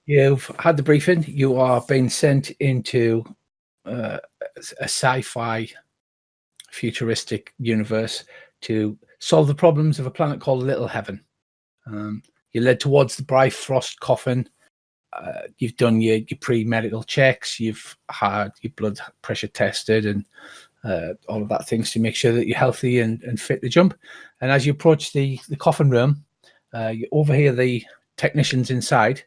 You've had the briefing. You are being sent into a sci-fi futuristic universe to solve the problems of a planet called Little Heaven. You're led towards the bifrost coffin. You've done your pre-medical checks. You've had your blood pressure tested and all of that things to make sure that you're healthy and fit to jump. And as you approach the coffin room, you overhear the technicians inside,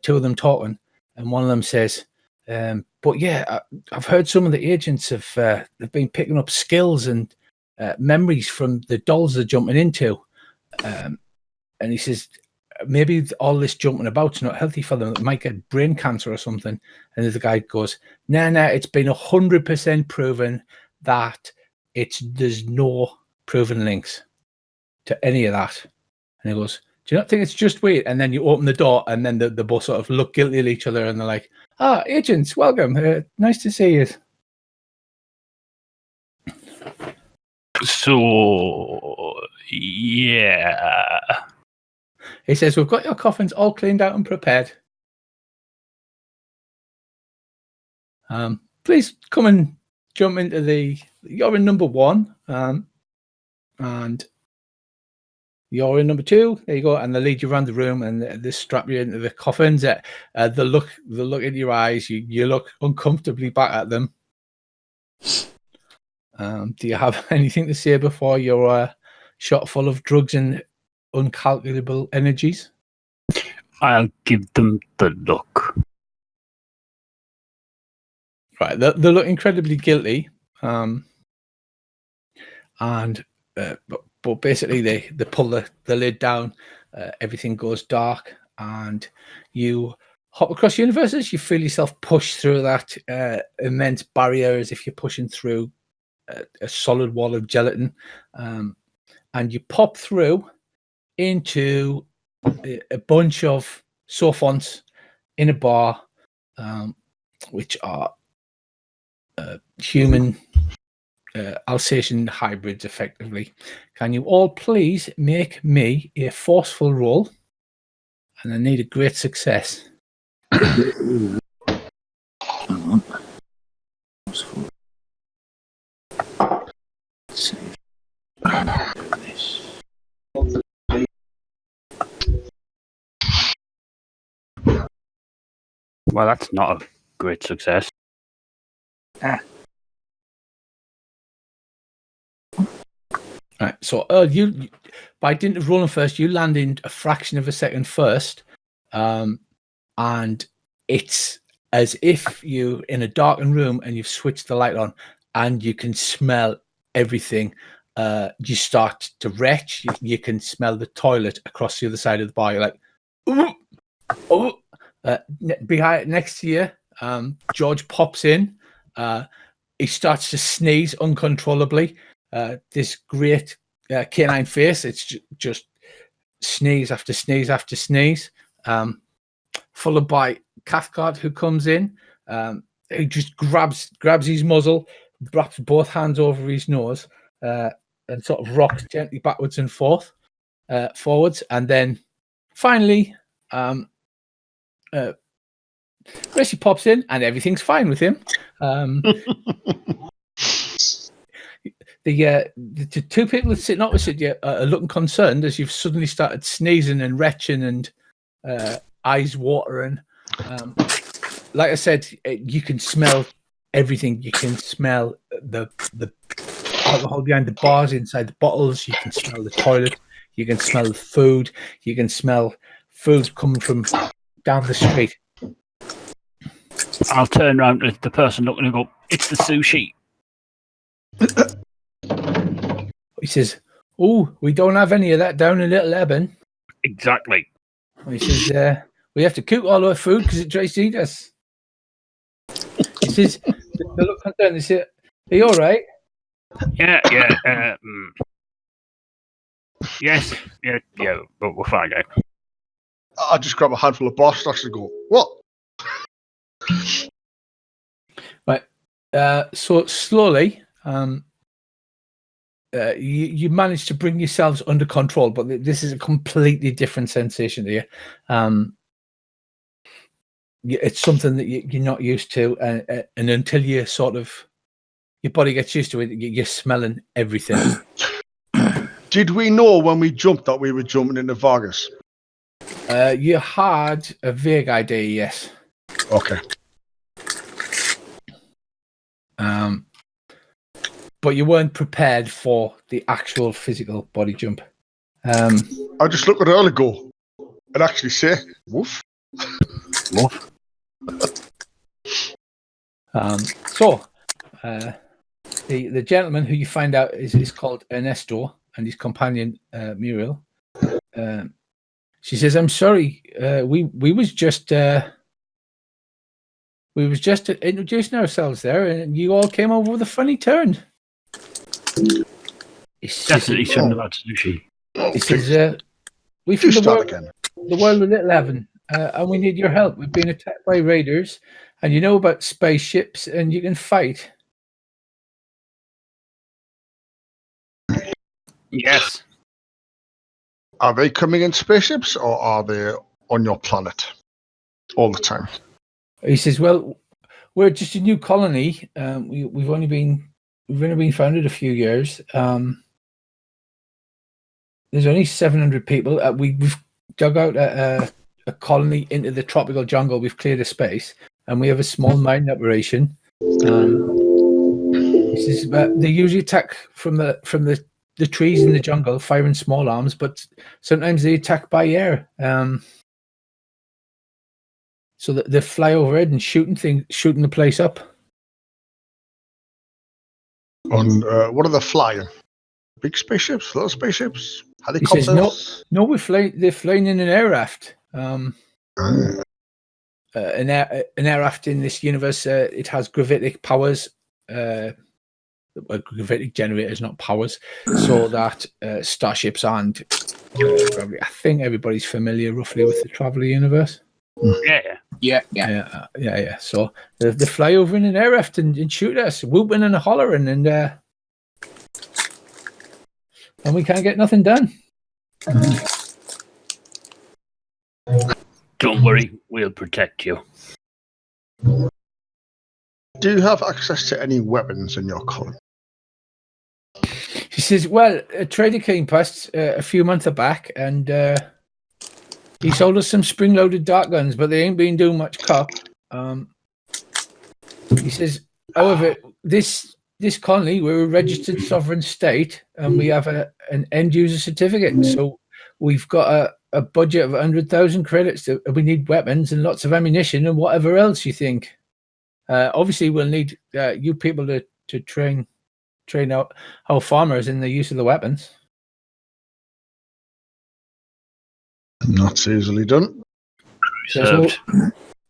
two of them talking, and one of them says, but yeah, I've heard some of the agents have been picking up skills and memories from the dolls they're jumping into. And he says, maybe all this jumping about's not healthy for them. It might get brain cancer or something. And the guy goes, nah, it's been 100% proven that there's no proven links to any of that. And he goes, do you not think it's just weird? And then you open the door, and then the both sort of look guilty at each other, and they're like, agents, welcome. Nice to see you. So, yeah. He says, we've got your coffins all cleaned out and prepared. Please come and jump into you're in number 1, and you're in number 2. There you go. And they lead you around the room, and they strap you into the coffins. They look in your eyes. You look uncomfortably back at them. Do you have anything to say before you're shot full of drugs and uncalculable energies? I'll give them the look. Right, they look incredibly guilty, but basically they pull the lid down. Everything goes dark, and you hop across universes. You feel yourself push through that immense barrier as if you're pushing through a solid wall of gelatin, and you pop through into a bunch of sophonts in a bar, which are human Alsatian hybrids, effectively. Can you all please make me a forceful roll? And I need a great success. Well, that's not a great success. Right, so you by dint of rolling first, you land in a fraction of a second first, and it's as if you're in a darkened room and you've switched the light on, and you can smell everything. You start to retch. You can smell the toilet across the other side of the bar. You're like, oh. Behind next to you, George pops in. He starts to sneeze uncontrollably. This great canine face. It's just sneeze after sneeze after sneeze. Followed by Cathcart, who comes in. Who just grabs his muzzle, wraps both hands over his nose, and sort of rocks gently backwards and forwards, and then finally, Gracie pops in, and everything's fine with him. The two people sitting opposite you are looking concerned as you've suddenly started sneezing and retching and eyes watering. Like I said, you can smell everything. You can smell the alcohol behind the bars, inside the bottles. You can smell the toilet. You can smell the food. You can smell food coming from down the street. I'll turn around to the person looking and go, it's the sushi. He says, oh, we don't have any of that down in Little Eben. Exactly. He says, we have to cook all our food because it tries to eat us. He says, they look concerned. They say, are you all right? Yeah. Yes, yeah, but we're fine now. I just grab a handful of bifrost and go, what? Right. So slowly, you manage to bring yourselves under control, but this is a completely different sensation to you. it's something that you're not used to, and until you sort of your body gets used to it, you're smelling everything. Did we know when we jumped that we were jumping into Vargas? You had a vague idea, yes. Okay. But you weren't prepared for the actual physical body jump. I just look at her and go, and actually say, woof. Woof. The gentleman who you find out is called Ernesto, and his companion Muriel. She says, "I'm sorry, we was just introducing ourselves there, and you all came over with a funny turn." Definitely shouldn't have had sushi. He says, "We from the world of Little Heaven, and we need your help. We've been attacked by raiders, and you know about spaceships, and you can fight." Yes. Are they coming in spaceships, or are they on your planet all the time? He says, "Well, we're just a new colony. We've only been founded a few years. There's only 700 people. We've dug out a colony into the tropical jungle. We've cleared a space, and we have a small mining operation." He says, "But they usually attack from the trees in the jungle, firing small arms, but sometimes they attack by air. So that they fly overhead and shooting the place up." On what are they flying? Big spaceships, little spaceships, helicopters? He says, "No, they're flying in an air raft. An air raft in this universe, it has gravitic powers, gravitic generators, not powers, so that starships and I think everybody's familiar roughly with the Traveller universe." Yeah. So they fly over in an air raft and shoot us, whooping and hollering, and we can't get nothing done. Don't worry, we'll protect you. Do you have access to any weapons in your colony? She says, "Well, a trader came past a few months back, and he sold us some spring-loaded dart guns, but they ain't been doing much cop." He says, "However, this colony, we're a registered sovereign state, and we have an end-user certificate. So we've got a budget of 100,000 credits. We need weapons and lots of ammunition and whatever else you think. Obviously, we'll need you people to train out our farmers in the use of the weapons." Not so easily done. So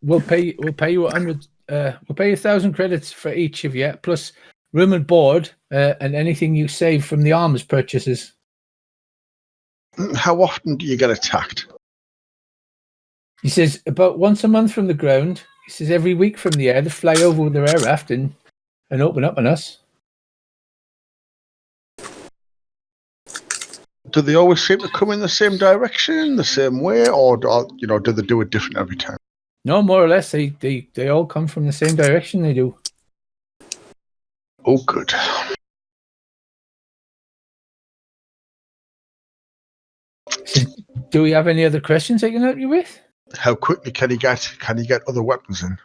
we'll pay you 100. We'll pay you 1,000 credits for each of you, plus room and board, and anything you save from the arms purchases. How often do you get attacked? He says, "About once a month from the ground." He says, "Every week from the air, they fly over with their air raft and open up on us." Do they always seem to come in the same direction, the same way, or do they do it different every time? No, more or less, they all come from the same direction. They do. Oh, good. Says, "Do we have any other questions I can help you with?" How quickly can you get other weapons in?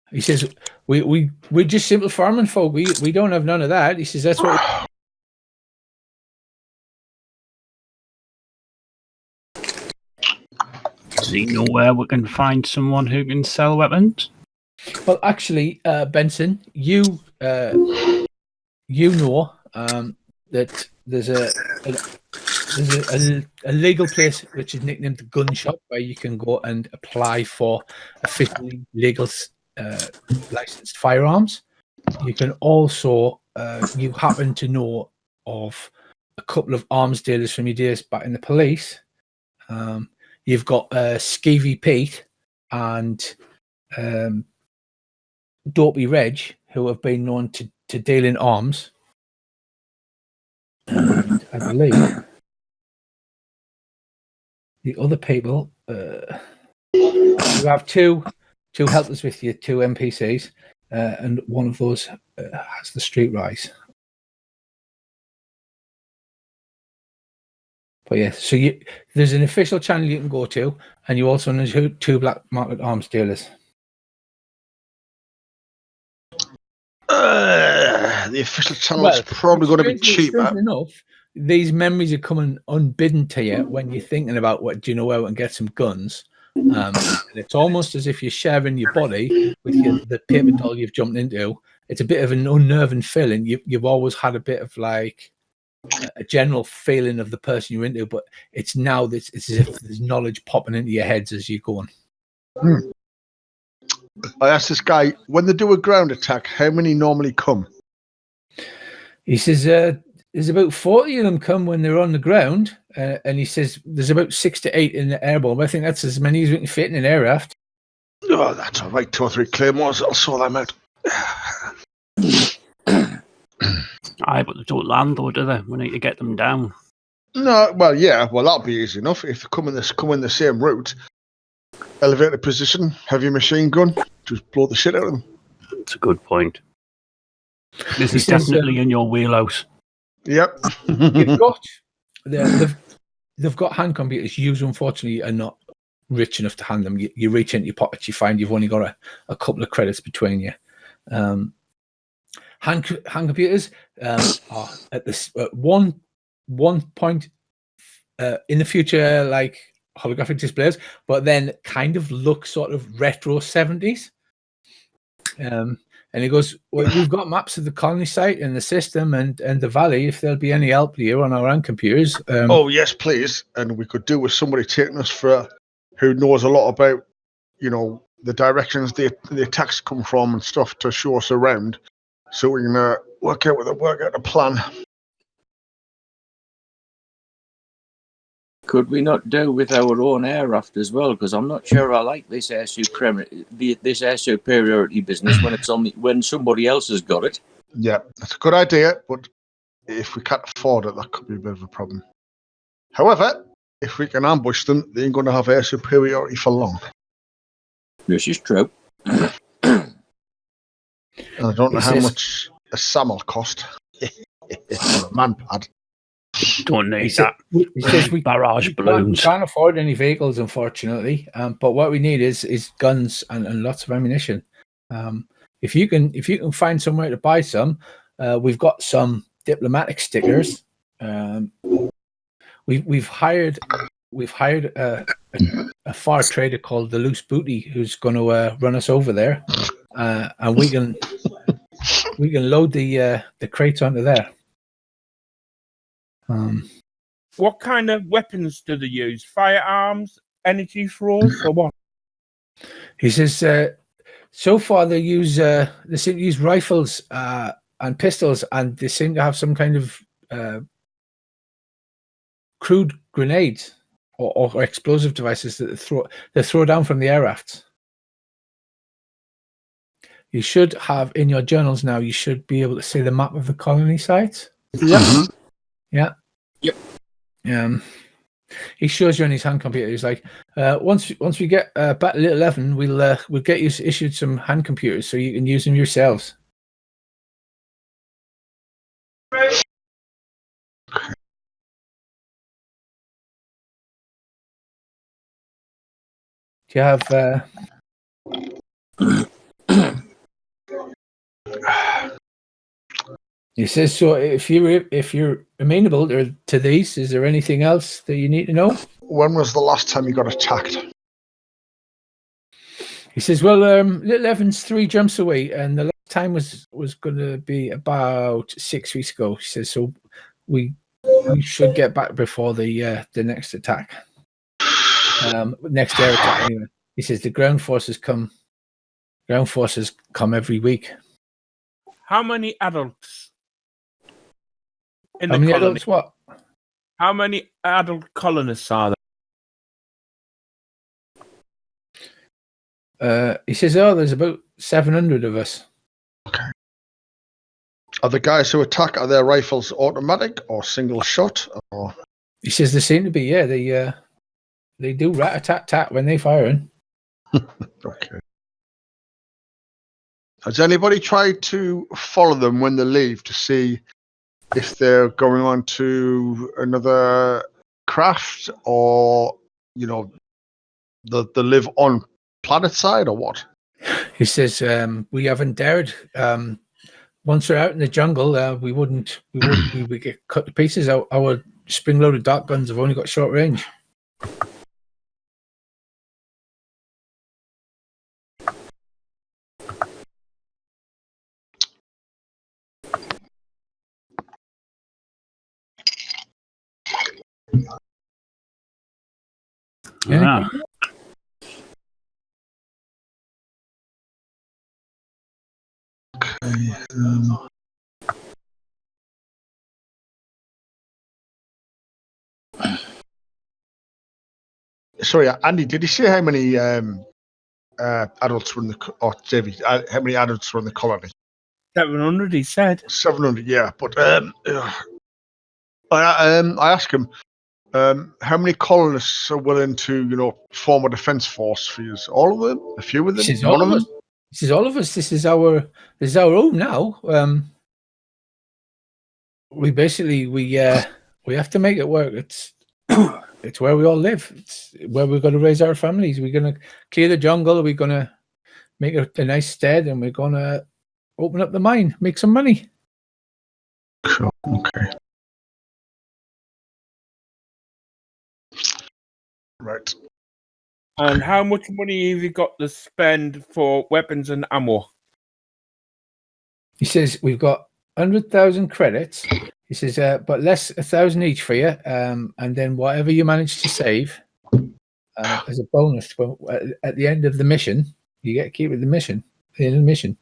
He says, "We're just simple farming folk. We don't have none of that." He says, "That's what." Does he know where we can find someone who can sell weapons? Well, actually, Benson, you know that there's a legal place which is nicknamed the Gun Shop, where you can go and apply for officially legal licensed firearms. You can also, you happen to know of a couple of arms dealers from your days back in the police. You've got Skeevy Pete and Dopey Reg, who have been known to deal in arms. And I believe the other people, You have two helpers with you, two NPCs, and one of those has the street rise. But yeah, so there's an official channel you can go to, and you also know two black market arms dealers. The official channel is probably going to be cheaper. Strangely enough, these memories are coming unbidden to you when you're thinking about what do you know where we can get some guns. And it's almost as if you're sharing your body with the paper doll you've jumped into. It's a bit of an unnerving feeling. You've always had a bit of like a general feeling of the person you're into, but it's now it's as if there's knowledge popping into your heads as you're going. I asked this guy, when they do a ground attack, how many normally come? He says there's about 40 of them come when they're on the ground, and he says there's about 6 to 8 in the airborne. But I think that's as many as we can fit in an aircraft. Oh, that's all right. 2 or 3 claymores, I'll sort them out. Aye, but they don't land though, do they? We need to get them down. No, well, yeah, well, that'll be easy enough. If they come in the same route, elevated position, heavy machine gun, just blow the shit out of them. That's a good point. This is definitely in your wheelhouse. Yep. You've got they've got hand computers. You, unfortunately, are not rich enough to hand them. You reach into your pockets, you find you've only got a couple of credits between you. Hand computers are at this one point in the future like holographic displays, but then kind of look sort of retro 70s. And he goes, well, we've got maps of the colony site and the system and the valley. If there'll be any help here on our own computers. Oh yes, please. And we could do with somebody taking us for who knows a lot about, the directions the attacks come from and stuff to show us around, so we can work out a plan. Could we not do with our own aircraft as well? Because I'm not sure I like this air superiority business when somebody else has got it. Yeah, that's a good idea, but if we can't afford it, that could be a bit of a problem. However, if we can ambush them, they ain't going to have air superiority for long. This is true. And I don't know how much a SAM will cost. Or a manpad. Don't need that. He says we barrage balloons. We can't afford any vehicles, unfortunately. But what we need is guns and lots of ammunition. If you can find somewhere to buy some, we've got some diplomatic stickers. We've hired a far trader called the Loose Booty who's going to run us over there, and we can load the crates onto there. What kind of weapons do they use? Firearms, energy throwers, or what? He says so far they seem to use rifles and pistols, and they seem to have some kind of crude grenades or explosive devices that they throw down from the air rafts. You should have in your journals now. You should be able to see the map of the colony sites. Yep. Mm-hmm. Yeah. Yep. He shows you on his hand computer. He's like, once we get back to Little 11, we'll get you issued some hand computers so you can use them yourselves. Do you have? He says so. If you're amenable to these, is there anything else that you need to know? When was the last time you got attacked? He says, well, Little Evan's 3 jumps away, and the last time was going to be about 6 weeks ago. He says, so we should get back before the next attack. Next air attack anyway. He says the ground forces come every week. How many adults in How the many colony? adults what? How many adult colonists are there? He says, there's about 700 of us. Okay. Are the guys who attack, are their rifles automatic or single shot? Or? He says they seem to be, they do rat-a-tat-tat when they firing. Okay. Has anybody tried to follow them when they leave to see if they're going on to another craft or, you know, they live on planet side or what? He says, we haven't dared. Once we're out in the jungle, we would get cut to pieces. Our spring-loaded dart guns have only got short range. Ah. Sorry, Andy, did you say how many adults were in the or Davey, how many adults were in the colony? 700, he said. 700, yeah. But I asked him, how many colonists are willing to, you know, form a defence force for you? All of them? A few of them? This is One all of of them? us. This is all of us. This is our home now. We basically we have to make it work. It's where we all live. It's where we're going to raise our families. We're going to clear the jungle. We're going to make a nice stead, and we're going to open up the mine, make some money. Sure. Okay. Right. And how much money have you got to spend for weapons and ammo? He says we've got 100,000 credits. He says, but less 1,000 each for you, and then whatever you manage to save as a bonus at the end of the mission, you get to keep with the mission. The end of the mission.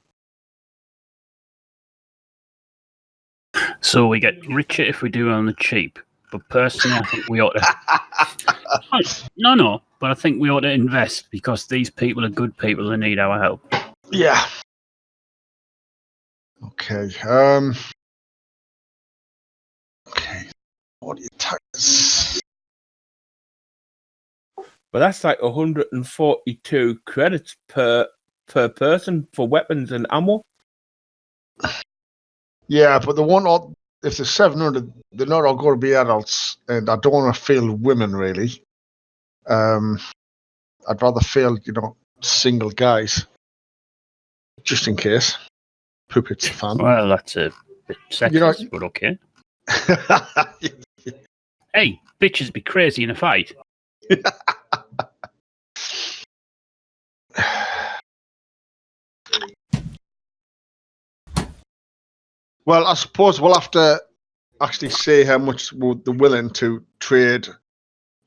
So we get richer if we do it on the cheap. But personally, I think we ought to. No, but I think we ought to invest because these people are good people that need our help. Yeah. Okay. Okay. What do you tax? But that's like 142 credits per person for weapons and ammo. Yeah, but the one, if there's 700, they're not all going to be adults, and I don't want to fail women, really. I'd rather fail, you know, single guys, just in case. Poop hits the fan. Well, that's a bit sexist, but okay. Hey, bitches be crazy in a fight. Well, I suppose we'll have to actually say how much they're willing to trade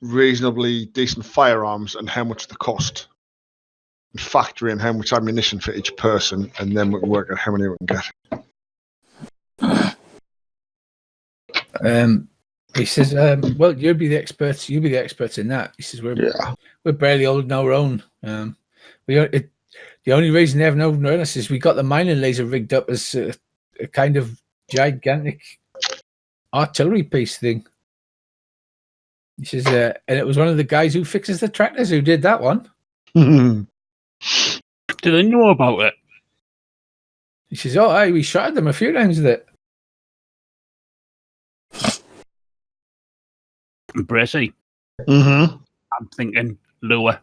reasonably decent firearms and how much they cost. And factor in how much ammunition for each person, and then we can work out how many we can get. He says, well, you'll be the experts. You'll be the experts in that. He says, we're barely holding our own. The only reason they have no awareness is we got the mining laser rigged up as a kind of gigantic artillery piece thing. He says, and it was one of the guys who fixes the tractors who did that one. Do they know about it? He says, oh, aye, we shot at them a few times with it. Bracy. Mm-hmm. I'm thinking lower.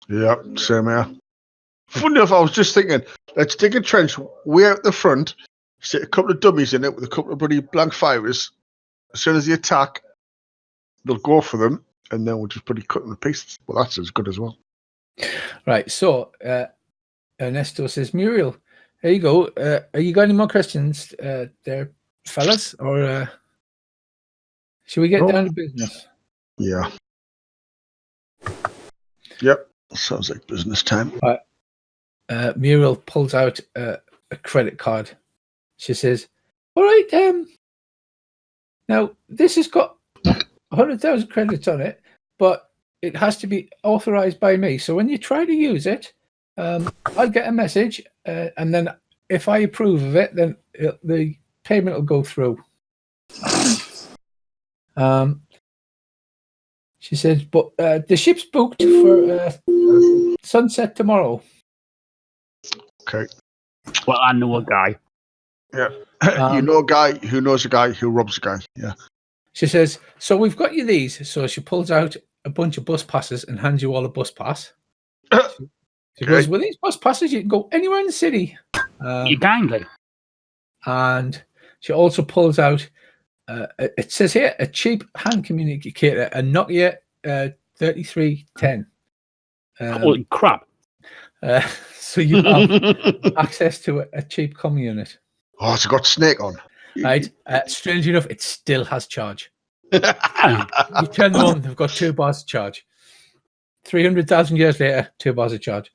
Yeah, same here. Funny enough, I was just thinking, let's dig a trench way out the front, stick a couple of dummies in it with a couple of bloody blank fires. As soon as they attack, they'll go for them, and then we'll just bloody cut them to pieces. Well, that's as good as well. Right, so Ernesto says, Muriel, there you go. Are you got any more questions there, fellas? Or should we get down to business? Yeah. Yep. Sounds like business time. Muriel pulls out a credit card. She says, all right, now this has got 100,000 credits on it, but it has to be authorized by me. So when you try to use it, I'll get a message, and then if I approve of it, then the payment will go through. She says, but the ship's booked for sunset tomorrow. Okay. Well, I know a guy. Yeah. You know a guy who knows a guy who robs a guy. Yeah. She says, so we've got you these. So she pulls out a bunch of bus passes and hands you all a bus pass. She goes, well, these bus passes, you can go anywhere in the city. You kindly. And she also pulls out, it says here, a cheap hand communicator, a Nokia 3310. Holy crap. So you have access to a cheap comm unit. Oh, it's got Snake on. Right. Strangely enough, it still has charge. You turn them on, they've got 2 bars of charge. 300,000 years later, 2 bars of charge.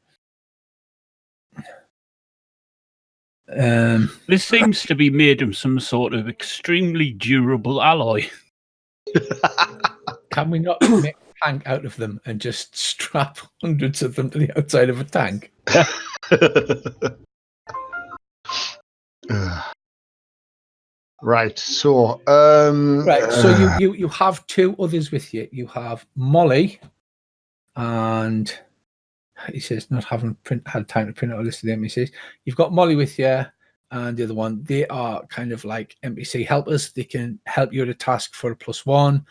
This seems to be made of some sort of extremely durable alloy. Can we not make a tank out of them and just strap hundreds of them to the outside of a tank? Right. So, So you have 2 others with you. You have Molly, and he says not having had time to print out a list of them. He says you've got Molly with you, and the other one. They are kind of like NPC helpers. They can help you at a task for a +1.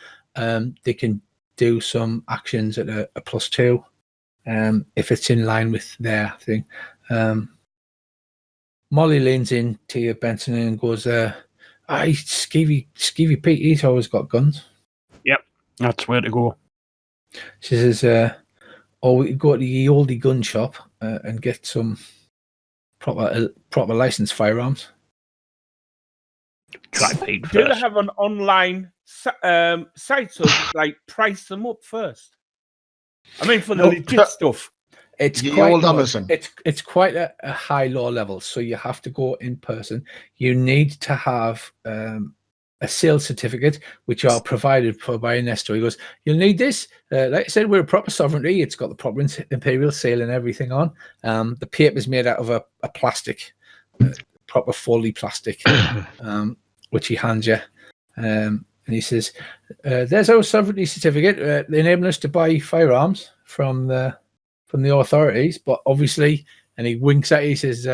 They can do some actions at a +2, if it's in line with their thing. Molly leans in to you, Benson, and goes, Skeevy Pete, he's always got guns. Yep, that's where to go. She says, or we can go to the oldie gun shop and get some proper licensed firearms. Try Pete Do they first. have an online site so like price them up first? I mean, for the legit stuff. It's the quite old low. Amazon. It's quite a high law level, so you have to go in person. You need to have a sales certificate, which are provided by Nestor. He goes, you'll need this. Like I said, we're a proper sovereignty. It's got the proper imperial seal and everything on. The paper's made out of a plastic, proper fully plastic, which he hands you. And he says, there's our sovereignty certificate. They enable us to buy firearms from the authorities, but obviously, and he winks at you, he says,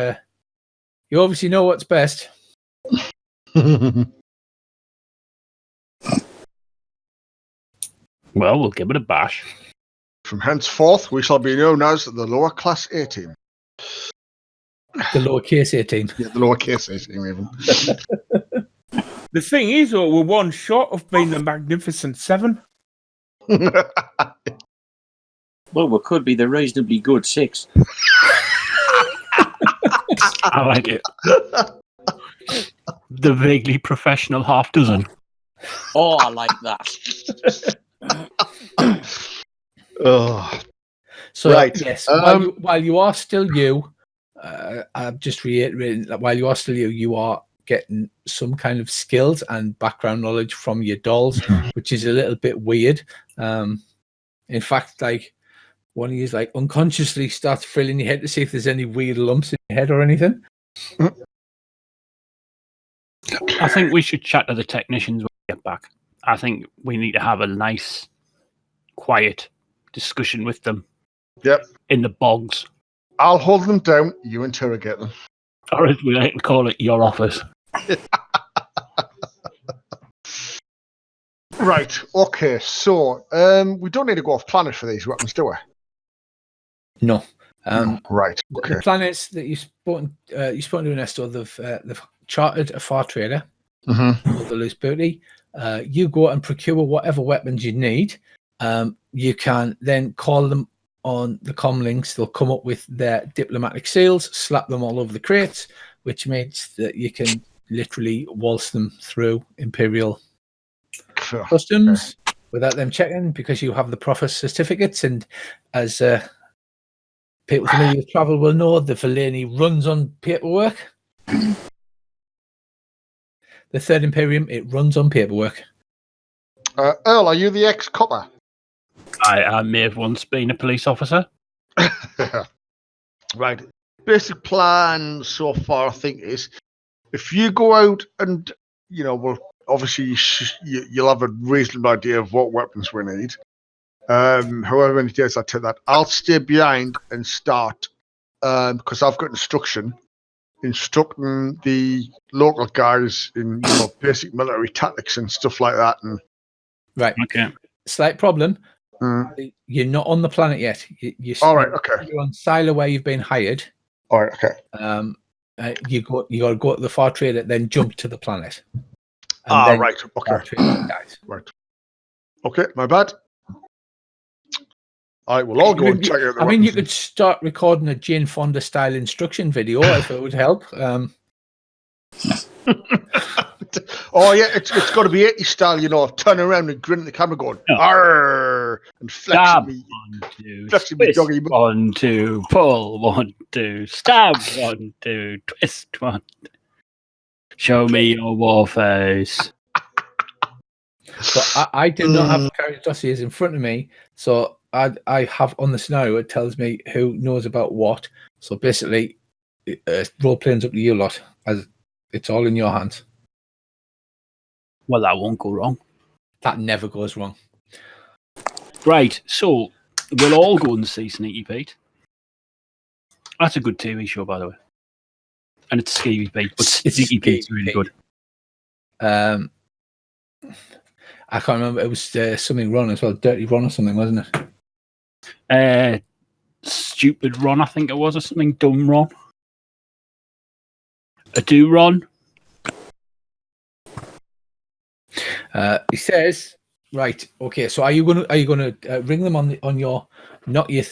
you obviously know what's best. Well, we'll give it a bash. From henceforth, we shall be known as the lower class 18. The lowercase 18. Yeah, the lowercase 18 even. The thing is, we're one short of being the Magnificent Seven. Well, we could be the reasonably good 6. I like it. The vaguely professional half dozen. Oh, I like that. Oh. So, Right. yes, while you are still you, I'm just reiterating that while you are still you are getting some kind of skills and background knowledge from your dolls, which is a little bit weird. In fact, like, one of you is like unconsciously starts filling your head to see if there's any weird lumps in your head or anything. I think we should chat to the technicians when we get back. I think we need to have a nice, quiet discussion with them. Yep. In the bogs. I'll hold them down, you interrogate them. Or as we like to call it, your office. Right, okay, so we don't need to go off planet for these weapons, do we? No. Right, okay. The planets that you spoke to Nestor, they've chartered a far trader, called the Loose Booty. You go and procure whatever weapons you need. You can then call them on the comm links. They'll come up with their diplomatic seals, slap them all over the crates, which means that you can literally waltz them through Imperial customs without them checking, because you have the proper certificates. And as people familiar with travel will know, the Valeni runs on paperwork. The Third Imperium, it runs on paperwork. Earl, are you the ex-copper? I may have once been a police officer. Right. Basic plan so far, I think, is if you go out and, well, obviously you'll have a reasonable idea of what weapons we need. However many days I take that, I'll stay behind and start because I've got instructing the local guys in basic military tactics and stuff like that. And Right. Okay. Slight problem. You're not on the planet yet. All right. Okay. You're on Silo where you've been hired. All right. Okay. You got to go to the far trader, then jump to the planet. Right. Okay. Guys. Right. Okay. My bad. I will all go and check out the weapons. You could start recording a Jane Fonda style instruction video if it would help. Oh yeah, it's got to be 80 style, turn around and grin at the camera going, "Arr!" and flexing me. 1, 2, flexing me doggy. 1, 2, pull, 1, 2, stab, 1, 2, twist, 1. Show me your war face. But I do not have the character dossiers in front of me, so I have on the scenario, it tells me who knows about what. So basically, role playing's up to you lot, as it's all in your hands. Well, that won't go wrong. That never goes wrong. Right, so we'll all go and see Sneaky Pete. That's a good TV show, by the way. And it's Skeevy Pete, but Sneaky Pete's really good. I can't remember. It was something Ron as well. Dirty Ron or something, wasn't it? Stupid Ron, I think it was, or something. Dumb Ron. A do Ron. He says, right, okay. So are you gonna ring them on your Nokia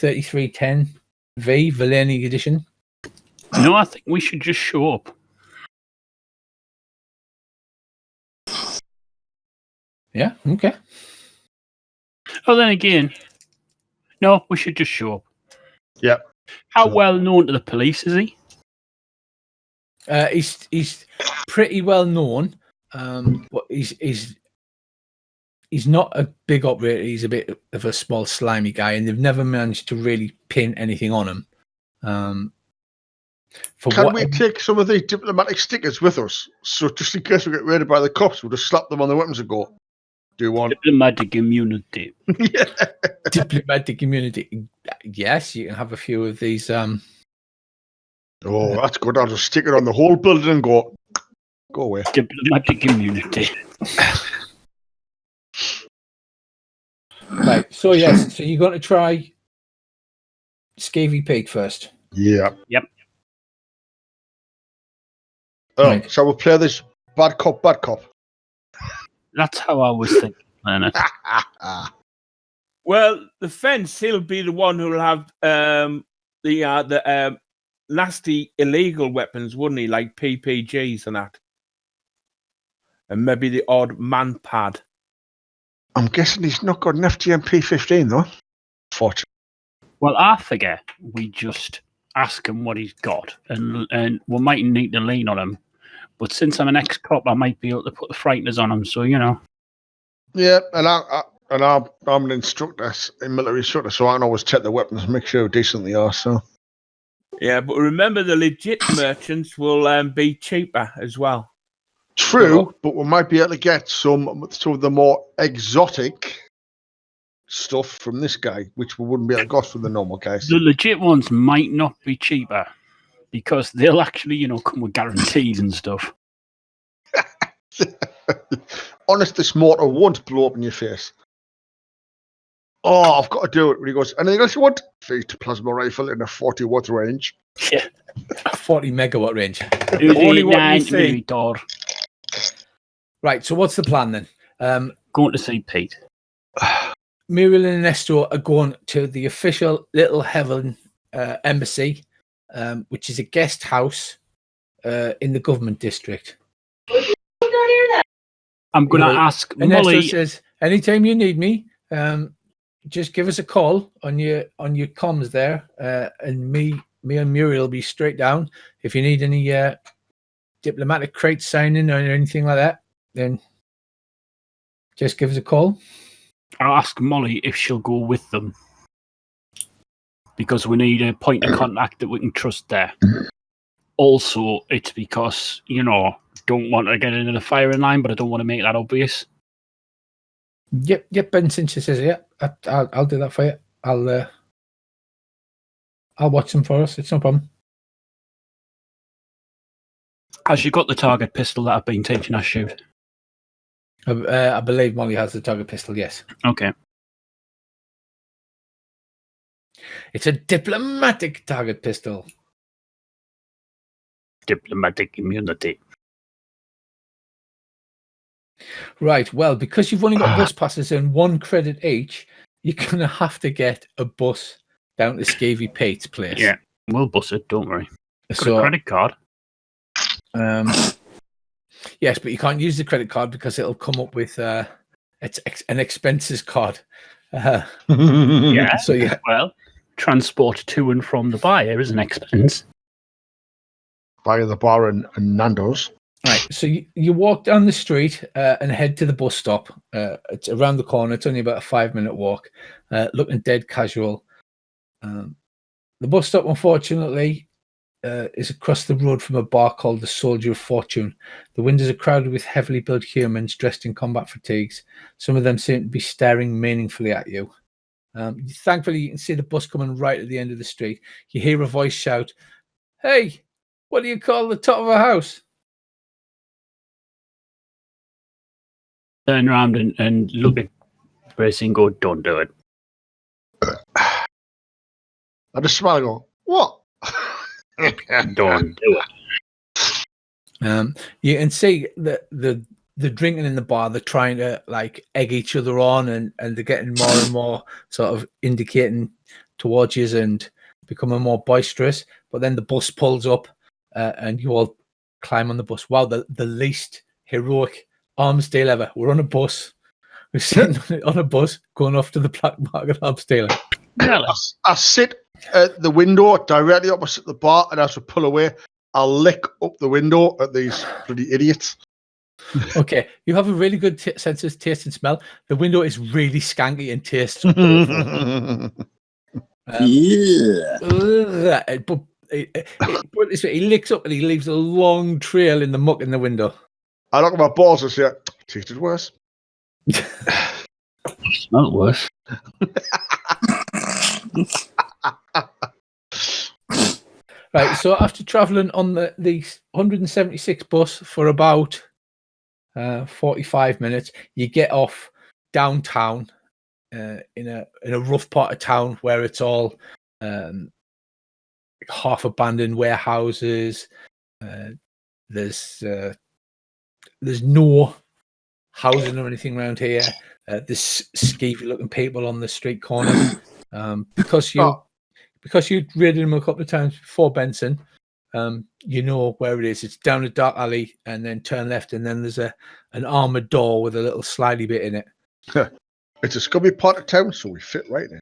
3310V Valeni edition? No, I think we should just show up. Yeah. Okay. Oh, then again, no, we should just show up. Yeah. How well known to the police is he? He's pretty well known. But he's not a big operator. He's a bit of a small, slimy guy, and they've never managed to really pin anything on him. Can we take some of the diplomatic stickers with us? So just in case we get raided by the cops, we'll just slap them on the weapons and go, do one. Diplomatic immunity. Yeah. Diplomatic immunity. Yes, you can have a few of these. Oh, that's good. I'll just stick it on the whole building and go away. Diplomatic immunity. Right. So yes. So you're going to try Scavy Pete first. Yeah. Yep. Oh, Right. So we'll play this bad cop, bad cop. That's how I was thinking, Leonard. Well, the fence, he'll be the one who'll have the nasty illegal weapons, wouldn't he? Like PPGs and that. And maybe the odd man pad. I'm guessing he's not got an FGM 15 though. Fortunately. Well, I figure we just ask him what he's got, and we might need to lean on him. But since I'm an ex-cop, I might be able to put the frighteners on him. So Yeah, and I'm an instructor, a military instructor, so I can always check the weapons and make sure how decent they are. So. Yeah, but remember the legit merchants will be cheaper as well. True, but we might be able to get some of the more exotic stuff from this guy, which we wouldn't be able to get from the normal guys. The legit ones might not be cheaper because they'll actually, come with guarantees and stuff. Honest, this mortar won't blow up in your face. Oh, I've got to do it. When he goes, anything else you want? Feed plasma rifle in a 40-watt range. Yeah. 40 megawatt range. Only what you see. Right, so what's the plan then? Going to see Pete. Muriel and Ernesto are going to the official Little Heaven embassy, which is a guest house in the government district. I'm going to ask Ernesto Molly. says, anytime you need me, just give us a call on your comms there, and me and Muriel will be straight down. If you need any diplomatic crates signing or anything like that, then just give us a call. I'll ask Molly if she'll go with them because we need a point of contact that we can trust there. Also, it's because, don't want to get into the firing line, but I don't want to make that obvious. Yep. Benson says, "Yeah, I'll do that for you. I'll watch them for us. It's no problem." Has you got the target pistol that I've been teaching us shoot? I believe Molly has the target pistol. Yes. Okay. It's a diplomatic target pistol. Diplomatic immunity. Right. Well, because you've only got bus passes and 1 credit each, you're gonna have to get a bus down to Scavy Pete's place. Yeah, we'll bus it. Don't worry. Got So, a credit card. yes, but you can't use the credit card because it'll come up with it's an expenses card. Yeah. So yeah. Well, transport to and from the buyer is an expense. Via the bar and Nando's. Right, so you walk down the street and head to the bus stop. It's around the corner. It's only about a 5-minute walk. Looking dead casual. The bus stop, unfortunately, is across the road from a bar called the Soldier of Fortune. The windows are crowded with heavily built humans dressed in combat fatigues. Some of them seem to be staring meaningfully at you. Thankfully, you can see the bus coming right at the end of the street. You hear a voice shout, "Hey, what do you call the top of a house?" Turn around and look at Gracie and go, "Don't do it." I just smile and go, "What?" Don't do it. You can see that the drinking in the bar, they're trying to like egg each other on, and they're getting more and more sort of indicating towards you and becoming more boisterous. But then the bus pulls up and you all climb on the bus. Wow, the least heroic arms deal ever. We're on a bus. We're sitting on a bus going off to the black market arms dealer. I sit at the window directly opposite the bar, and as we pull away, I'll lick up the window at these bloody idiots. Okay, you have a really good sense of taste and smell. The window is really skanky and tastes awful. Yeah. But he licks up and he leaves a long trail in the muck in the window. I look at my balls and say, "Tasted worse." Smelled worse. Right, so after travelling on the 176 bus for about 45 minutes, you get off downtown in a rough part of town where it's all half abandoned warehouses. There's no housing or anything around here. There's skeevy looking people on the street corners. Because you'd raided them a couple of times before, Benson, you know where it is. It's down a dark alley and then turn left, and then there's an armored door with a little slidey bit in it. It's a scummy part of town, so we fit right in.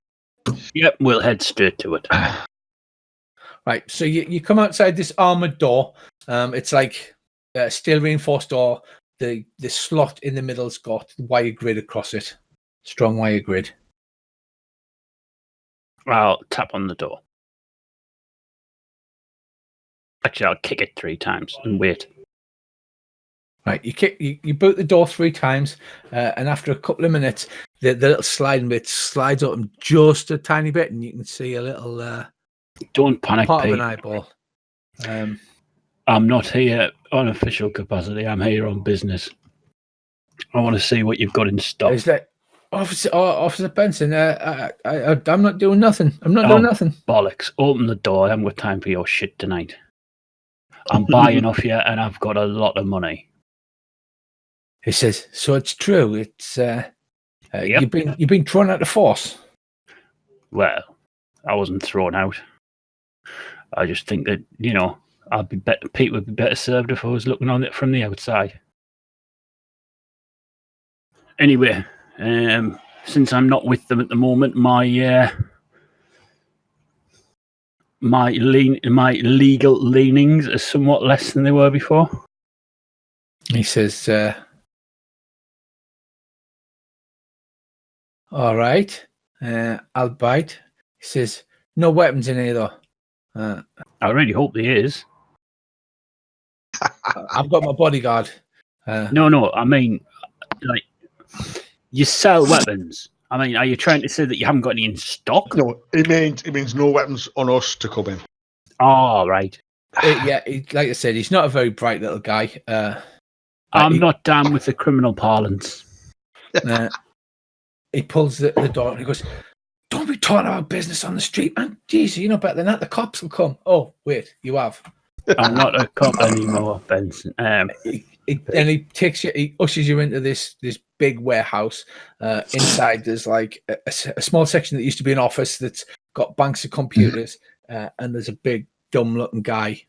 Yep, we'll head straight to it. Right, so you come outside this armored door. It's like a steel reinforced door. The slot in the middle's got wire grid across it. Strong wire grid. I'll tap on the door. Actually, I'll kick it 3 times and wait. Right, you boot the door 3 times, and after a couple of minutes, the little sliding bit slides open just a tiny bit, and you can see a little Don't panic, part Pete. of an eyeball. I'm not here on official capacity. I'm here on business. I want to see what you've got in stock. Is that Officer Benson? I'm not doing nothing. I'm not doing nothing. Bollocks! Open the door. I haven't got time for your shit tonight. I'm buying off you, and I've got a lot of money. He says, "So it's true. It's Yep. you've been thrown out of force." Well, I wasn't thrown out. I just think that I'd be better. Pete would be better served if I was looking on it from the outside. Anyway, since I'm not with them at the moment, my legal leanings are somewhat less than they were before. He says, "All right, I'll bite." He says, "No weapons in here, though." I really hope there is. I've got my bodyguard. No, I mean, like, You sell weapons. I mean, are you trying to say that you haven't got any in stock? No, it means no weapons on us to come in. Oh, right. Like I said, he's not a very bright little guy. I'm not down with the criminal parlance. He pulls the door and he goes, "Don't be talking about business on the street, man. Jeez, you know better than that. The cops will come." Oh, wait, you have. I'm not a cop anymore, Benson. And he takes you, he ushers you into this big warehouse. Inside, there's like a small section that used to be an office that's got banks of computers, and there's a big dumb-looking guy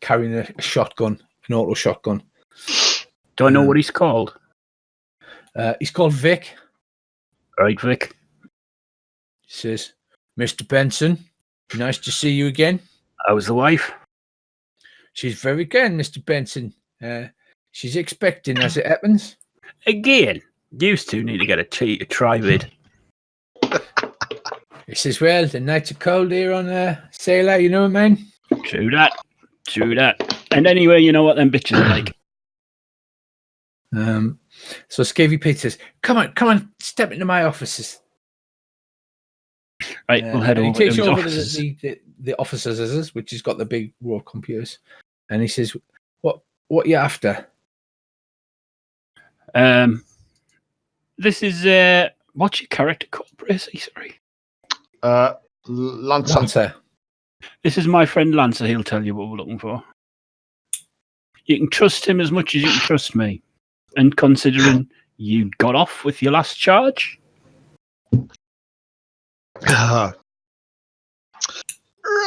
carrying a shotgun, an auto shotgun. Do I know what he's called? He's called Vic. Right, Vic. He says, "Mr. Benson, nice to see you again." How's the wife? "She's very good, Mr. Benson. She's expecting as it happens." Again, used to need to get a tri-vid. He says, "Well, the nights are cold here on Sailor, you know what I mean?" True that. And anyway, you know what them bitches are like. So Scavy Pete says, Come on, step into my offices." Right, we'll head over he takes to you his over offices. to the offices, which has got the big row of computers. And he says, What you after?" This is what's your character called, Bracy? Sorry. Lancer. This is my friend Lancer. He'll tell you what we're looking for. You can trust him as much as you can trust me. And considering you got off with your last charge,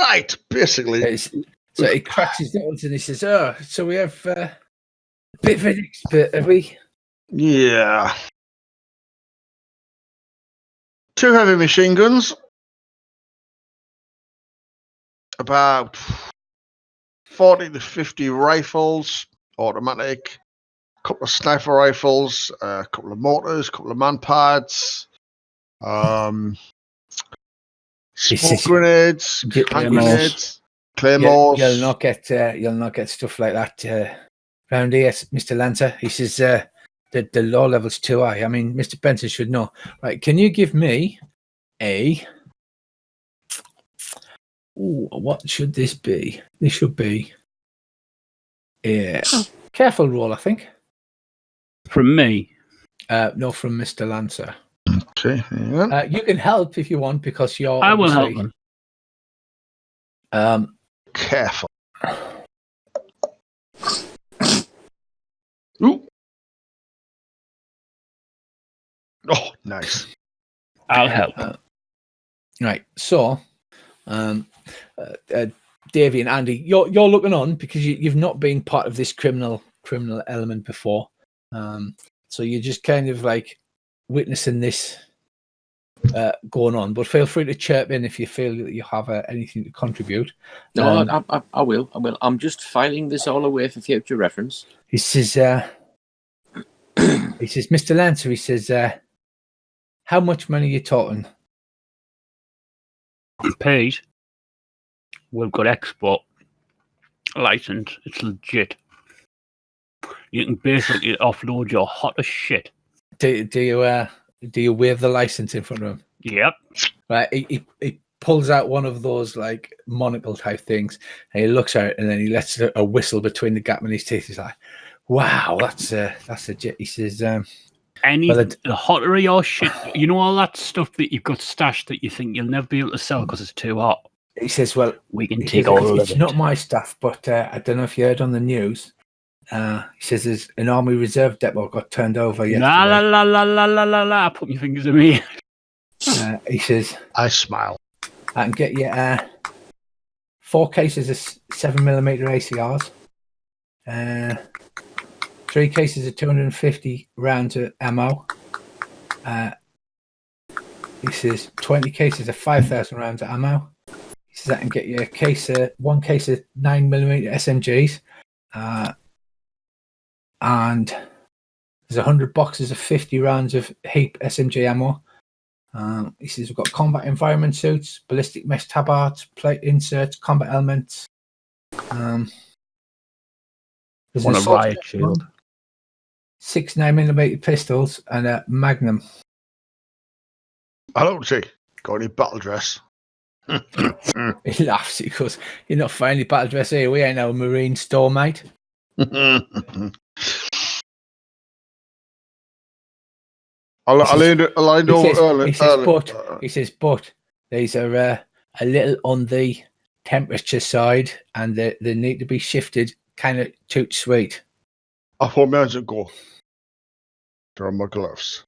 Right, basically. So he cracks his knuckles and he says, "Oh, so we have a bit of an expert, have we?" Yeah. 2 heavy machine guns. About 40 to 50 rifles, automatic. A couple of sniper rifles, a couple of mortars, a couple of man pads. Smoke grenades, hand grenades, claymores. You'll not get stuff like that round here, Mr. Lancer. He says the law level's too high. I mean, Mr. Benson should know. Right, can you give me a what should this be? This should be a careful roll, I think. from me. No, from Mr. Lancer. Okay, hang on. You can help if you want because you're. I will help them. Careful. Ooh. Oh, nice. I'll help. Right, so, Davey and Andy, you're looking on because you've not been part of this criminal element before, so you're just kind of like witnessing this going on. But feel free to chirp in if you feel that you have anything to contribute. No, I will. I'm just filing this all away for future reference. He says, "Mr. Lancer," he says, "how much money are you talking?" Pete, we've got export license. It's legit. You can basically offload your hottest shit. Do you wave the license in front of him? Yep. Right. He pulls out one of those like monocle type things, and he looks at it, and then he lets a whistle between the gap in his teeth. He's like, "Wow, that's a jet." He says, the hotter your shit, you know, all that stuff that you've got stashed that you think you'll never be able to sell because it's too hot." He says, "Well, we can take all of it. It's not my stuff, but I don't know if you heard on the news." He says there's an Army Reserve depot got turned over yesterday. La. Put your fingers in me. He says, I smile. "I can get you 4 cases of 7mm ACRs, 3 cases of 250 rounds of ammo. He says 20 cases of 5,000 rounds of ammo. He says I can get you 1 case of 9mm SMGs. And there's 100 boxes of 50 rounds of HEAP SMG ammo. He says we've got combat environment suits, ballistic mesh tabards, plate inserts, combat elements. There's a riot shield. 6 9mm pistols, and a Magnum. Hello, T. Got any battle dress? He laughs. He goes, "You're not finding battle dress here. We ain't no marine store, mate." I know early. He says, but these are a little on the temperature side, and they need to be shifted kind of toot sweet. I thought man's a go. There are my gloves.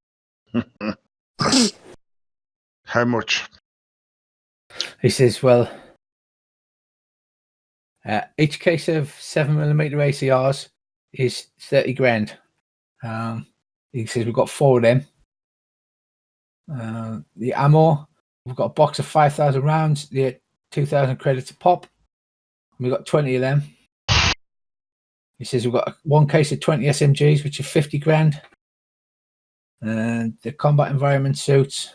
How much? He says, well, each case of 7mm ACRs is 30 grand. He says we've got 4 of them. The ammo, we've got a box of 5,000 rounds. They're 2,000 credits a pop. We've got 20 of them. He says we've got 1 case of 20 SMGs, which are 50 grand. And the combat environment suits,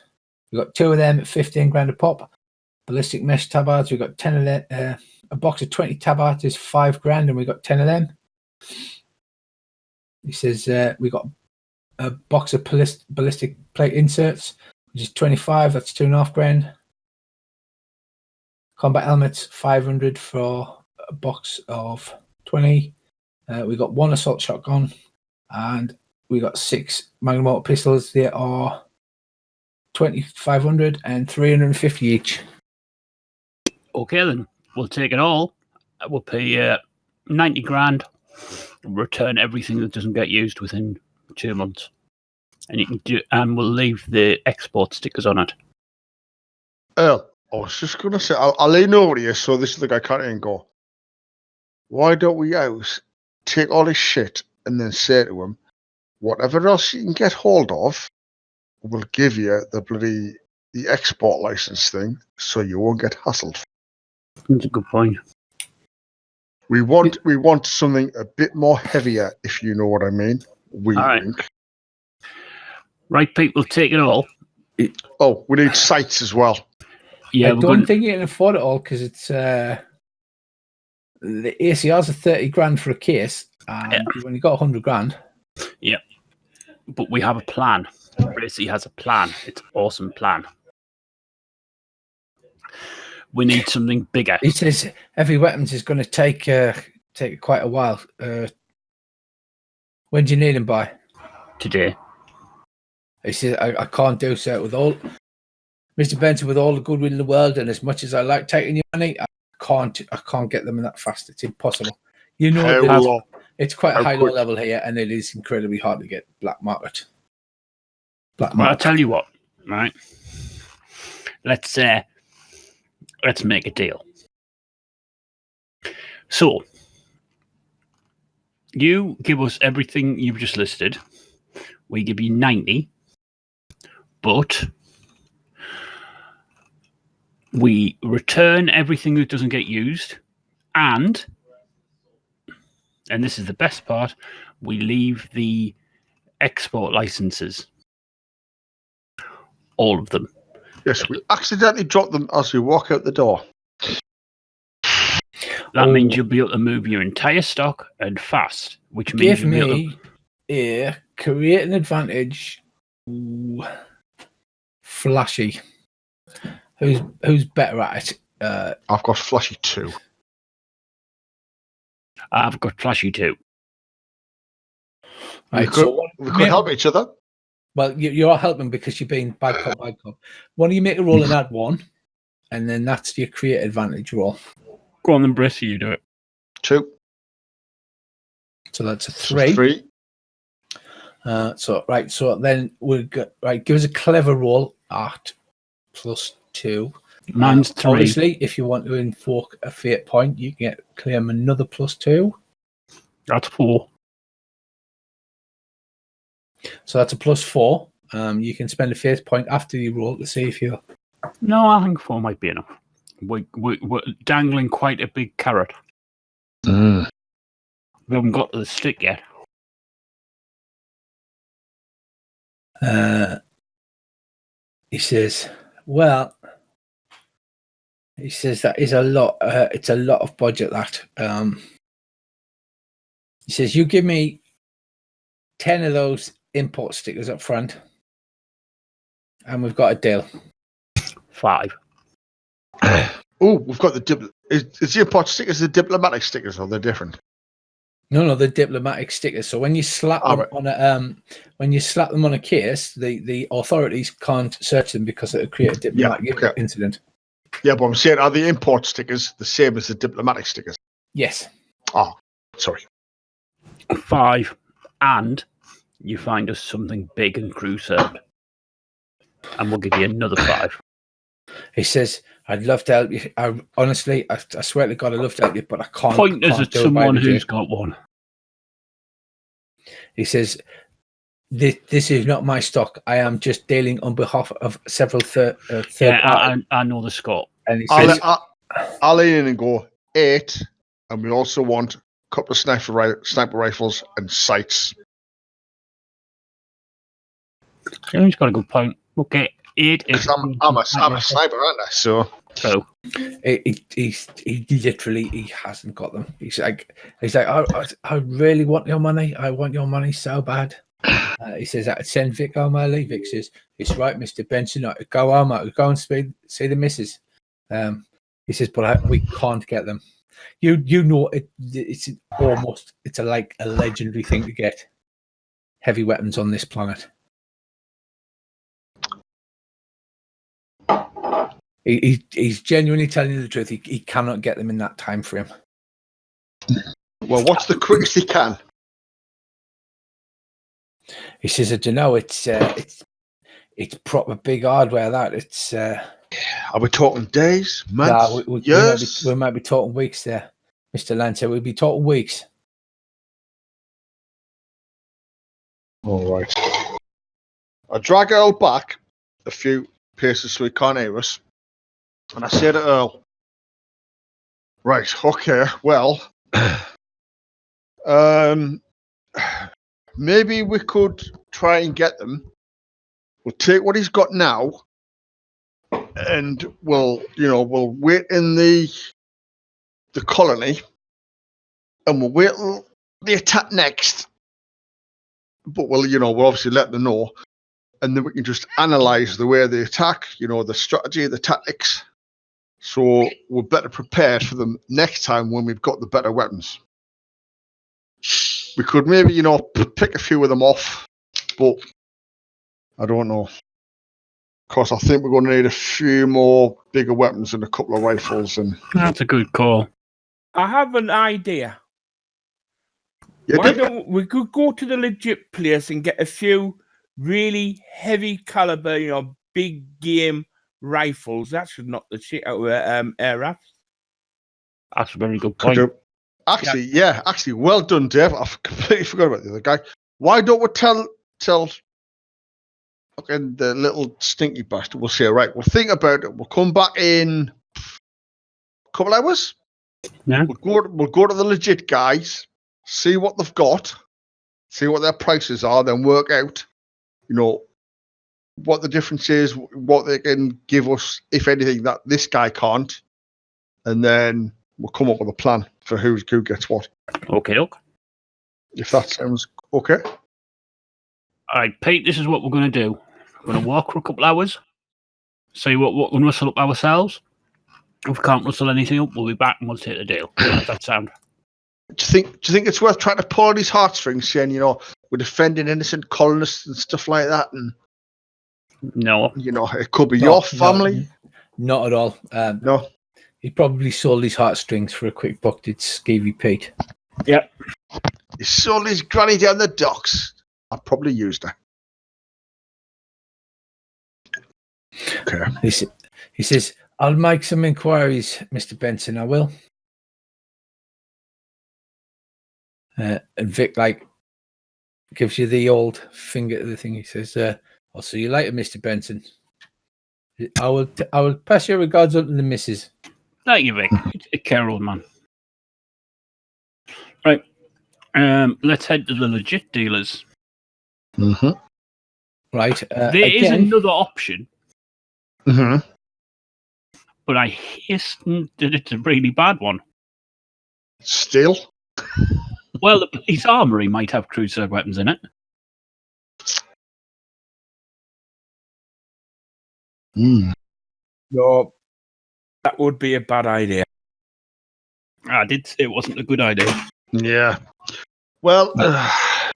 we've got 2 of them at 15 grand a pop. Ballistic mesh tabards, we've got 10 of them. A box of 20 tabards is 5 grand, and we've got 10 of them. He says we got a box of ballistic plate inserts, which is 25. That's 2.5 grand. Combat helmets, 500 for a box of 20. We got 1 assault shotgun, and we got 6 magnum mortar pistols. They are 2,500 and 350 each. Okay, then we'll take it all. We'll pay 90 grand. Return everything that doesn't get used within 2 months, and you can do. And we'll leave the export stickers on it. I was just gonna say, I'll lean over to you so this guy can't even go. Why don't we take all his shit and then say to him, whatever else you can get hold of, we'll give you the export license thing, so you won't get hassled. That's a good point. We want something a bit more heavier, if you know what I mean. Right, people, take it all. Oh, we need sights as well. Yeah, I don't think you can afford it all because it's the ACRs are 30 grand for a case, and you've only got 100 grand. Yeah, but we have a plan. Racy has a plan. It's an awesome plan. We need something bigger. He says every weapons is going to take quite a while. When do you need them by? Today. He says I can't do so with all Mr. Benson, with all the goodwill in the world, and as much as I like taking your money, I can't get them in that fast. It's impossible. You know, it's quite a high low level here, and it is incredibly hard to get black market. Well, I'll tell you what, right? Let's make a deal. So, you give us everything you've just listed. We give you 90, but we return everything that doesn't get used, and this is the best part, we leave the export licenses. All of them. Yes, we accidentally drop them as we walk out the door. That means you'll be able to move your entire stock and fast, which means give me create an advantage. Ooh, flashy. Who's better at it? I've got flashy 2. I've got flashy 2. Right, we could help each other. Well, you are helping because you're being bad cop, bad cop. Why don't you make a roll and add 1, and then that's your create advantage roll. Go on then, Brissy, you do it. 2. So that's a 3. 3. So then we'll go, give us a clever roll at +2. Mine's 3. Obviously, if you want to invoke a fate point, you can claim another +2. That's 4. So that's a +4. You can spend a fate point after you roll to see if you're... No, I think 4 might be enough. We're dangling quite a big carrot. We haven't got to the stick yet. He says, well, that is a lot. It's a lot of budget, that. He says, you give me 10 of those import stickers up front. And we've got a deal. 5. Oh, we've got the is the import stickers the diplomatic stickers, or they're different? No, the diplomatic stickers. So when you slap them on a case, the authorities can't search them because it'll create a diplomatic incident. Yeah, but I'm saying, are the import stickers the same as the diplomatic stickers? Yes. Oh, sorry. 5, and you find us something big and crew-served, and we'll give you another 5. He says, "I'd love to help you. Honestly, I swear to God, I'd love to help you, but I can't." Point us at someone who's got one. He says, "This is not my stock. I am just dealing on behalf of several third parties." I know the score. And he says, I'll lean in and go 8, and we also want a couple of sniper rifles and sights. He's got a good point. Okay, 8 is. I'm a sniper, aren't I? So he literally hasn't got them. He's like, I really want your money. I want your money so bad. He says, "I'd send Vic home early." Vic says, "It's right, Mr. Benson. Go home. Go and see the missus." He says, "But we can't get them. You know it's like a legendary thing to get heavy weapons on this planet." He's genuinely telling you the truth. He cannot get them in that time frame. Well, what's the quickest he can? He says, "I don't know. It's proper big hardware. That it's." Are we talking days, months, years? We might be talking weeks there, Mr. Lancer. We'll be talking weeks. All right. I drag Earl back a few paces so he can't hear us, and I say to Earl, "Right, okay, well, maybe we could try and get them. We'll take what he's got now, and we'll wait in the colony, and we'll wait till they attack next. But we'll obviously let them know, and then we can just analyze the way they attack, the strategy, the tactics, so we're better prepared for them next time when we've got the better weapons. We could maybe pick a few of them off, but I don't know. Of course, I think we're going to need a few more bigger weapons and a couple of rifles. And that's a good call. I have an idea. Why don't we could go to the legit place and get a few really heavy caliber, big game rifles? That should knock the shit out of air rafts. That's a very good point. Actually, well done, Dave. I've completely forgot about the other guy. Why don't we tell fucking the little stinky bastard? We'll say, right, we'll think about it. We'll come back in a couple hours. Yeah. We'll go to the legit guys, see what they've got, see what their prices are, then work out, what the difference is, what they can give us, if anything, that this guy can't, and then we'll come up with a plan for who gets what. Okay, look. If that sounds okay. All right, Pete, this is what we're going to do. We're going to walk for a couple hours, see what we can rustle up ourselves. If we can't rustle anything up, we'll be back and we'll take the deal. How does that sound? Do you think it's worth trying to pull on these heartstrings, saying, we're defending innocent colonists and stuff like that? And no. It could be your family. Not at all. No. He probably sold his heartstrings for a quick buck, did Skeevy Pete. Yep. He sold his granny down the docks. I probably used her. Okay. He says, "I'll make some inquiries, Mr. Benson. I will." And Vic gives you the old finger to the thing. He says, "I'll see you later, Mr. Benson. I will pass your regards on to the missus." Thank you, Vic. Take care, old man. Right. Let's head to the legit dealers. Mm-hmm. Right. There is another option. Mm-hmm. But I hasten that it's a really bad one. Still? Well, the police armory might have cruiser weapons in it. No, that would be a bad idea. I did say it wasn't a good idea. Yeah. Well,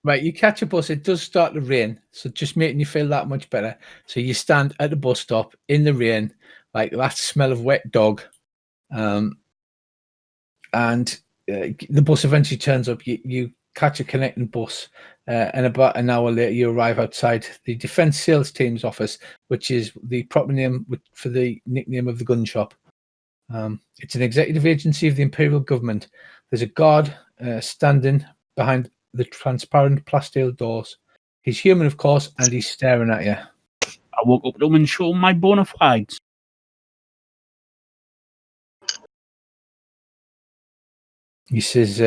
Right, you catch a bus, it does start to rain, so just making you feel that much better. So you stand at the bus stop in the rain, like that smell of wet dog, and the bus eventually turns up. You catch a connecting bus, and about an hour later you arrive outside the Defence Sales Team's office, which is the proper name for the nickname of the gun shop. It's an executive agency of the Imperial government. There's a guard standing behind the transparent plasteel doors. He's human, of course, and he's staring at you. I woke up to him and showed him my bona fides. He says,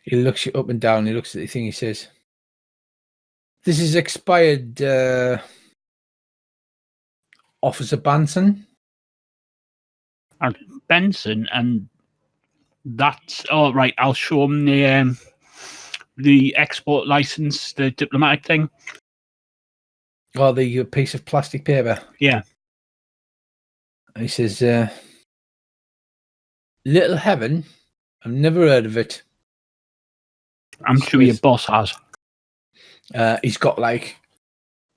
he looks you up and down. He looks at the thing. He says, "This is expired, Officer Banson." And Benson, and that's all right. I'll show him the export license, the diplomatic thing. Or the piece of plastic paper. Yeah. He says, "Little Heaven? I've never heard of it." I'm sure your boss has. He's got like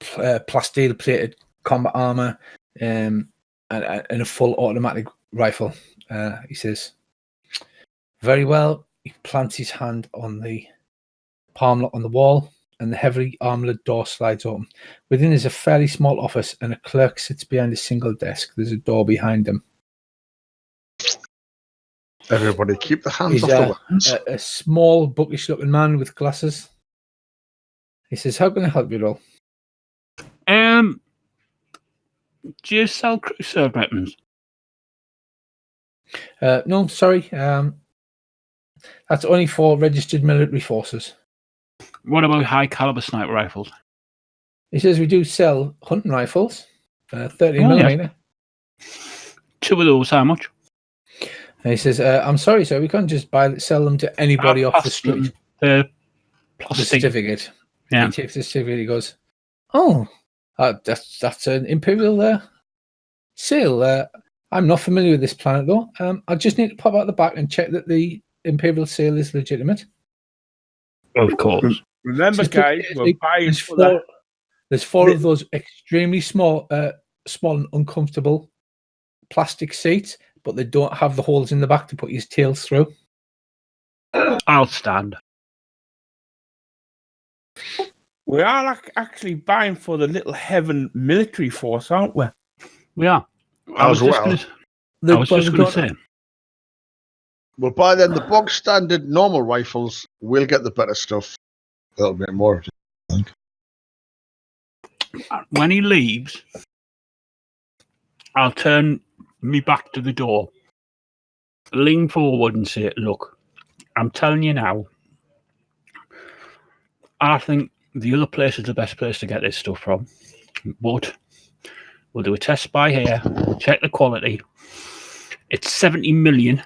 plasteel plated combat armor and a full automatic rifle. He says, "Very well." He plants his hand on the palm lock on the wall, and the heavily armored door slides open. Within is a fairly small office, and a clerk sits behind a single desk. There's a door behind him. everybody keep the hands He's off the weapons. a small, bookish-looking man with glasses. He says, "How can I help you, all?" Do you sell cruiser weapons? No, sorry. That's only for registered military forces. What about high caliber sniper rifles? He says, "We do sell hunting rifles, 30 Oh, millimeter." Two of those, how much? And he says, "I'm sorry, sir, we can't just sell them to anybody I'll off the pass street." them the The plastic. certificate. Yeah. He takes the certificate. He goes, "Oh, that's an Imperial sale. I'm not familiar with this planet, though. I just need to pop out the back and check that the Imperial sale is legitimate." Of course. Remember, Just guys, we're buying there's for that. there's four of those extremely small and uncomfortable plastic seats, but they don't have the holes in the back to put your tails through. I'll stand. We are actually buying for the Little Heaven military force, aren't we? We are. I was just going to say. We'll buy them the bog standard normal rifles. We'll get the better stuff. That'll be more. I think. When he leaves, I'll turn me back to the door, lean forward and say, "Look, I'm telling you now, I think the other place is the best place to get this stuff from. But we'll do a test buy here, check the quality. It's 70 million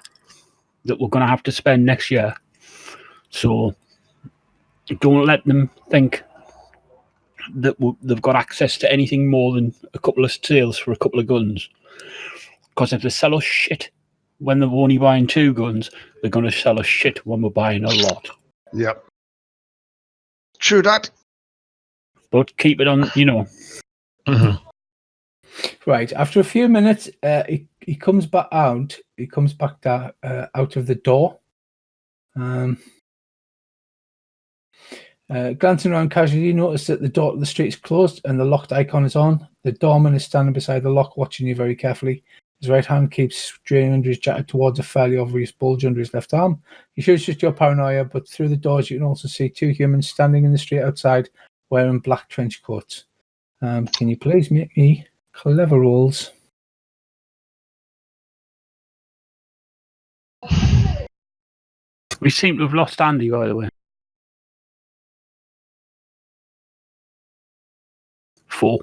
that we're going to have to spend next year. So don't let them think that they've got access to anything more than a couple of sales for a couple of guns. Because if they sell us shit when they're only buying 2 guns, they're going to sell us shit when we're buying a lot." Yep. True that. But keep it on, Mm-hmm. Right. After a few minutes, he comes back out. He comes back out of the door. Glancing around casually, you notice that the door to the street is closed and the locked icon is on. The doorman is standing beside the lock, watching you very carefully. His right hand keeps straying under his jacket towards a fairly obvious bulge under his left arm. You sure it's just your paranoia, but through the doors you can also see 2 humans standing in the street outside wearing black trench coats. Can you please make me clever rolls? we seem to have lost Andy, by the way. 4.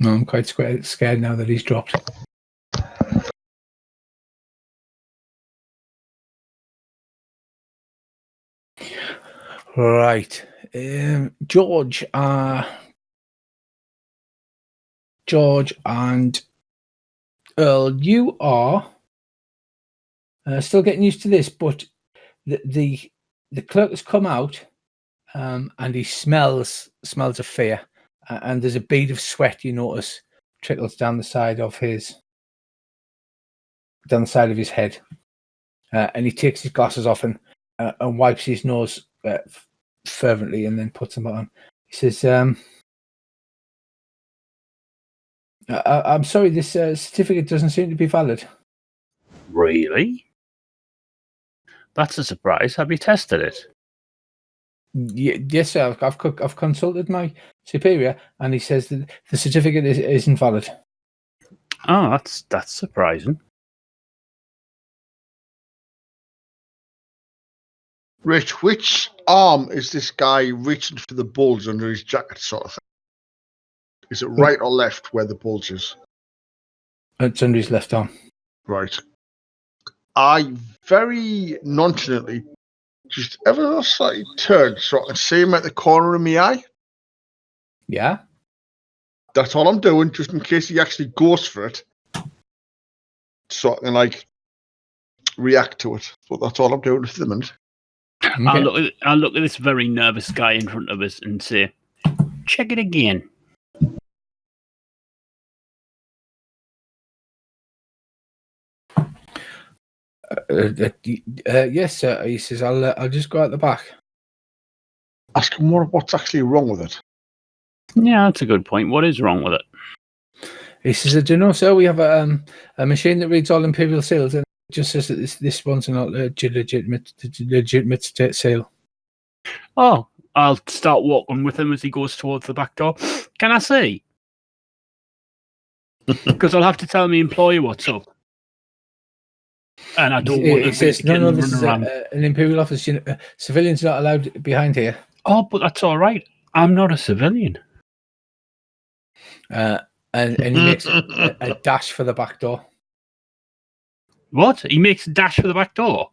No, I'm quite scared now that he's dropped. Right. George and Earl, you are still getting used to this, but the clerk has come out, and he smells of fear, and there's a bead of sweat you notice trickles down the side of his head, and he takes his glasses off and wipes his nose fervently, and then puts them on. He says, I'm sorry, this certificate doesn't seem to be valid. Really? That's a surprise. Have you tested it? Yes, sir. I've consulted my superior, and he says that the certificate isn't valid. Oh, that's surprising. Rich, which arm is this guy reaching for the bulge under his jacket, sort of thing? Is it right or left where the bulge is? It's under his left arm. Right. I very nonchalantly just ever so slightly turn so I can see him at the corner of my eye. Yeah. That's all I'm doing, just in case he actually goes for it. So I can react to it. But that's all I'm doing for the minute. Okay. I'll look at this very nervous guy in front of us and say, check it again. Yes, sir. He says, I'll just go out the back. Ask him what's actually wrong with it. Yeah, that's a good point. What is wrong with it? He says, do you know, sir, we have a machine that reads all imperial sales, and it just says that this one's not a legitimate state sale. Oh, I'll start walking with him as he goes towards the back door. Can I see? Because I'll have to tell my employer what's up. And I don't want to He says, no, this is around. an imperial office. Civilians are not allowed behind here. Oh, but that's all right. I'm not a civilian. And he makes a dash for the back door. What? He makes a dash for the back door?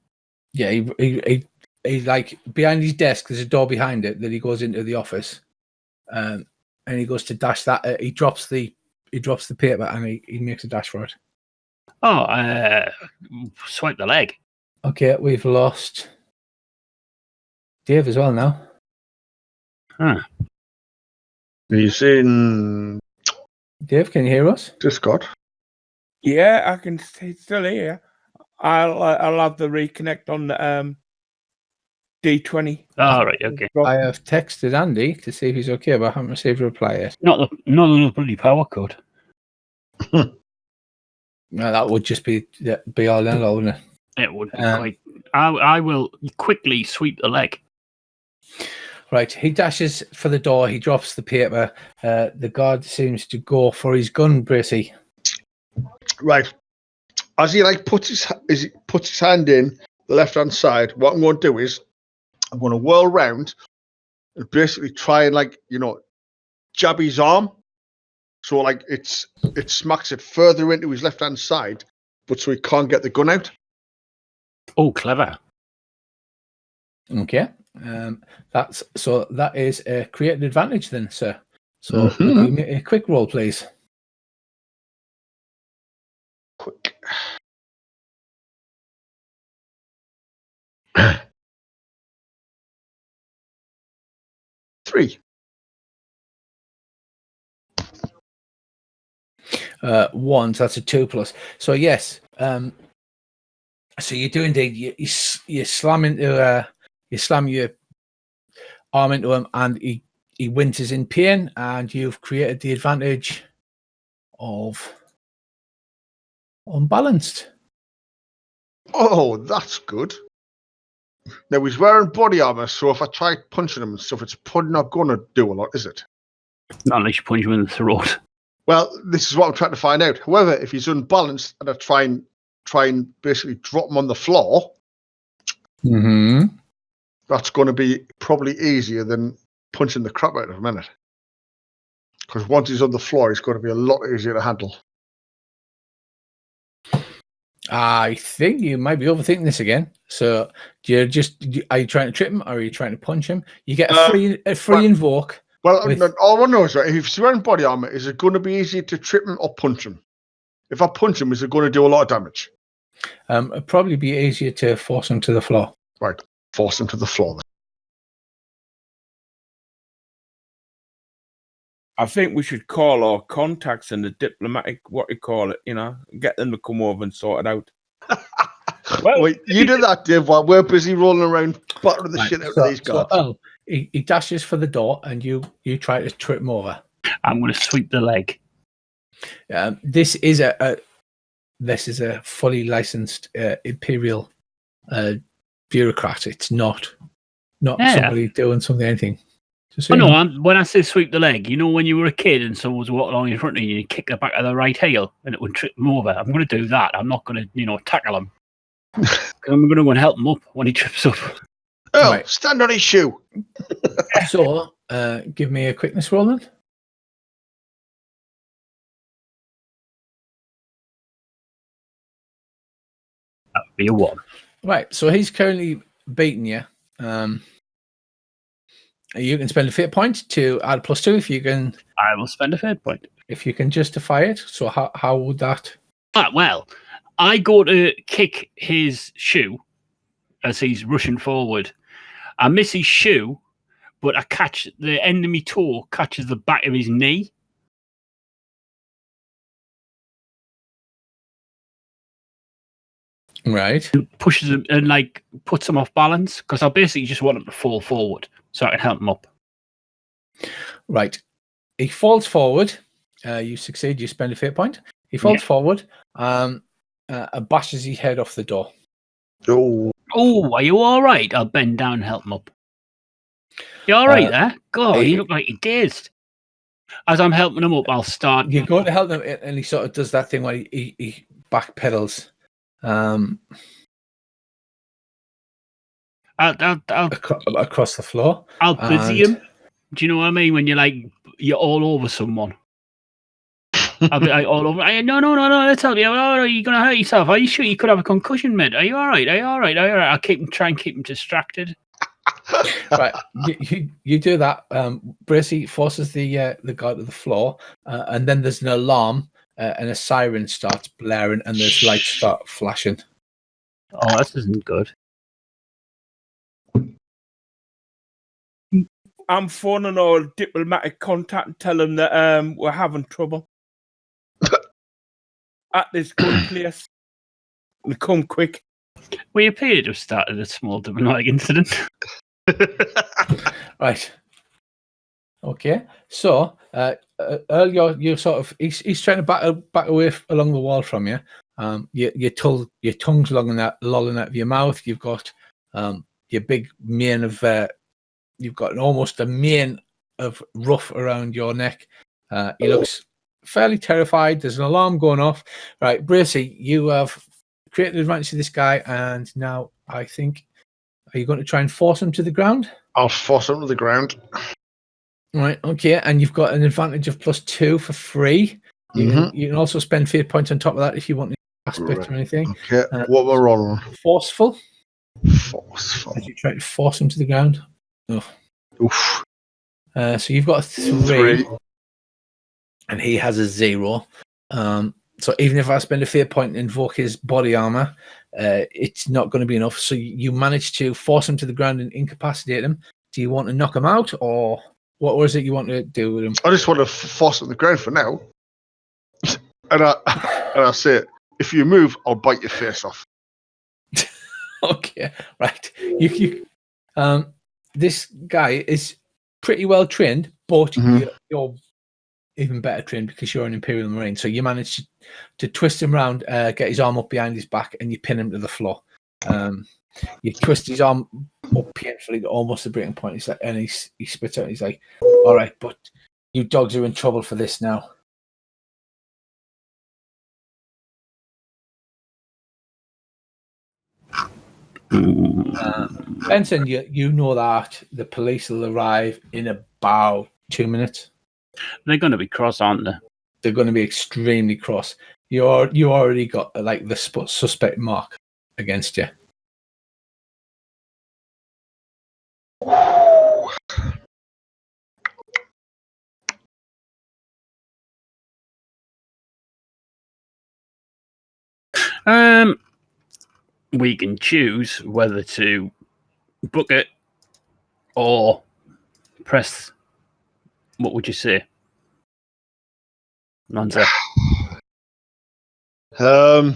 Yeah, he like behind his desk. There's a door behind it that he goes into the office, and he goes to dash that. He drops the paper and he makes a dash for it. Oh, swipe the leg. Okay, we've lost Dave as well now. Huh. He's in Dave, can you hear us? Discord. Yeah, I can still hear. I'll have the reconnect on the D20. All right, okay. I have texted Andy to see if he's okay, but I haven't received a reply yet. Not the bloody power cord. No, that would just be all and all, wouldn't it? It would be quite. I will quickly sweep the leg. Right, he dashes for the door. He drops the paper. The guard seems to go for his gun, Bracey. Right. As he puts his hand in the left hand side, what I'm going to do is I'm going to whirl round and basically try and jab his arm. So it smacks it further into his left hand side, but so he can't get the gun out. Oh, clever. Okay. That is a created advantage then, sir. So give me a quick roll, please. Quick. Three. 1, so that's a 2+. So yes. So you do indeed. You slam into you slam your arm into him, and he winces in pain, and you've created the advantage of unbalanced. Oh, that's good. Now he's wearing body armor, so if I try punching him and stuff, it's probably not going to do a lot, is it? Not unless you punch him in the throat. Well, this is what I'm trying to find out. However, if he's unbalanced and I try and basically drop him on the floor, that's going to be probably easier than punching the crap out of him, isn't it? Because once he's on the floor, he's going to be a lot easier to handle. I think you might be overthinking this again. So are you trying to trip him or are you trying to punch him? You get a free invoke. Well, all I know is that if he's wearing body armor, is it going to be easy to trip him or punch him? If I punch him, is it going to do a lot of damage? It'd probably be easier to force him to the floor. Right, force him to the floor. I think we should call our contacts in the diplomatic, get them to come over and sort it out. Well, wait, you do that, Dave, while we're busy rolling around, battering the shit out of these guards. So, he dashes for the door, and you try to trip him over. I'm going to sweep the leg. This is a fully licensed imperial bureaucrat. It's not somebody doing anything. When I say sweep the leg, when you were a kid and someone was walking along in front of you, you kick the back of the right heel and it would trip them over. I'm going to do that. I'm not going to, tackle him. I'm going to go and help him up when he trips up. Oh, right. Stand on his shoe. So, give me a quickness roll then. That would be a 1. Right, so he's currently beating you. You can spend a fate point to add +2 if you can. I will spend a fate point. If you can justify it. So how would that? Well, I go to kick his shoe as he's rushing forward. I miss his shoe, but I catch the end of my toe catches the back of his knee. Right. Pushes him and puts him off balance because I basically just want him to fall forward so I can help him up. Right. He falls forward. You succeed. You spend a fate point. He falls forward. Bashes his head off the door. Oh, are you all right? I'll bend down and help him up. You all right there? God, you look like you're dazed. As I'm helping him up, I'll start. You go to help him, and he sort of does that thing where he backpedals. Across the floor. I'll busy him. Do you know what I mean? When you're all over someone. I'll be all over. No, let's help you. Oh, you're going to hurt yourself. Are you sure you could have a concussion, mate? Are you all right? I'll try and keep him distracted. Right. You do that. Bracey forces the guy to the floor, and then there's an alarm, and a siren starts blaring, and there's lights start flashing. Oh, this isn't good. I'm phoning our diplomatic contact and tell them that we're having trouble at this gun place. And come quick. We appear to have started a small diplomatic incident. Right. Okay. So, Earl, you're sort of he's trying to back away along the wall from you. Your tongue's lolling out of your mouth. You've got your big mane of you've got almost a mane of ruff around your neck. He looks fairly terrified. There's an alarm going off. Right, Bracey, you have created an advantage to this guy, and now I think, are you going to try and force him to the ground? I'll force him to the ground. Right, okay, and you've got an advantage of +2 for free. You can also spend fate points on top of that if you want to aspect or anything. Okay, what we're rolling? Forceful. Forceful. As you try to force him to the ground. Oh. Oof. So you've got a 3, and he has a 0. So even if I spend a fate point and invoke his body armor, it's not going to be enough. So you manage to force him to the ground and incapacitate him. Do you want to knock him out, or what is it you want to do with him? I just want to force him to the ground for now. And I say, if you move, I'll bite your face off. Okay, right. This guy is pretty well trained, but you're even better trained because you're an Imperial Marine. So you manage to twist him around, get his arm up behind his back, and you pin him to the floor. You twist his arm up painfully to almost the breaking point. He's like, and he spits out. And he's like, "All right, but you dogs are in trouble for this now." Benson, you know that the police will arrive in about 2 minutes. They're going to be cross, aren't they? they're going to be extremely cross. You already got like the suspect mark against you. We can choose whether to book it or press. What would you say, Lanza? My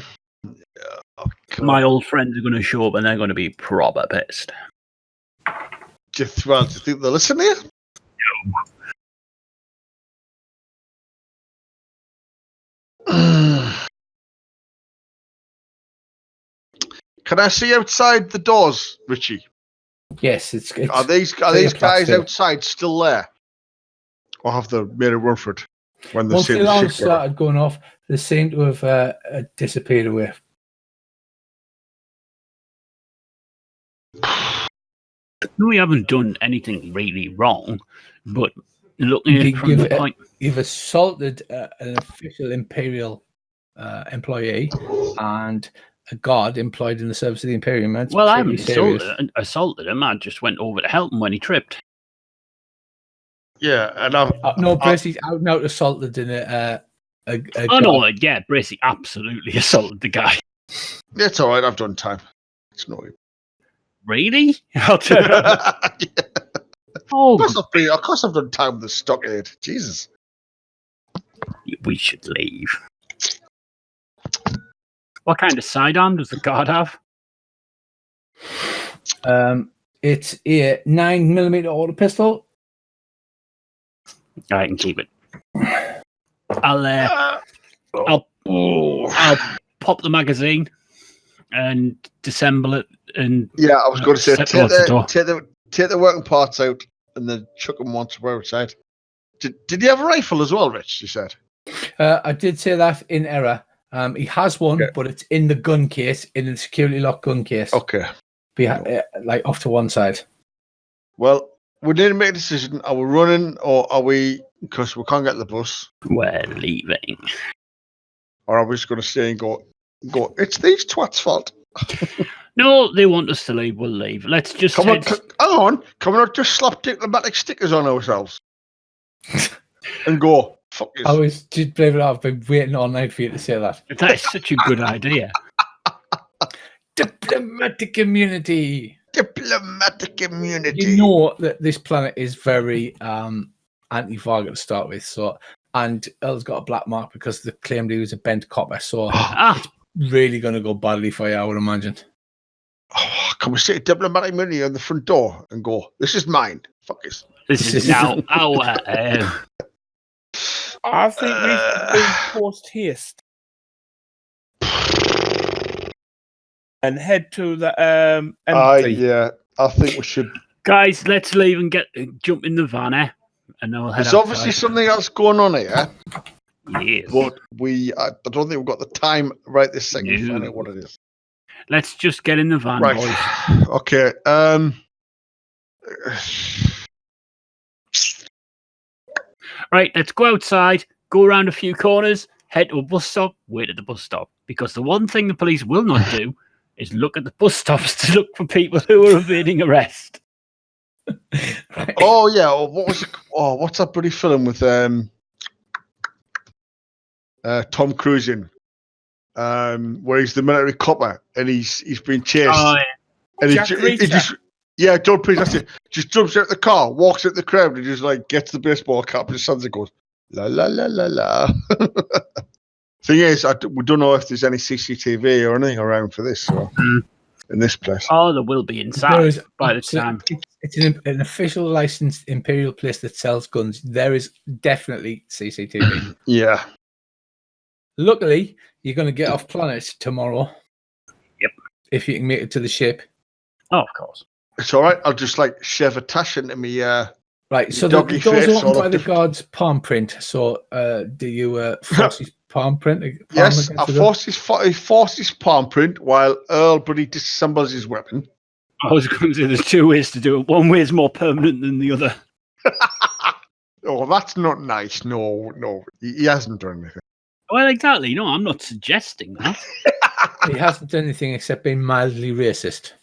old friends are going to show up and they're going to be proper pissed. Do you think they'll listen to you? Can I see outside the doors, Richie? Yes, it's Are these guys outside still there, or have they made a run for it when they once see the the alarm ship? started going off, they seem to have disappeared away. No, we haven't done anything really wrong, but looking at it from the point, you've assaulted an official Imperial employee and a guard employed in the service of the Imperium. That's well, I pretty haven't assaulted him. I just went over to help him when he tripped. Yeah, and no, Bracey's out and out assaulted in a no, yeah, Bracey absolutely assaulted the guy. It's all right. I've done time. It's no. Really? I'll turn around. Yeah. Oh, of course I've done time with the stockade. Jesus. We should leave. What kind of sidearm does the guard have? It's a 9mm auto pistol. I can keep it. I'll pop the magazine and disassemble it. And yeah, I was going to say take the working parts out and then chuck them once we're outside. Did he have a rifle as well, Rich? You said. I did say that in error. He has one, but it's in the gun case, in the security lock gun case. Okay. Like off to one side. Well, we need to make a decision. Are we running or are we, because we can't get the bus? We're leaving. Or are we just going to stay and go, it's these twats' fault? No, they want us to leave. We'll leave. Let's just Come on, just slap diplomatic stickers on ourselves and go. Fuck this. I was just believe it. I've been waiting all night for you to say that. That is such a good idea. Diplomatic immunity. Diplomatic immunity. You know that this planet is very anti-Varga to start with. So, and Earl's got a black mark because they claimed he was a bent copper. So it's really going to go badly for you, I would imagine. Oh, can we say diplomatic immunity on the front door and go, this is mine. Fuck this. This is now our... I think we should do post haste and head to the empty. Yeah, I think we should. Guys, let's leave and jump in the van, eh? And then we'll head There's obviously something else going on here. Yes. But I don't think we've got the time right this second to find out what it is. Let's just get in the van, right. boys. Okay. Right, let's go outside, go around a few corners, head to a bus stop, wait at the bus stop. Because the one thing the police will not do is look at the bus stops to look for people who are evading arrest. Right. Oh yeah. What's that bloody film with Tom Cruise in? Where he's the military copper and he's been chased. Oh, yeah. And Jack he just John Priest, that's it. Just jumps out the car, walks out the crowd, and just like gets the baseball cap, and just stands and goes la la la la la. Thing is, we don't know if there's any CCTV or anything around for this in this place. Oh, there will be inside by the time. It's an official licensed Imperial place that sells guns. There is definitely CCTV. Yeah. Luckily, you're going to get off planet tomorrow. Yep. If you can make it to the ship. Oh, of course. It's all right. I'll just like shove a tash into me. Right. So the doors are opened by the guard's palm print. So do you force his palm print? Yes, I force his palm print while Earl bloody disassembles his weapon. I was going to say there's two ways to do it. One way is more permanent than the other. Oh, that's not nice. No, he hasn't done anything. Well, exactly. No, I'm not suggesting that. He hasn't done anything except being mildly racist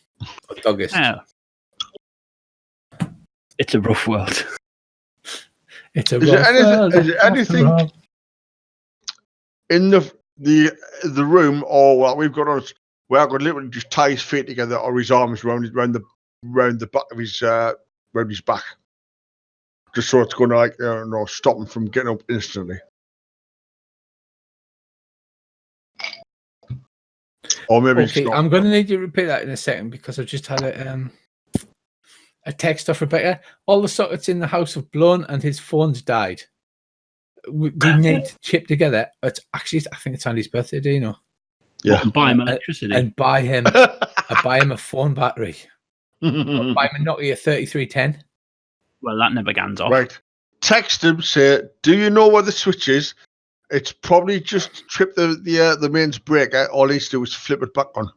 or doggist. Yeah. It's a rough world. It's a Is there rough world is there after anything all. in the room or what we've got on us where I could literally just tie his feet together or his arms round the back of his round his back, just so it's going to like stop him from getting up instantly. Or maybe it's Okay, not. I'm going to need you to repeat that in a second because I've just had a text off Rebecca. All the sockets in the house have blown and his phone's died. We need to chip together. It's actually, I think it's Andy's birthday, do you know? Yeah. And buy him electricity. And buy him a phone battery. Or buy him a Nokia 3310. Well, that never gans off. Right. Text him, say, do you know where the switch is? It's probably just trip the mains breaker. All he needs to do is flip it back on.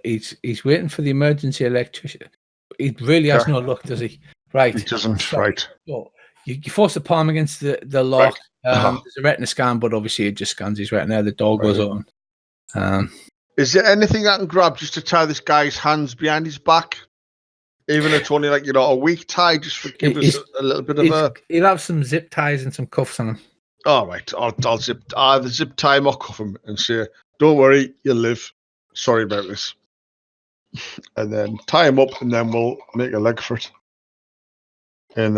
He's waiting for the emergency electrician. He really has no luck, does he? Right. It doesn't. So, Right. so you force the palm against the lock. Right. There's a retina scan, but obviously it just scans his retina. The door goes on. Is there anything I can grab just to tie this guy's hands behind his back? Even if it's only like a weak tie, just for give us a little bit of a. He'll have some zip ties and some cuffs on him. All right, I'll zip tie him or cuff him and say, "Don't worry, you'll live. Sorry about this." And then tie him up, and then we'll make a leg for it. And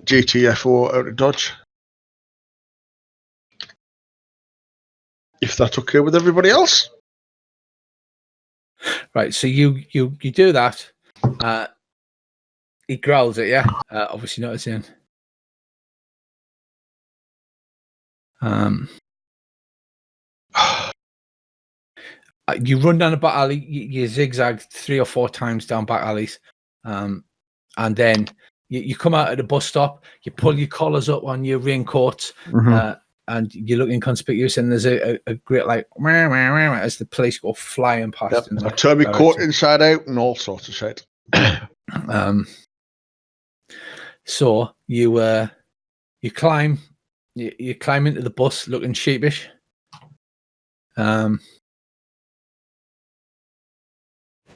GTFO out of Dodge. If that's okay with everybody else. Right, so you do that. He growls at you, obviously noticing. You run down a back alley. You zigzag 3 or 4 times down back alleys, and then you come out at the bus stop. You pull your collars up on your raincoats, and you look inconspicuous. And there's a great like as the police go flying past. Yep. I turn my coat inside out and all sorts of shit. So you climb into the bus looking sheepish.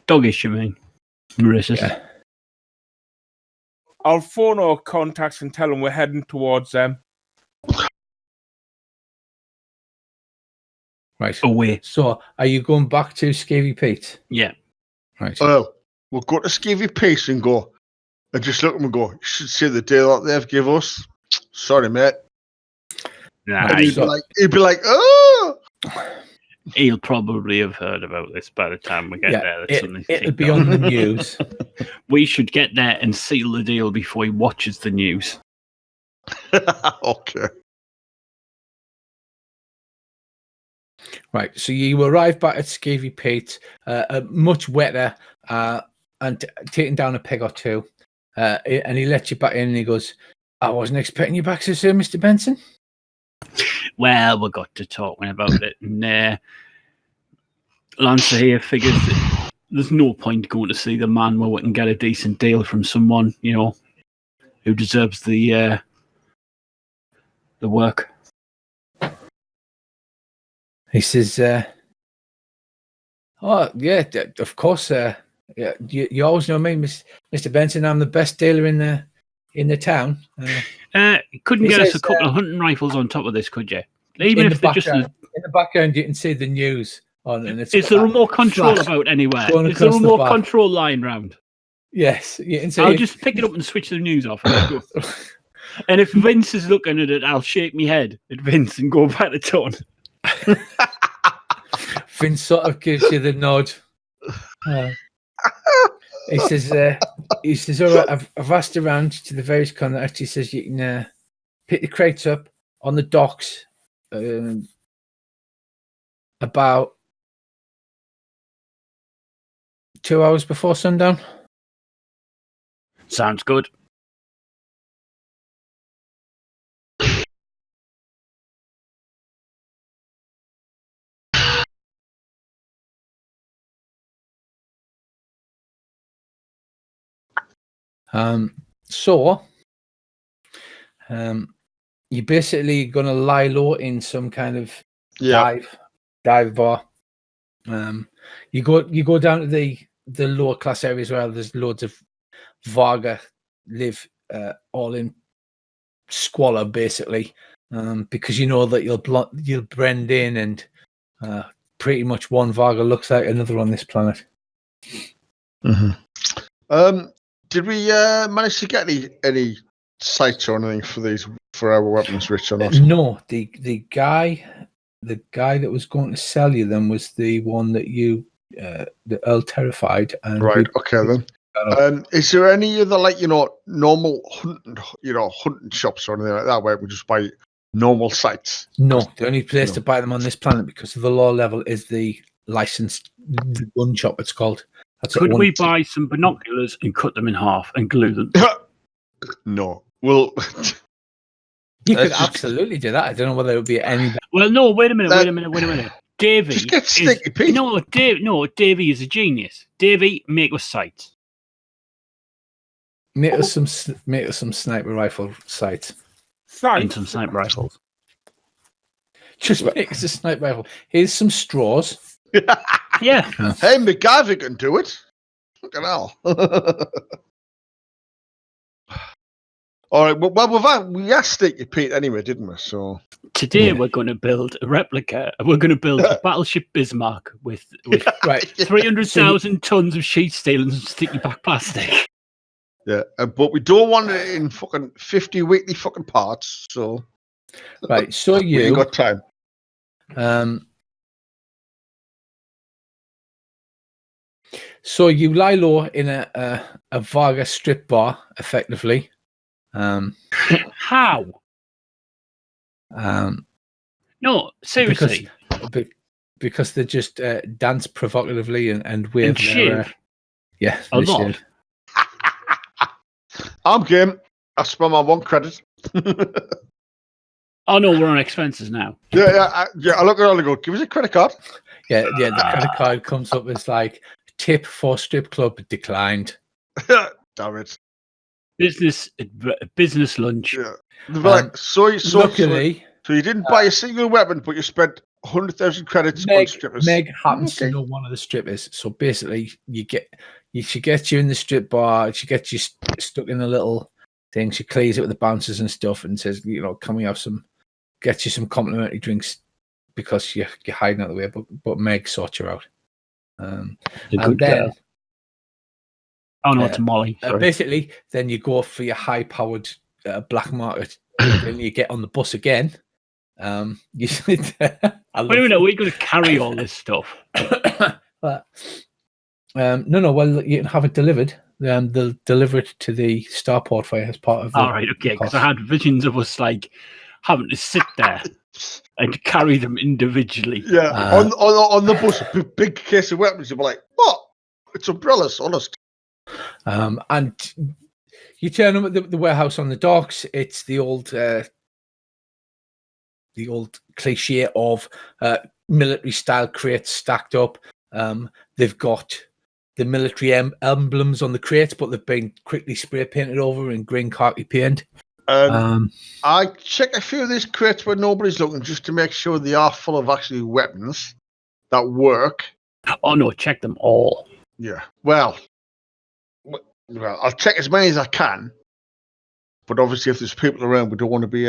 Doggish, you mean? Racist. Yeah. I'll phone our contacts and tell them we're heading towards them. Right. Away. So are you going back to Scavy Pete? Yeah. Right. Well, we'll go to Scavy Pete and go, and just look at them and go, you should see the deal that they've give us. Sorry, mate. Nah, And he'd be like, oh! He'll probably have heard about this by the time we get there. It'll be on the news. We should get there and seal the deal before he watches the news. Okay. Right. So you arrive back at Scavy Pete, much wetter, and taking down a peg or two. And he lets you back in and he goes, I wasn't expecting you back so soon, Mr. Benson. Well, we got to talking about it, and Lancer here figures that there's no point going to see the man where we can get a decent deal from someone, who deserves the work. He says, "Oh yeah, of course. Yeah, you always know me, Mr. Benson. I'm the best dealer in the town." You couldn't get us a couple of hunting rifles on top of this, could you? Even if they're just in the background, you can see the news on, and is the remote control about anywhere? Is the remote control lying round? Yes, you can see. I'll just pick it up and switch the news off. And if Vince is looking at it, I'll shake my head at Vince and go back to tone. Vince sort of gives you the nod. He says, all right, I've asked around to the various contacts. He says you can pick the crates up on the docks about 2 hours before sundown. Sounds good. So you're basically going to lie low in some kind of dive bar. You go down to the lower class areas where there's loads of Varga live, all in squalor, basically, because you know that you'll blend in, and pretty much one Varga looks like another on this planet. Did we manage to get any sights or anything for our weapons, Rich, or not? No, the guy that was going to sell you them was the one that the Earl terrified. And right. Okay then. Is there any other normal hunting shops or anything like that where we just buy normal sights? No, the only place to buy them on this planet because of the law level is the licensed gun shop. It's called. Could we buy some binoculars and cut them in half and glue them? No. Well, you could absolutely do that. I don't know whether it would be any. Well, no. Wait a minute. Davey, just get sticky, Pete. No, Davey is a genius. Davey, make us sights. Make us some sniper rifle sights. And some sniper rifles. Just make us a sniper rifle. Here's some straws. Yeah. Hey, MacGyver can do it. Fucking hell. All right. Well, we asked Sticky Pete anyway, didn't we? So today we're going to build a replica. We're going to build a battleship Bismarck with right 300,000 tons of sheet steel and some sticky back plastic. Yeah, but we don't want it in fucking 50 weekly fucking parts. So right. So we ain't got time. So you lie low in a Varga strip bar, effectively. How? No, seriously. Because they just dance provocatively and wave and shave. Yeah, a lot. I'm game. I spent my 1 credit. Oh no, we're on expenses now. Yeah. I look at it and go, give us a credit card. Yeah. The credit card comes up as like tip for strip club declined. Damn it. Business lunch. Yeah. Luckily, so you didn't buy a single weapon, but you spent 100,000 credits on strippers. Meg happens to know one of the strippers, so basically she gets you in the strip bar. She gets you stuck in a little thing. She clears it with the bouncers and stuff, and says, "Can we have some?" Gets you some complimentary drinks because you're hiding out of the way. But Meg sorts you out. And then. Oh no, it's Molly. Basically, then you go for your high-powered black market. Then you get on the bus again. You sit there. Wait a minute, we're going to carry all this stuff. But, no. Well, you can have it delivered. They'll deliver it to the starport for you as part of. All right, okay. Because I had visions of us having to sit there and carry them individually. Yeah, on the bus, a big case of weapons. You'll be like, "What? It's umbrellas, honest." And you turn up at the warehouse on the docks. It's the old cliche of military style crates stacked up. They've got the military emblems on the crates, but they've been quickly spray painted over in green khaki paint. I check a few of these crates where nobody's looking just to make sure they are full of actually weapons that work. Oh no, check them all. Yeah. Well, I'll check as many as I can, but obviously, if there's people around, we don't want to be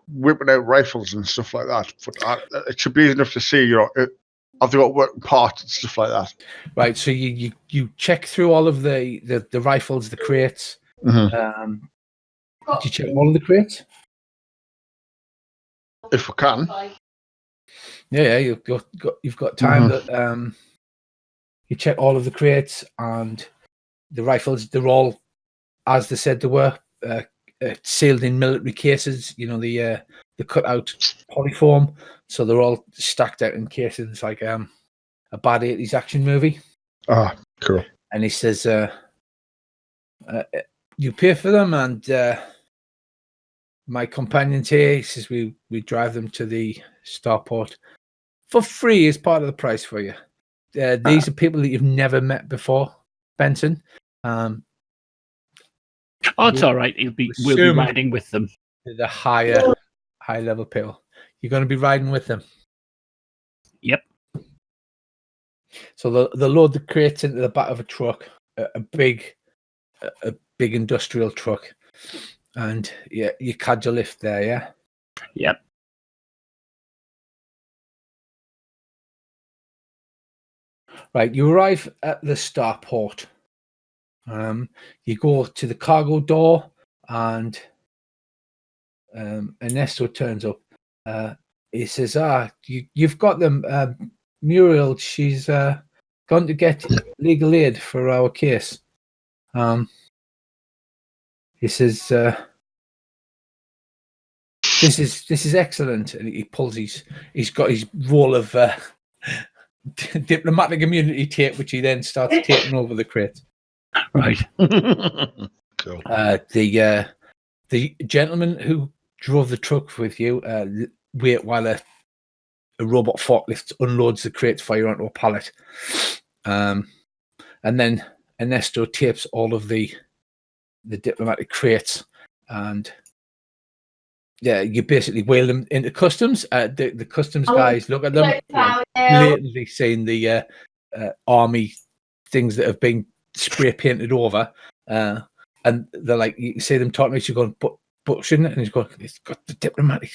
whipping out rifles and stuff like that. But it should be easy enough to see, have they got working parts and stuff like that. Right. So you check through all of the rifles, the crates. Mm-hmm. Did you check all of the crates? If we can. Yeah. You've got time that. You check all of the crates and the rifles. They're all, as they said they were, sealed in military cases. The cut out polyform. So they're all stacked out in cases like a bad 80s action movie. Ah, cool. And he says, you pay for them, and my companions here, he says, we drive them to the starport for free as part of the price for you. These are people that you've never met before, Benson. Oh, it's all right. We'll be Assume- riding with them. The high level people. You're going to be riding with them. Yep. So they'll load the crates into the back of a truck, a big industrial truck, and yeah, you cadge a lift there. Yeah. Yep. Right. You arrive at the starport. You go to the cargo door, and Ernesto turns up. He says, you've got them. Muriel, she's gone to get legal aid for our case. He says, this is excellent. And he pulls he's got his roll of diplomatic immunity tape, which he then starts taping over the crate. Right. Cool. The gentleman who drove the truck with you wait while a robot forklift unloads the crates for you onto a pallet. And then Ernesto tapes all of the diplomatic crates, and yeah, you basically wheel them into customs. The customs guys look at them, blatantly seeing the army things that have been spray painted over, and they're like, you can see them talking to each other going, but shouldn't it? And he's going, it's got diplomatic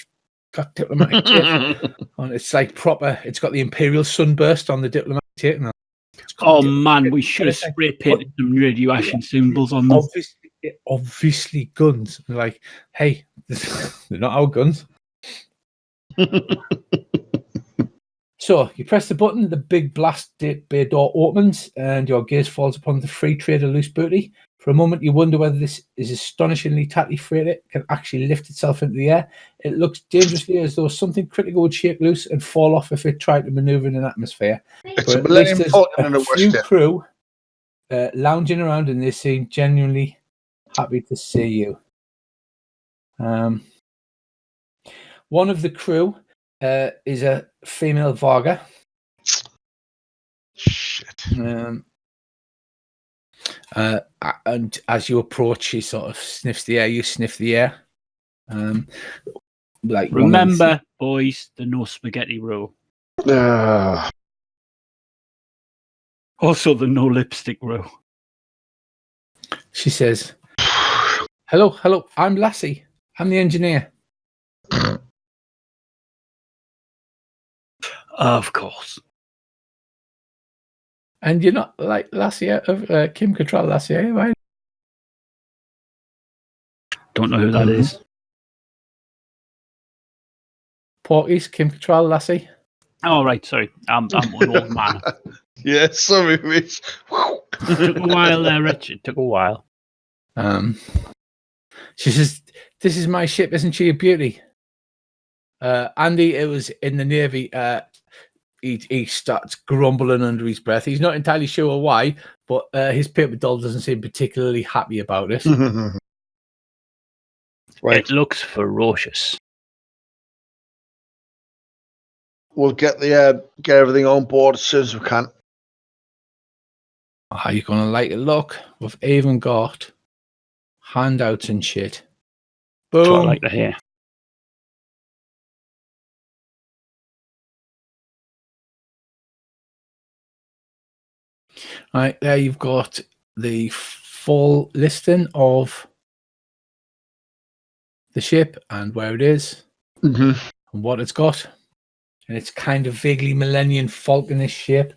tape. And it's like proper, it's got the imperial sunburst on the diplomatic tape. Oh man, we should have spray painted some radioactive symbols on them. Obviously guns. Like, hey, they're not our guns. So you press the button, the big blast bay door opens, and your gaze falls upon the free trader loose booty. For a moment, you wonder whether this is astonishingly tightly freighted, can actually lift itself into the air. It looks dangerously as though something critical would shake loose and fall off if it tried to maneuver in an atmosphere. It's But a Millennium Falcon in a a few West. crew lounging around, and they seem genuinely happy to see you. One of the crew is a female Varga. Shit. And as you approach, she sort of sniffs the air. You sniff the air. Like remember, boys, the no spaghetti rule. Also, the no lipstick rule. She says, "Hello, I'm Lassie. I'm the engineer." Of course. And you're not like Lassie of Kim Cattrall Lassie, right? Don't know who that is. Porky's Kim Cattrall Lassie. Oh, right, sorry. I'm an old man. Yeah, sorry, Rich. It took a while there, Rich. It took a while. She says, "This is my ship, isn't she a beauty?" Andy, it was in the Navy. He starts grumbling under his breath. He's not entirely sure why, but his paper doll doesn't seem particularly happy about it. Right. It looks ferocious. We'll get everything on board as soon as we can. Are you gonna like it? Look, we've even got handouts and shit. Boom. That's what I like to hear. Right, there you've got the full listing of the ship and where it is and what it's got. And it's kind of vaguely Millennium Falconish shape.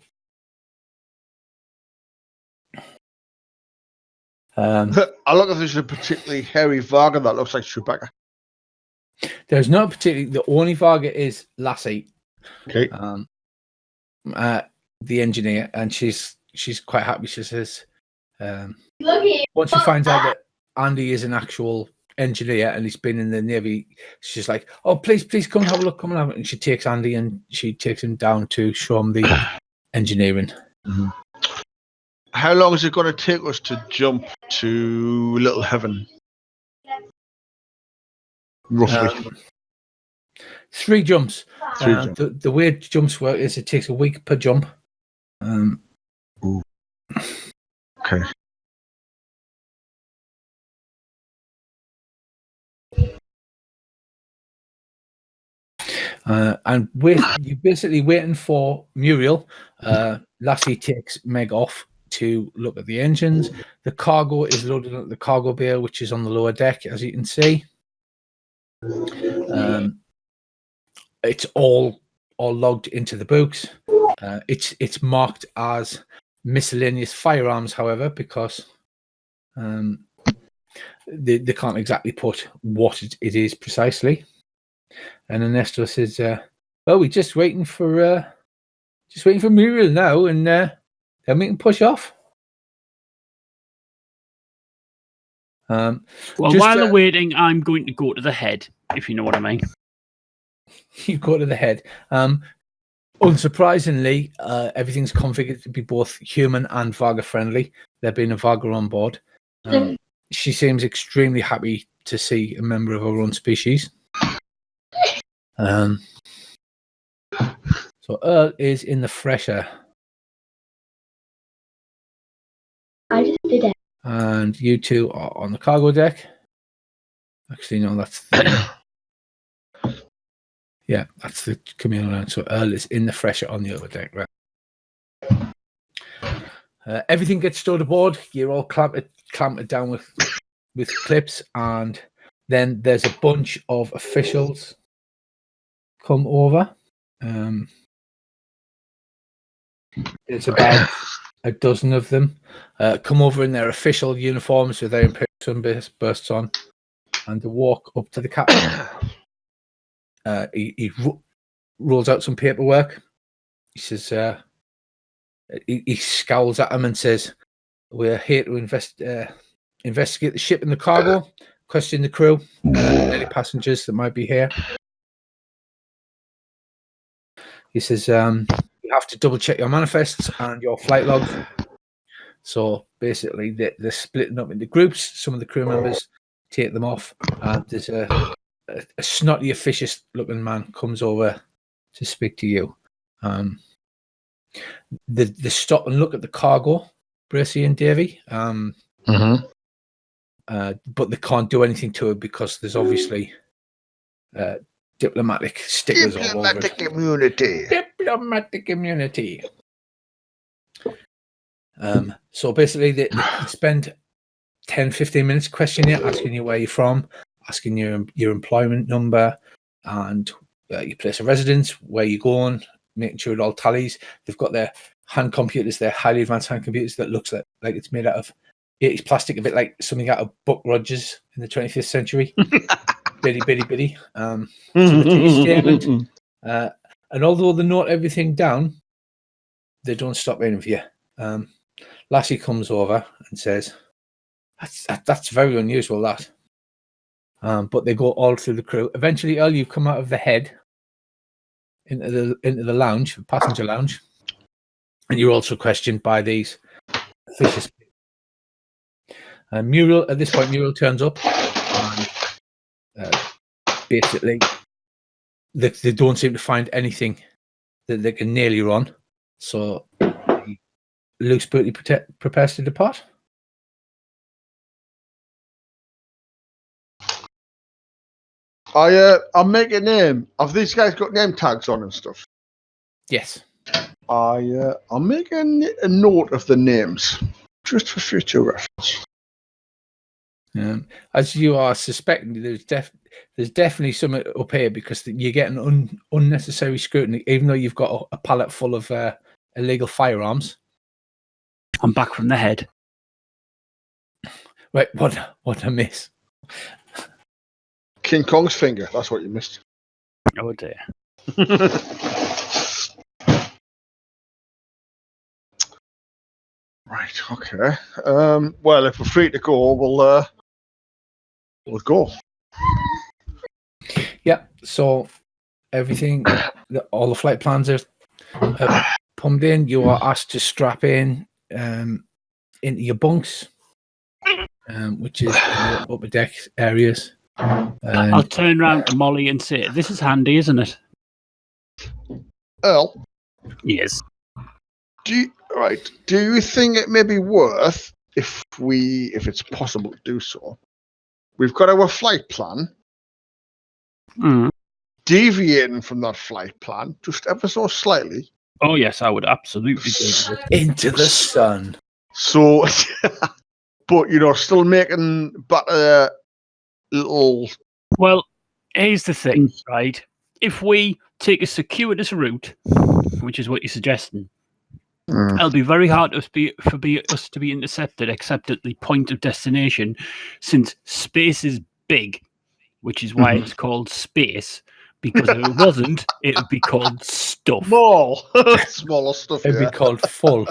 I look if there's a particularly hairy Varga that looks like Chewbacca. There's not particularly, the only Varga is Lassie. Okay. The engineer, and she's quite happy. She says, once she finds out that Andy is an actual engineer and he's been in the Navy, she's like, "Oh, please come and have a look, come and have it." And she takes Andy and she takes him down to show him the engineering. Mm-hmm. How long is it going to take us to jump to Little Heaven? Roughly. 3 jumps. 3 jumps. The way jumps work is it takes a week per jump. Okay. And you're basically waiting for Muriel. Lassie takes Meg off to look at the engines. The cargo is loaded at the cargo bay, which is on the lower deck, as you can see. It's all logged into the books. It's marked as miscellaneous firearms, however, because they can't exactly put what it is precisely. And Ernesto says, "Well, we're just waiting for Muriel now, and then we can push off." Well, while they're waiting, I'm going to go to the head, if you know what I mean. You go to the head. Unsurprisingly, everything's configured to be both human and Varga friendly. There being a Varga on board. She seems extremely happy to see a member of her own species. So Earl is in the fresher. I just did it. And you two are on the cargo deck. Actually, no, that's that's the communal line. So Earl is in the fresher on the other deck, right? Everything gets stowed aboard. You're all clamped down with clips, and then there's a bunch of officials come over. It's about a dozen of them come over in their official uniforms with their imperium sunbursts on, and they walk up to the captain. He rolls out some paperwork. He says, he scowls at them and says, "We're here to investigate the ship and the cargo, question the crew, any passengers that might be here." He says, "You have to double check your manifests and your flight logs." So basically, they're splitting up into groups. Some of the crew members take them off, and there's a snotty, officious-looking man comes over to speak to you. They stop and look at the cargo, Bracy and Davy, but they can't do anything to it because there's obviously diplomatic stickers all over it. Diplomatic immunity. So basically, they spend 10-15 minutes questioning you, asking you where you're from, asking your employment number and your place of residence, where you're going, making sure it all tallies. They've got their hand computers, their highly advanced hand computers that looks like it's made out of 80s plastic, a bit like something out of Buck Rogers in the 25th century. bitty. Statement. And although they note everything down, they don't stop any of you. Lassie comes over and says, "That's very unusual, that." But they go all through the crew. Eventually, Earl, you come out of the head into the lounge, passenger lounge, and you're also questioned by these officials. Muriel, at this point, Muriel turns up, and basically, they don't seem to find anything that they can nail you on. So Luke's booty prepares to depart. I'll make a name. Have these guys got name tags on and stuff? Yes. I'll make a note of the names just for future reference. As you are suspecting, there's definitely something up here because you're getting unnecessary scrutiny, even though you've got a pallet full of illegal firearms. I'm back from the head. Right, what a miss. King Kong's finger, that's what you missed. Oh dear. Right, okay. Well, if we're free to go, we'll go. Yeah, so everything, all the flight plans are pumped in. You are asked to strap in into your bunks, which is in the upper deck areas. I'll turn around to Molly and say, "This is handy, isn't it?" Earl? Yes. Do you think it may be worth, if it's possible to do so, we've got our flight plan, deviating from that flight plan just ever so slightly. Oh yes, I would absolutely do that. Into the sun. So, but still making better little. Well, here's the thing, right? If we take a circuitous route, which is what you're suggesting, it'll be very hard us to be intercepted except at the point of destination, since space is big, which is why it's called space. Because if it wasn't, it would be called stuff. Small, smaller stuff. It'd be called full.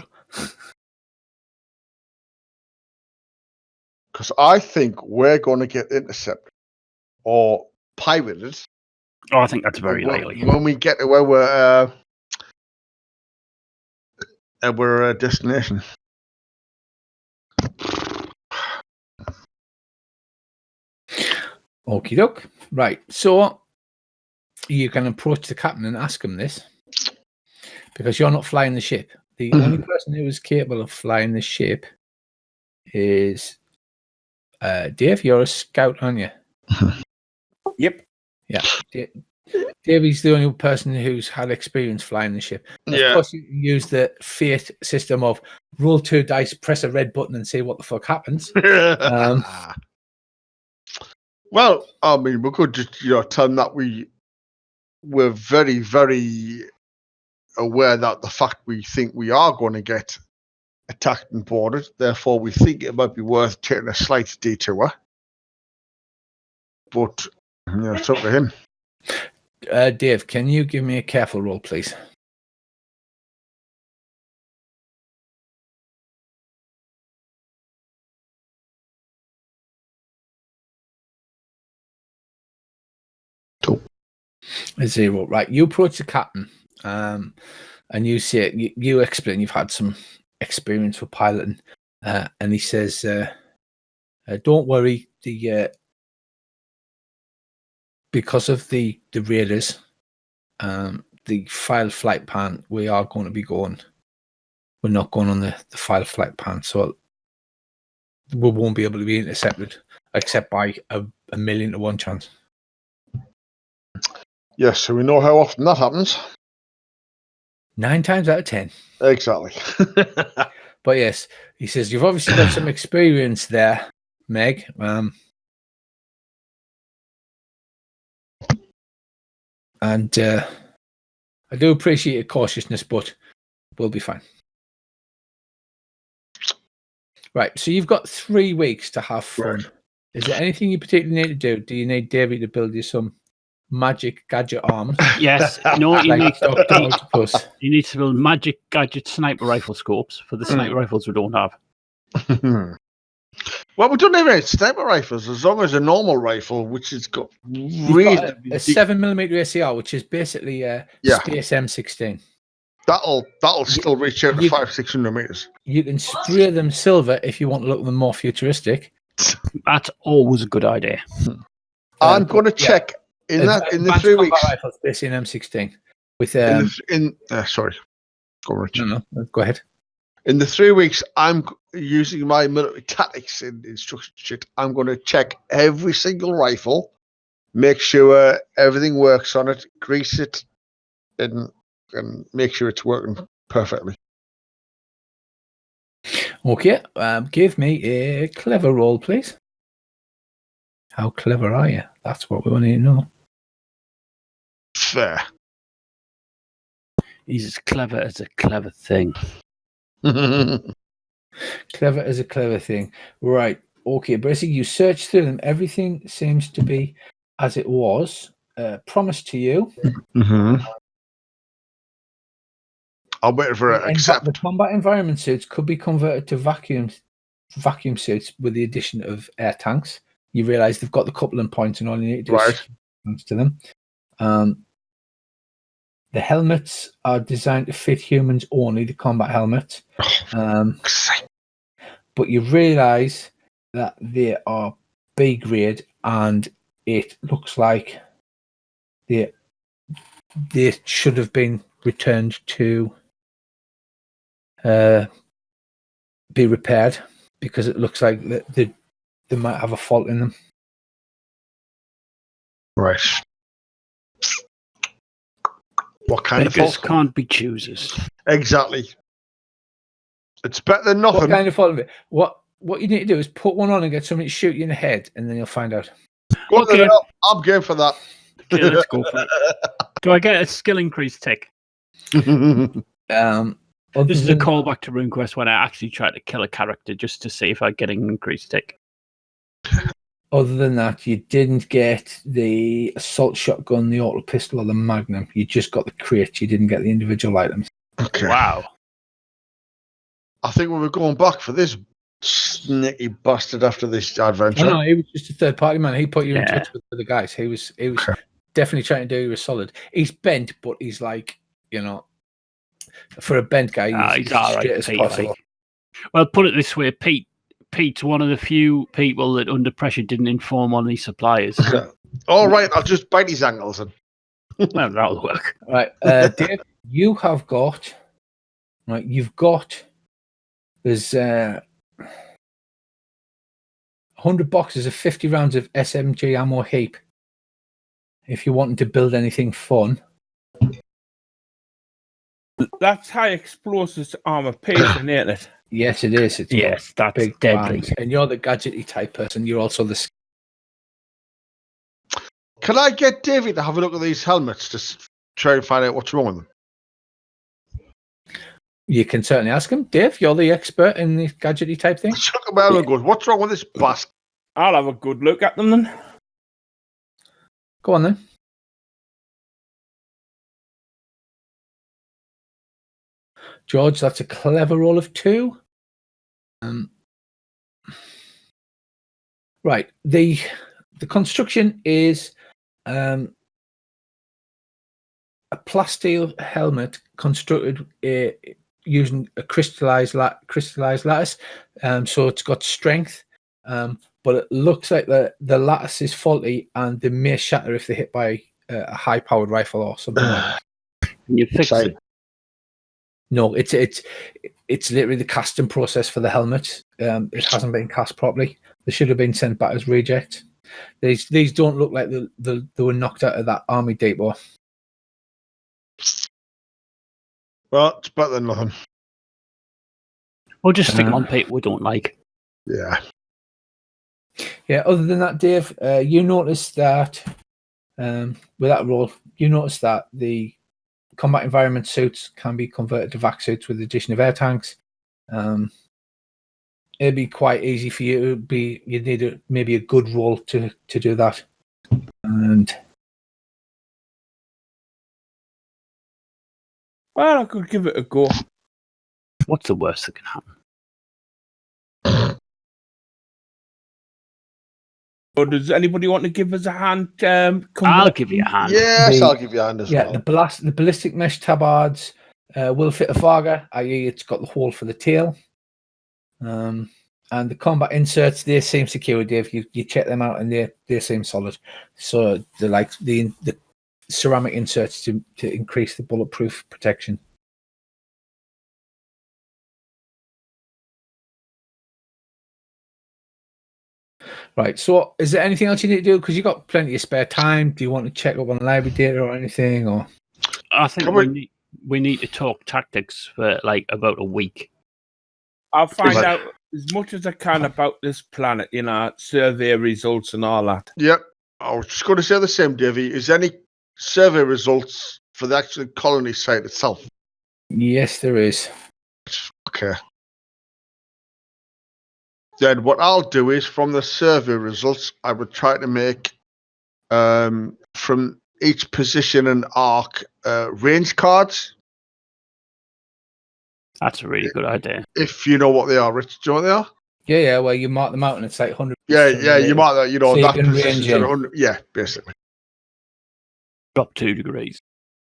Because I think we're going to get intercepted or pirated. Oh, I think that's very likely. When we get to where we're destination. Okie doke. Right. So you can approach the captain and ask him this, because you're not flying the ship. The only person who is capable of flying the ship is Dave. You're a scout, aren't you? Yep. Yeah. Davey's the only person who's had experience flying the ship. Of course, you use the fate system of roll 2 dice, press a red button, and see what the fuck happens. Well, I mean, we could just tell them that we're very, very aware that the fact we think we are going to get attacked and boarded, therefore we think it might be worth taking a slight detour. But it's up to him. Dave, can you give me a careful roll, please? A 0. Right. You approach the captain, and you say, you explain you've had some experience with piloting, and he says, "Don't worry, because of the raiders, the file flight plan, we are going to be going. We're not going on the file flight plan, so we won't be able to be intercepted, except by a 1,000,000 to 1 chance." Yes, so we know how often that happens. 9 times out of 10. Exactly. But yes, he says, you've obviously got some experience there, Meg. And I do appreciate your cautiousness, but we'll be fine. Right, so you've got 3 weeks to have fun. Right. Is there anything you particularly need to do? Do you need Davey to build you some magic gadget arms? Yes. No, you need Octopus. You need to build magic gadget sniper rifle scopes for the sniper rifles we don't have. Well, we don't have any sniper rifles as long as a normal rifle, which has got really a 7mm ACR, which is basically a Space M16. That'll still reach out to 500-600 meters. You can spray them silver if you want to look them more futuristic. That's always a good idea. I'm going to check in the 3 weeks. Rifles, basically an M16 with sorry, go Rich. No, go ahead. In the 3 weeks, I'm using my military tactics and instruction shit. I'm going to check every single rifle, make sure everything works on it, grease it, and make sure it's working perfectly. Okay, give me a clever roll, please. How clever are you? That's what we want to know. Fair. He's as clever as a clever thing. Clever as a clever thing. Right. Okay, basically you search through them. Everything seems to be as it was promised to you. I'll wait for it. Except the combat environment suits could be converted to vacuum suits with the addition of air tanks. You realise they've got the coupling points and all you need to do is to them. The helmets are designed to fit humans only, the combat helmets. But you realise that they are B grade and it looks like they should have been returned to be repaired, because it looks like they might have a fault in them. Right. What kind of Beggars fault? can't be choosers. Exactly. It's better than What nothing. kind of fault? What you need to do is put one on and get somebody to shoot you in the head, and then you'll find out. Go on Okay. then, I'm game for that. Okay, let's go for it. Do I get a skill increase tick? Other This is a than- callback to RuneQuest when I actually tried to kill a character just to see if I get an increased tick. Other than that, you didn't get the assault shotgun, the auto pistol, or the magnum. You just got the crate. You didn't get the individual items. Okay. Wow. I think we were going back for this sneaky bastard after this adventure. Oh, no, he was just a third party man. He put you in Yeah. touch with the guys. He was definitely trying to do you a solid. He's bent, but he's like, for a bent guy, He's all straight right, as Pete. possible. Like. Well, put it this way, Pete's one of the few people that under pressure didn't inform on these suppliers. All right, I'll just bite his ankles. And... Well, that'll work. Right, Dave, you have got. Right, you've got. There's 100 boxes of 50 rounds of SMG ammo heap. If you're wanting to build anything fun. That's high explosives armor piercing, ain't it? Yes, it is. It's got Yes, that's big deadly. bangs. And you're the gadgety type person. You're also the. Can I get David to have a look at these helmets to try and find out what's wrong with them? You can certainly ask him, Dave. You're the expert in the gadgety type thing. Chuck him out and goes, what's wrong with this bastard? I'll have a good look at them then. Go on then. George, that's a clever roll of 2. Right. The construction is a plasteel helmet constructed using a crystallized lattice. So it's got strength, but it looks like the lattice is faulty and they may shatter if they're hit by a high-powered rifle or something like that. Can you fix it? No, it's literally the casting process for the helmet. It hasn't been cast properly. They should have been sent back as reject. These don't look like they were knocked out of that army depot. Well, it's better than nothing. We'll just stick on people we don't like. Yeah. Yeah, other than that, Dave, you noticed that with that roll, you noticed that the combat environment suits can be converted to vac suits with the addition of air tanks. It'd be quite easy for you. You'd need maybe a good roll to do that. And Well, I could give it a go. What's the worst that can happen? Or does anybody want to give us a hand? I'll give you a hand. Yes, I'll give you a hand as well. the ballistic mesh tabards will fit a Varga, i.e. it's got the hole for the tail. And the combat inserts, they seem secure, Dave. You check them out and they seem solid. So they're like the ceramic inserts to increase the bulletproof protection. Right, so is there anything else you need to do? Because you've got plenty of spare time. Do you want to check up on library data or anything? Or I think we need to talk tactics for like about a week. I'll find out as much as I can about this planet, survey results and all that. Yep. I was just going to say the same, Davey. Is there any survey results for the actual colony site itself? yes, there is. Okay. Then what I'll do is, from the survey results, I would try to make, from each position and arc, range cards. That's a really good idea. If you know what they are, Rich. Do you know what they are? Yeah. Well, you mark them out and it's like 100. Yeah, you might, So that you can position's range at in. 100. Yeah, basically. Drop 2 degrees.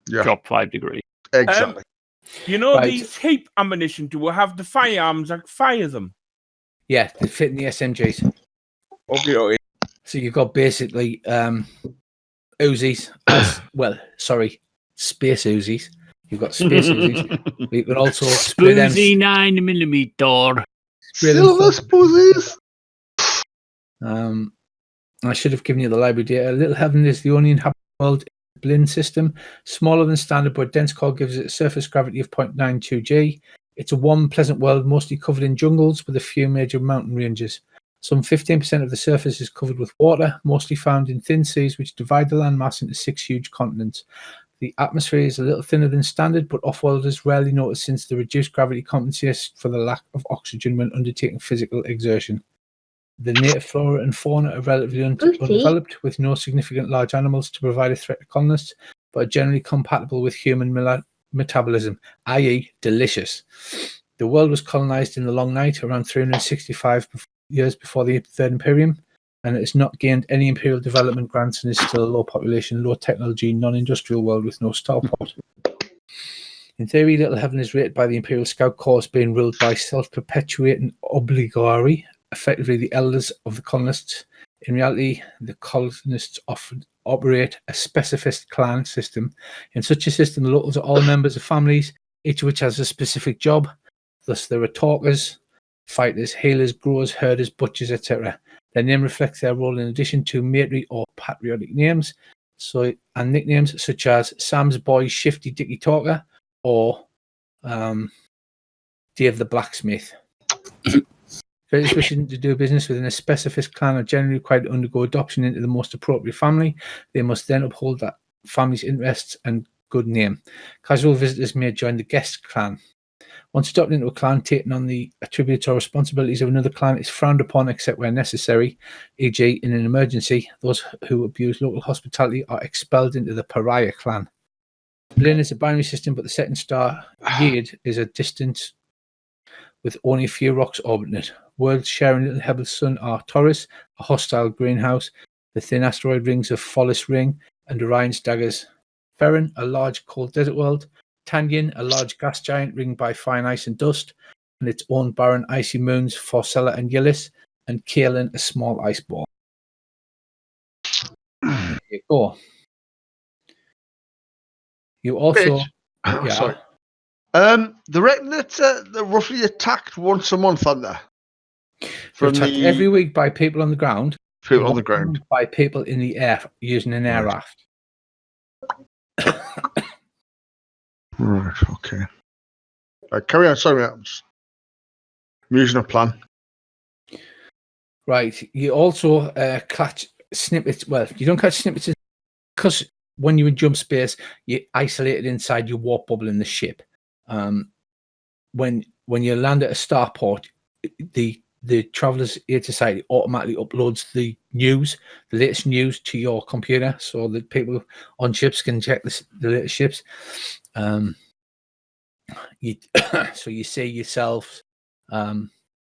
Yeah, Drop 5 degrees. exactly. Right. These heap ammunition, do we have the firearms that fire them? Yeah, they fit in the SMGs. Okay. So you've got basically Uzis space Uzis. You've got space Uzis. You can also split them. Spoozy 9mm. Silver spoosies. I should have given you the library data. Little Heaven is the only inhabited world in the Blinn system. Smaller than standard, but dense core gives it a surface gravity of 0.92 g. It's a warm, pleasant world, mostly covered in jungles with a few major mountain ranges. Some 15% of the surface is covered with water, mostly found in thin seas which divide the landmass into 6 huge continents. The atmosphere is a little thinner than standard, but off-worlders rarely notice since the reduced gravity compensates for the lack of oxygen when undertaking physical exertion. The native flora and fauna are relatively undeveloped, with no significant large animals to provide a threat to colonists, but are generally compatible with human metabolism, i.e. delicious. The world was colonized in the Long Night around 365 years before the Third Imperium, and it has not gained any imperial development grants and is still a low population, low technology, non-industrial world with no starport. In theory, Little Heaven is rated by the Imperial Scout Corps as being ruled by self-perpetuating obligori, effectively the elders of the colonists. In reality, the colonists often operate a specific clan system. In such a system, the locals are all members of families, each of which has a specific job. Thus, there are talkers, fighters, healers, growers, herders, butchers, etc. Their name reflects their role in addition to matey or patriotic names, and nicknames such as Sam's Boy, Shifty Dicky Talker, or Dave the Blacksmith. Those wishing to do business within a specific clan are generally required to undergo adoption into the most appropriate family. They must then uphold that family's interests and good name. Casual visitors may join the guest clan. Once adopted into a clan, taking on the attributes or responsibilities of another clan is frowned upon except where necessary, e.g. in an emergency. Those who abuse local hospitality are expelled into the pariah clan. Blinn is a binary system, but the second star, Yid, is a distance with only a few rocks orbiting it. Worlds sharing Little Heaven's sun are Taurus, a hostile greenhouse, the thin asteroid rings of Follis Ring, and Orion's daggers. Ferren, a large cold desert world. Tanyan, a large gas giant ringed by fine ice and dust, and its own barren icy moons, Forsella and Yillis, and Kaelin, a small ice ball. There you go. You also... Yeah. Sorry. They reckon that they're roughly attacked once a month, aren't they? Every week by people on the ground. People on the ground. By people in the air using an air raft. Right, okay. Carry on, sorry, I'm using a plan. Right, you also catch snippets. Well, you don't catch snippets because when you're in jump space, you're isolated inside your warp bubble in the ship. When you land at a starport, the Travelers Aid Society automatically uploads the latest news to your computer, so that people on ships can check the latest ships. So you see yourselves on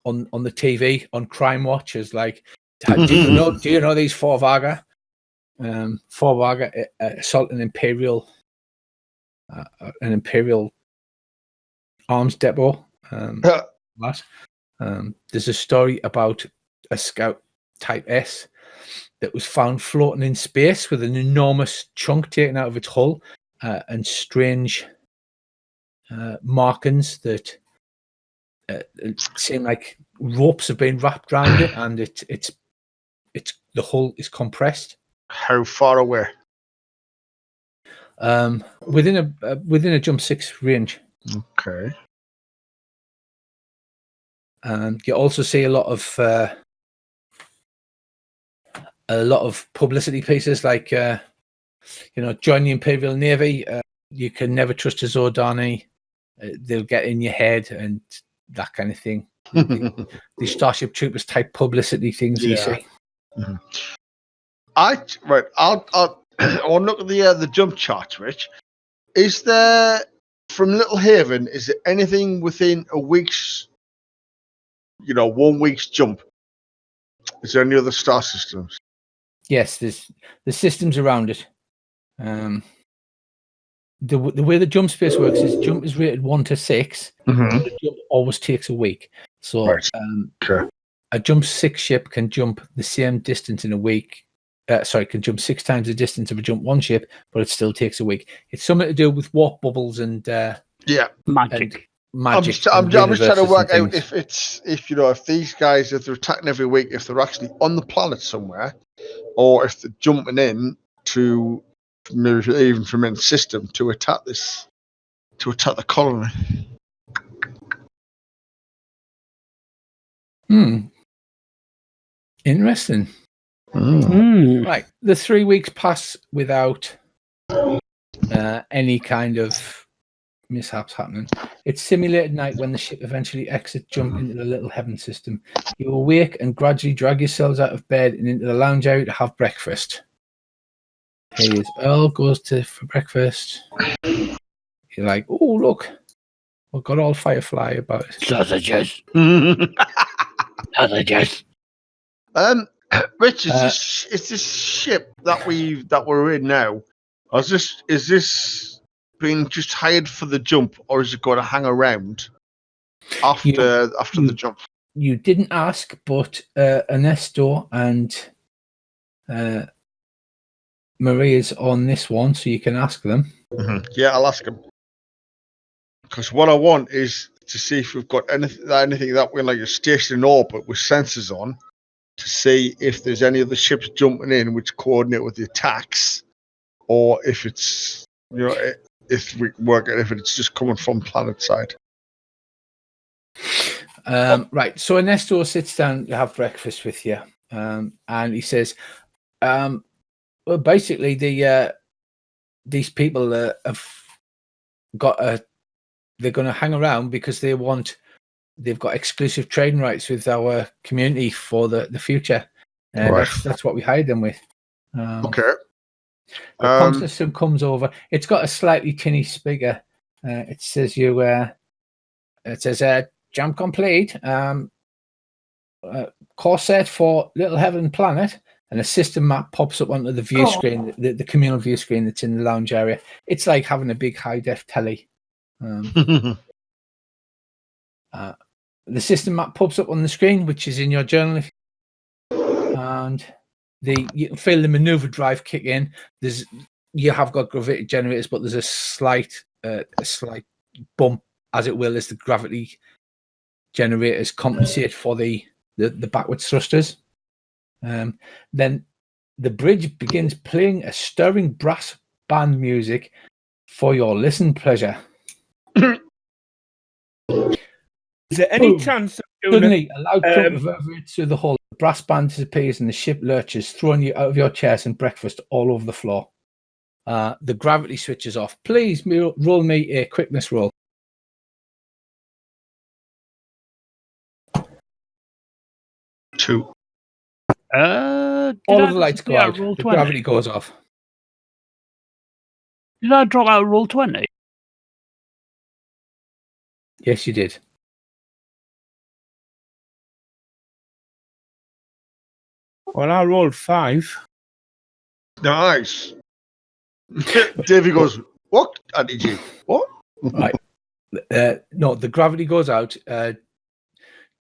the TV on Crime Watch as like, do you know these four Vaga assault an imperial arms depot. There's a story about a Scout Type S that was found floating in space with an enormous chunk taken out of its hull and strange markings that seem like ropes have been wrapped around it, and it's the hull is compressed. How far away? Within a jump 6 range. Okay. And you also see a lot of publicity pieces like join the Imperial Navy. You can never trust a Zordani. They'll get in your head and that kind of thing. The Starship Troopers type publicity things you see. Mm-hmm. I'll look at the jump chart, Rich. Is there, from Little Haven, is there anything within a week's 1 week's jump? Is there any other star systems? Yes, there's the systems around it. The way the jump space works is jump is rated 1 to 6. Mm-hmm. The jump always takes a week. So right. Okay. A jump 6 ship can jump the same distance in a week. Can jump 6 times the distance of a jump 1 ship, but it still takes a week. It's something to do with warp bubbles and magic. I'm just trying to work out if these guys, if they're attacking every week, if they're actually on the planet somewhere, or if they're jumping in to maybe even from in system to attack the colony. Interesting. Right. The 3 weeks pass without any kind of mishaps happening. It's simulated night when the ship eventually exits, jump into the little heaven system. You awake and gradually drag yourselves out of bed and into the lounge area to have breakfast. Here is Earl goes for breakfast. You're like, oh, look. We've got all Firefly about it. Sausages. Sausages. Rich, is this ship that we're in now? Is this being just hired for the jump, or is it going to hang around after the jump? You didn't ask, but Ernesto and Maria's on this one, so you can ask them. Yeah, I'll ask them. Because what I want is to see if we've got anything that we're like a station in orbit with sensors on, to see if there's any of the ships jumping in which coordinate with the attacks, or if it's if we can work out if it's just coming from planet side. Right. So Ernesto sits down to have breakfast with you, and he says, "Well, basically, these people have got they're going to hang around because they've got exclusive trading rights with our community for the future. Right. That's what we hired them with." Okay. The comm system comes over. It's got a slightly tinny speaker. It says jump complete. Course set for Little Heaven Planet, and a system map pops up onto the view screen, the communal view screen that's in the lounge area. It's like having a big high def telly. The system map pops up on the screen, which is in your journal, and you can feel the maneuver drive kick in. You have got gravity generators, but there's a slight bump, as it will, as the gravity generators compensate for the backwards thrusters. Then the bridge begins playing a stirring brass band music for your listen pleasure. Is there any chance of doing Suddenly, a loud thump reverberates through the hull. The brass band disappears and the ship lurches, throwing you out of your chairs and breakfast all over the floor. The gravity switches off. Please roll me a quickness roll. 2. All of the lights go out. The gravity goes off. Did I drop out roll 20? Yes, you did. Well, I rolled 5. Nice. Davey goes, what? I did you? What? Right. No, the gravity goes out.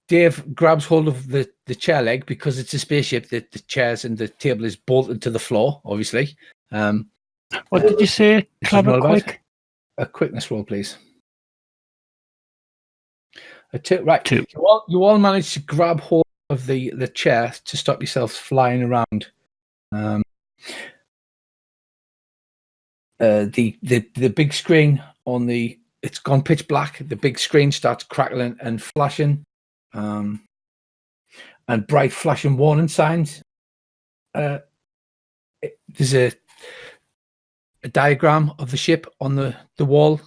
Dave grabs hold of the chair leg because it's a spaceship. The chairs and the table is bolted to the floor, obviously. What did you say? Clever quick? A quickness roll, please. A 2. Right. 2. You all managed to grab hold of the chair to stop yourselves flying around. The big screen it's gone pitch black. The big screen starts crackling and flashing, and bright flashing warning signs. There's a diagram of the ship on the wall.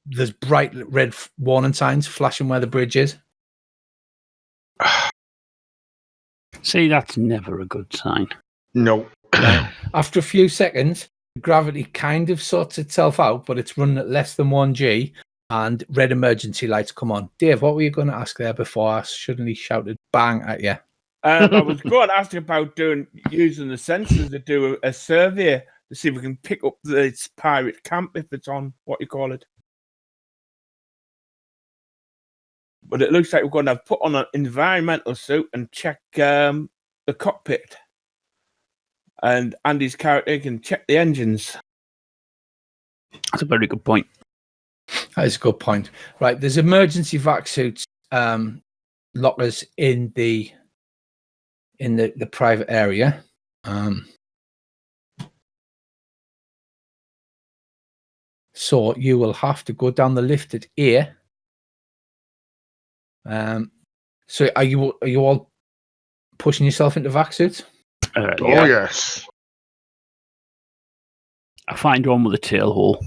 There's bright red warning signs flashing where the bridge is. See, that's never a good sign. No. After a few seconds, gravity kind of sorts itself out, but it's running at less than 1G, and red emergency lights come on. Dave, what were you going to ask there before I suddenly shouted bang at you? I was going to ask about using the sensors to do a survey to see if we can pick up this pirate camp if it's on, what you call it. But it looks like we're going to have put on an environmental suit and check the cockpit. And Andy's character can check the engines. That's a very good point. That is a good point. Right, there's emergency vac suits lockers in the private area. So you will have to go down the lift at A. So are you all pushing yourself into vac suits? Oh, Yeah. yes. I find one with a tail hole.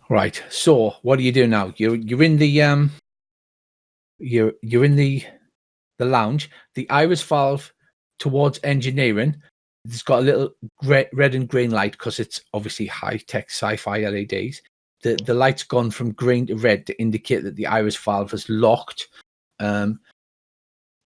Right. So what do you do now? You're in the you're in the lounge. The iris valve towards engineering. It's got a little red and green light because it's obviously high-tech sci-fi LEDs. The light's gone from green to red to indicate that the iris valve is locked.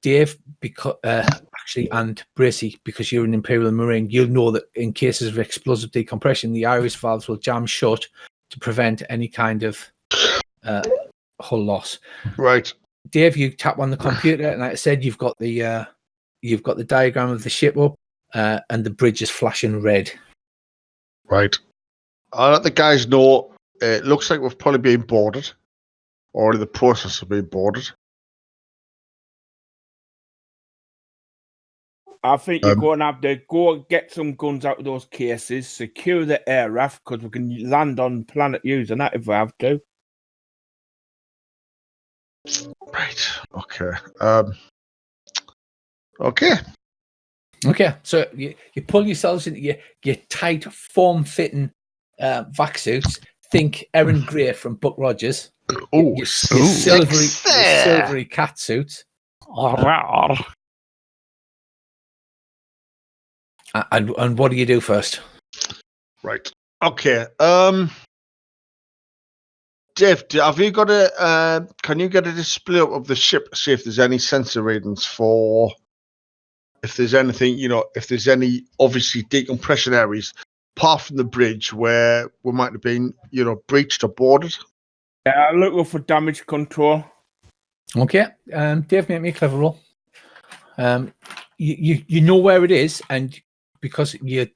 Dave, because actually, and Bracy, because you're an Imperial Marine, you'll know that in cases of explosive decompression, the iris valves will jam shut to prevent any kind of hull loss. Right. Dave, you tap on the computer, and like I said, you've got the diagram of the ship up, and the bridge is flashing red. Right. I'll let the guys know. It looks like we've probably been boarded, or in the process of being boarded. I think you're going to have to go get some guns out of those cases, secure the air raft, because we can land on planet using that if we have to. Right. Okay. Okay. Okay, so you pull yourselves into your tight, form-fitting vac suits. Think Erin Grey from Buck Rogers. Oh, Your silvery cat suits. And what do you do first? Right. Okay. Dave, have you got a? Can you get a display up of the ship to see if there's any sensor readings for? If there's anything, if there's any obviously decompression areas, apart from the bridge where we might have been, breached or boarded. Yeah, looking for damage control. Okay, Dave, make me a clever roll. You know where it is, and because of your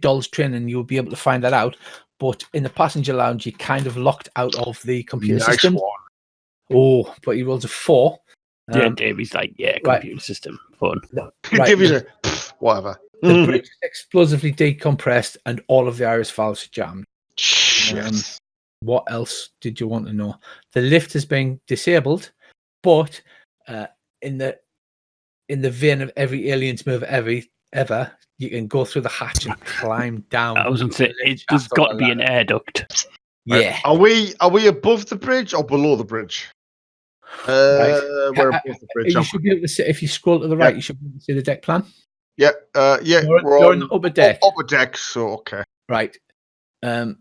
doll's training, you'll be able to find that out. But in the passenger lounge, you're kind of locked out of the computer system. One. Oh, but he rolls a 4. Yeah, Davey's like, computer system, fun. Right, Give you whatever. The bridge is explosively decompressed, and all of the iris valves are jammed. Shit. What else did you want to know? The lift has been disabled, but in the vein of every alien's move ever, you can go through the hatch and climb down. I was going to say, there's got to be an air duct. Yeah. Right. Are we above the bridge or below the bridge? Right. We're above the bridge. You should be able to see, if you scroll to the right, you should be able to see the deck plan. Yeah. You're on the upper deck. Upper deck. So okay. Right. There's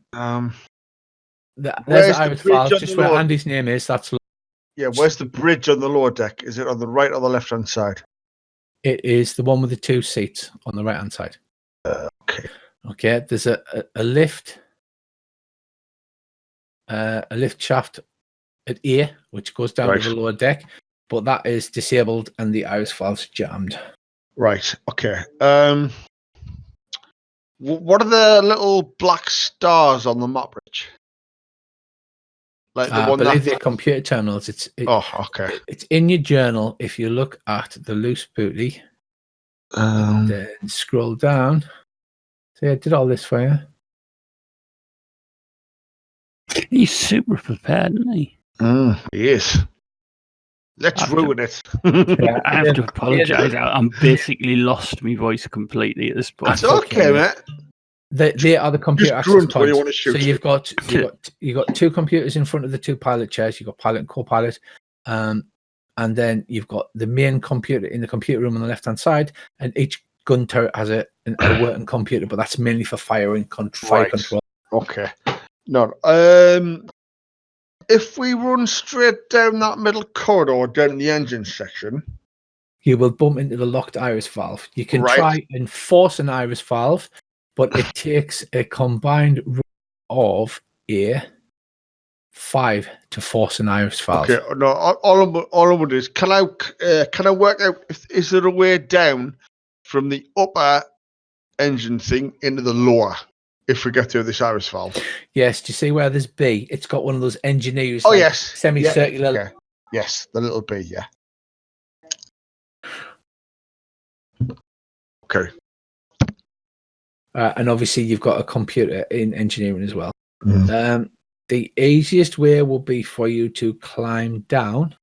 There's the iris valve, just where Andy's name is. That's. Yeah. Where's the bridge on the lower deck? Is it on the right or the left hand side? It is the one with the 2 seats on the right hand side. Okay. Okay. There's a lift. A lift shaft at A, which goes down to the lower deck, but that is disabled and the iris valve's jammed. Right. Okay. What are the little black stars on the map bridge? Like the I one believe they're computer terminals. okay. It's in your journal. If you look at the loose booty, and then scroll down. See, I did all this for you. He's super prepared, isn't he? He is. Let's ruin it. I have to apologise. I'm basically lost my voice completely at this point. That's okay, mate. They are the computer Just access grunt when you points. want to shoot. So you've got 2 computers in front of the 2 pilot chairs. You've got pilot and co-pilot, and then you've got the main computer in the computer room on the left hand side, and each gun turret has a working computer, but that's mainly for fire control. Okay. No. If we run straight down that middle corridor down the engine section, you will bump into the locked iris valve. You can try and force an iris valve, but it takes a combined roll of a 5 to force an iris valve. Okay. No. All I want is can I work out is there a way down from the upper engine thing into the lower? If we get through this iris valve. Yes, do you see where there's B? It's got one of those engineers. Yes. Semicircular. Yeah. Yes, the little B, yeah. Okay. and obviously you've got a computer in engineering as well. Mm. The easiest way will be for you to climb down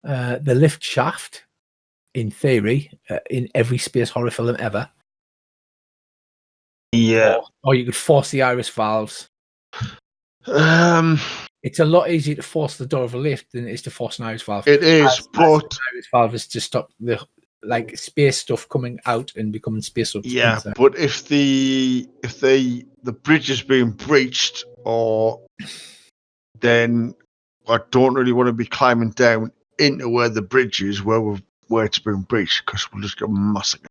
the lift shaft, in theory, in every space horror film ever. Yeah. Or you could force the iris valves. It's a lot easier to force the door of a lift than it is to force an iris valve. It is, as but an iris valve is to stop the space stuff coming out and becoming space stuff. yeah, inside. but if the bridge is being breached, or then I don't really want to be climbing down into where the bridge is, where it's been breached, because we'll just get massacred.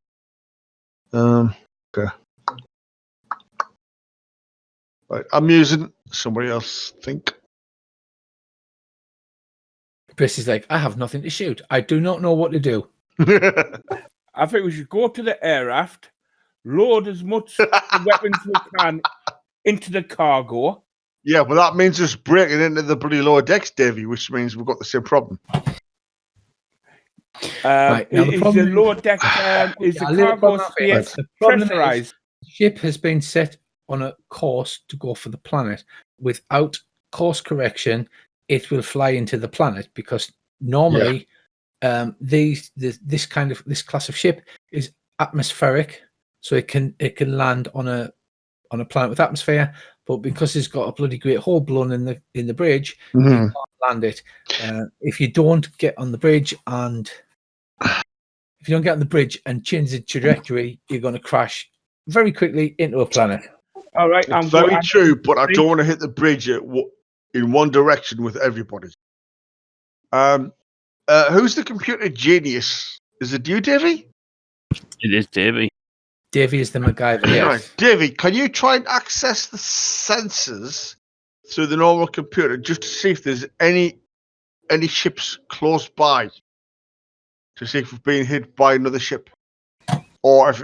Okay. Right, I'm using somebody else. Think. Chris is like, I have nothing to shoot. I do not know what to do. I think we should go to the air raft, load as much weapons we can into the cargo. Yeah, well, that means us breaking into the bloody lower decks, Davey, which means we've got the same problem. Right, now the is problem the is- lower deck is Yeah, the a little cargo problem here. space The problem is- pressurized? The ship has been set on a course to go for the planet. Without course correction, it will fly into the planet, because normally this class of ship is atmospheric, so it can land on a planet with atmosphere, but because it's got a bloody great hole blown in the bridge, you can't land it. If you don't get on the bridge and change the trajectory, you're going to crash very quickly into a planet. All right, It's very true, but I don't want to hit the bridge in one direction with everybody. Who's the computer genius? Is it you, Davey? It is Davey. Davey is the MacGyver. Yes. Right, Davey, can you try and access the sensors through the normal computer just to see if there's any ships close by, to see if we're being hit by another ship, or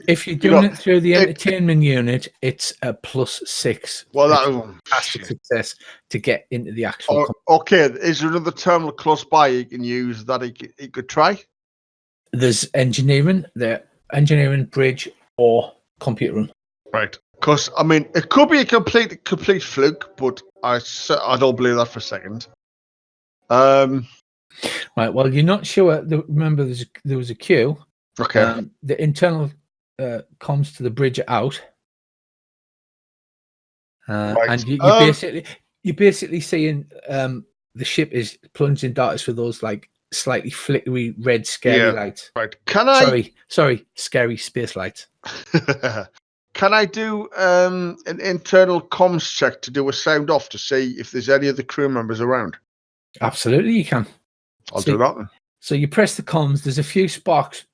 if you're doing it through the entertainment unit, it's a +6. Well, that's that fantastic success to get into the actual. Okay, is there another terminal close by you can use that he could try? There's engineering, bridge, or computer room. Right, because I mean, it could be a complete fluke, but I don't believe that for a second. Right. Well, you're not sure. Remember, there was a queue. Okay. The internal comms to the bridge are out, Right. and you're basically seeing the ship is plunging darkness with those like slightly flickery red scary lights. Right. Can I? Sorry, scary space lights. Can I do an internal comms check to do a sound off to see if there's any of the crew members around? Absolutely, you can. I'll do that then. So you press the comms. There's a few sparks,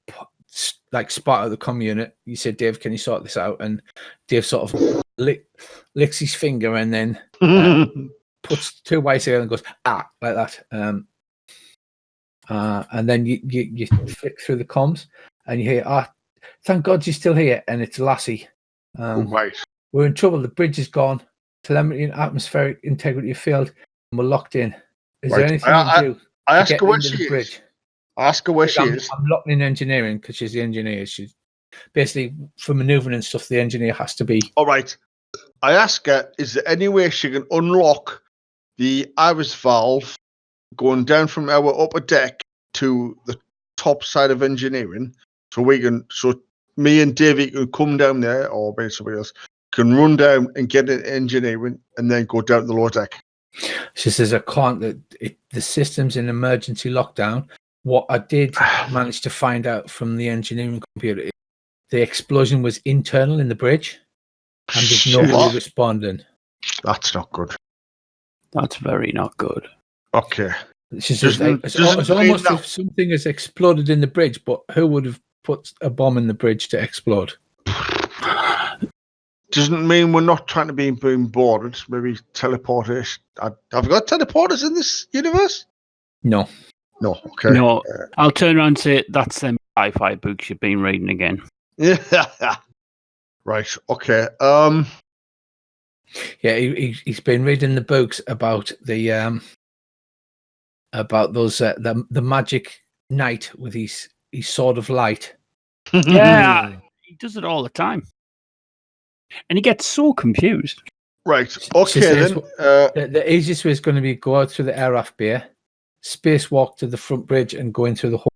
like spark out of the comm unit. You said, Dave, can you sort this out? And Dave sort of licks his finger and then puts 2 wires together and goes, like that. And then you flick through the comms and you hear, thank God you're still here. And it's Lassie. Right. We're in trouble. The bridge is gone. Telemetry and atmospheric integrity failed. And we're locked in. Is there anything you can do? I ask her where she is. Ask her where she is. I'm locked in engineering because she's the engineer. She's basically, for maneuvering and stuff, the engineer has to be. All right. I ask her, is there any way she can unlock the iris valve going down from our upper deck to the top side of engineering, so me and Davey can come down there, or maybe somebody else can run down and get in engineering and then go down the lower deck? She says, I can't. The system's in emergency lockdown. What I did manage to find out from the engineering computer is the explosion was internal in the bridge, and there's nobody responding. That's not good. That's very not good. Okay. She says, it's almost if something has exploded in the bridge, but who would have put a bomb in the bridge to explode? Doesn't mean we're not trying to be being boarded. Maybe teleportation. Have we got teleporters in this universe? No. No. Okay. No, I'll turn around and say that's them sci-fi books you've been reading again. Yeah. Right. Okay. Yeah, he's been reading the books about the the magic knight with his sword of light. Yeah, he does it all the time. And he gets so confused. Right. She Okay says, then. the easiest way is going to be go out through the air aft bay, spacewalk to the front bridge, and go in through the hole.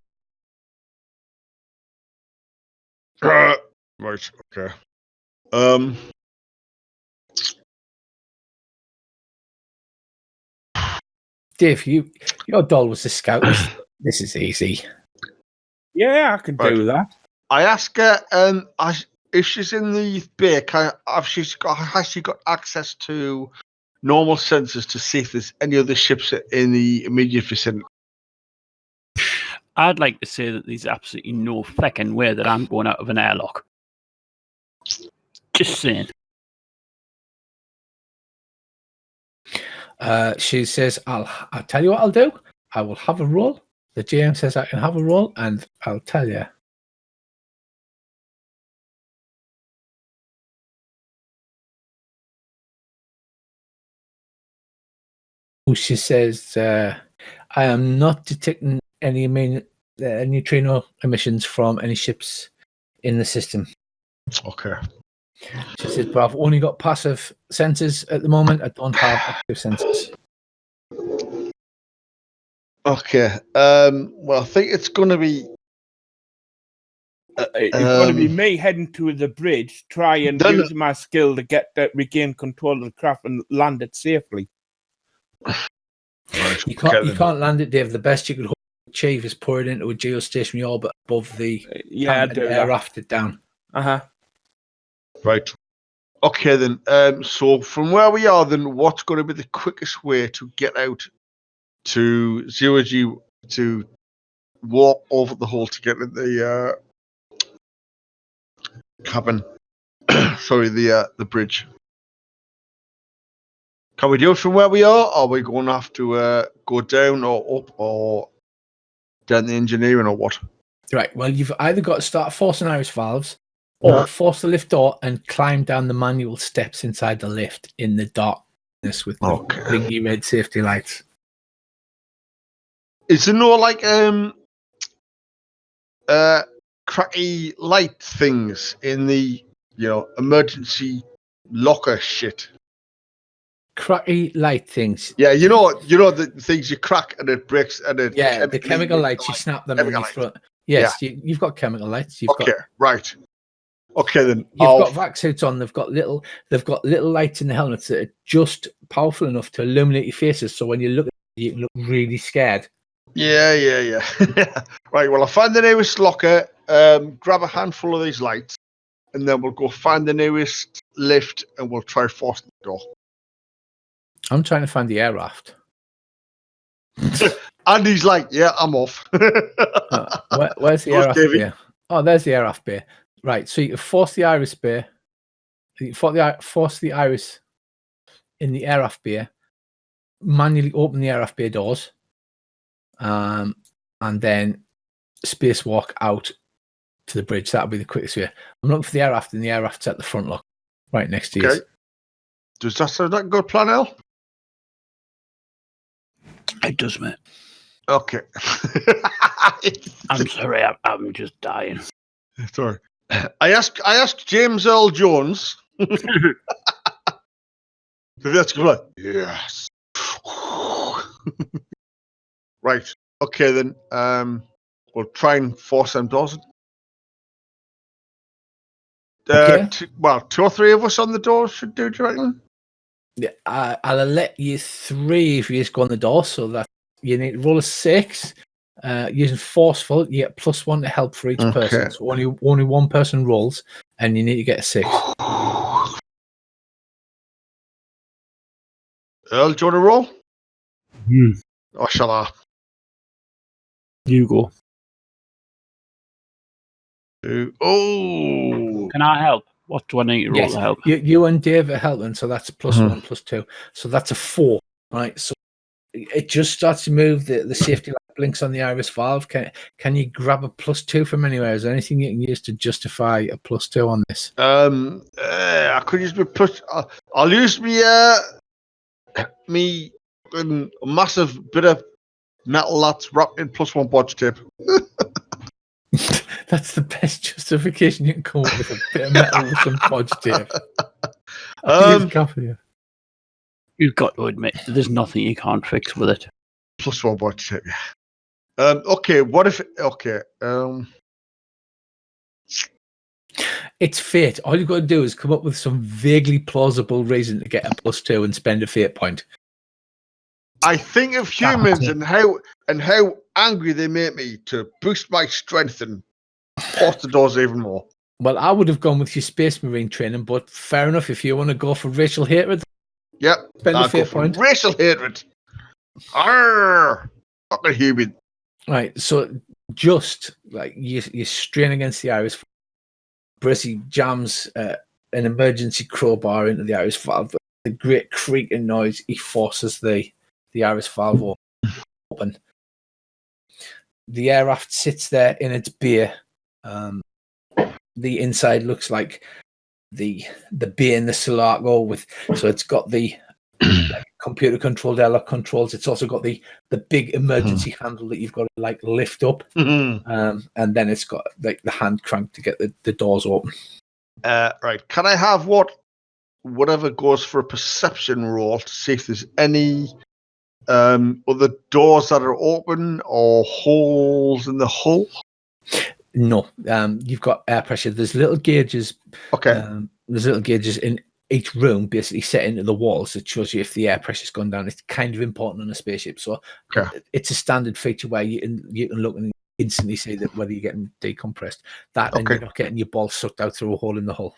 Right. Okay. Dave, your doll was the scout. This is easy. Yeah, I can Right. do that. I ask her, if she's in the bay, has she got access to normal sensors to see if there's any other ships in the immediate vicinity? I'd like to say that there's absolutely no feckin' way that I'm going out of an airlock. Just saying. She says, I'll tell you what I'll do. I will have a roll. The GM says I can have a roll, and I'll tell you. She says, I am not detecting any neutrino emissions from any ships in the system. Okay. She says, but I've only got passive sensors at the moment. I don't have active sensors. Okay. Well, I think it's going to be. It's going to be me heading to the bridge, try and use my skill to regain control of the craft and land it safely. Right. You can't land it, Dave. The best you could achieve is pour it into a geostationary orbit above the air aft it down. Right. Okay then. So from where we are, then what's going to be the quickest way to get out to 0G to walk over the hole to get in the cabin? Sorry, the bridge. Can we do it from where we are? Or are we going to have to go down or up or down the engineering or what? Right. Well, you've either got to start forcing iris valves or force the lift door and climb down the manual steps inside the lift in the darkness with the blinky red safety lights. Is there no cracky light things in the emergency locker shit? Cracky light things. Yeah, you know the things you crack and it breaks and it. Yeah, the chemical lights. You snap them and you throw. Yes, you've got chemical lights. Right. Okay then. You've got vac suits on. They've got little lights in the helmets that are just powerful enough to illuminate your faces. So when you look at it, you look really scared. Yeah. Right. Well, I'll find the nearest locker. Grab a handful of these lights, and then we'll go find the nearest lift, and we'll try force the door. I'm trying to find the air raft. Andy's like, yeah, I'm off. Where's the air raft bay? Oh, there's the air raft bay. Right, so you can force the iris bay. You force the iris in the air raft bay. Manually open the air raft bay doors, and then spacewalk out to the bridge. That'll be the quickest way. I'm looking for the air raft, and the air raft's at the front lock, right next to you. Does that sound like a good plan, El? It does, mate. Okay. I'm sorry, I'm just dying. Sorry. I asked James Earl Jones. That's good. Yes. Right. Okay then. We'll try and force them doors. Okay. 2 or 3 of us on the door should do you reckon? Yeah, I'll let you 3 if you just go on the door, so that you need to roll a 6. Using forceful, you get +1 to help for each person. So only one person rolls, and you need to get a 6. Earl, do you want to roll? Or shall I? You go. Can I help? What do I need to roll to help? You and Dave are helping, so that's +1, +2. So that's a 4, right? So it just starts to move. The safety light blinks on the iris valve. Can you grab a +2 from anywhere? Is there anything you can use to justify a +2 on this? I could use my plus. I'll use me massive bit of metal that's wrapped in +1 bodge tape. That's the best justification you can come up with. A bit of metal with some podge, Dave. I'll use coffee here. You've got to admit, there's nothing you can't fix with it. +1 bodge tape. Yeah. Okay. What if? Okay. It's fate. All you've got to do is come up with some vaguely plausible reason to get a +2 and spend a fate point. I think of humans and how angry they make me to boost my strength and force the doors even more. Well, I would have gone with your Space Marine training, but fair enough. If you want to go for racial hatred, Yep. spend a I'll go fate for point. racial hatred. Arrgh! Fucking human. Right. So just like you strain against the iris, Brissy jams an emergency crowbar into the iris valve. With a great creaking noise, he forces the iris valve open. The aircraft sits there in its bay. The inside looks like the bay in the Sulaco so it's got the computer controlled airlock controls. It's also got the big emergency handle that you've got to like lift up, and then it's got like the hand crank to get the doors open. Right. Can I have whatever goes for a perception roll to see if there's any other doors that are open or holes in the hull? No, you've got air pressure. There's little gauges. Okay. There's little gauges in each room, basically set into the walls that shows you if the air pressure's gone down. It's kind of important on a spaceship, so it's a standard feature where you can look and instantly see that whether you're getting decompressed. That and you're not getting your balls sucked out through a hole in the hull.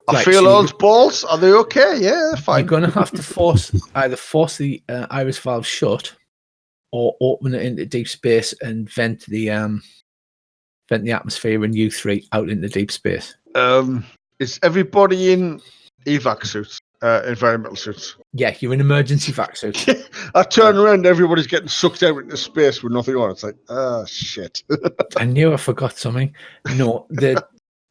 I feel those balls. Are they okay? Yeah, fine. You're going to have to either force the iris valve shut or open it into deep space and vent the atmosphere in U3 out into deep space. Is everybody in evac suits, environmental suits? Yeah, you're in emergency vac suits. I turn around, everybody's getting sucked out into space with nothing on. It's like, shit. I knew I forgot something. No, there's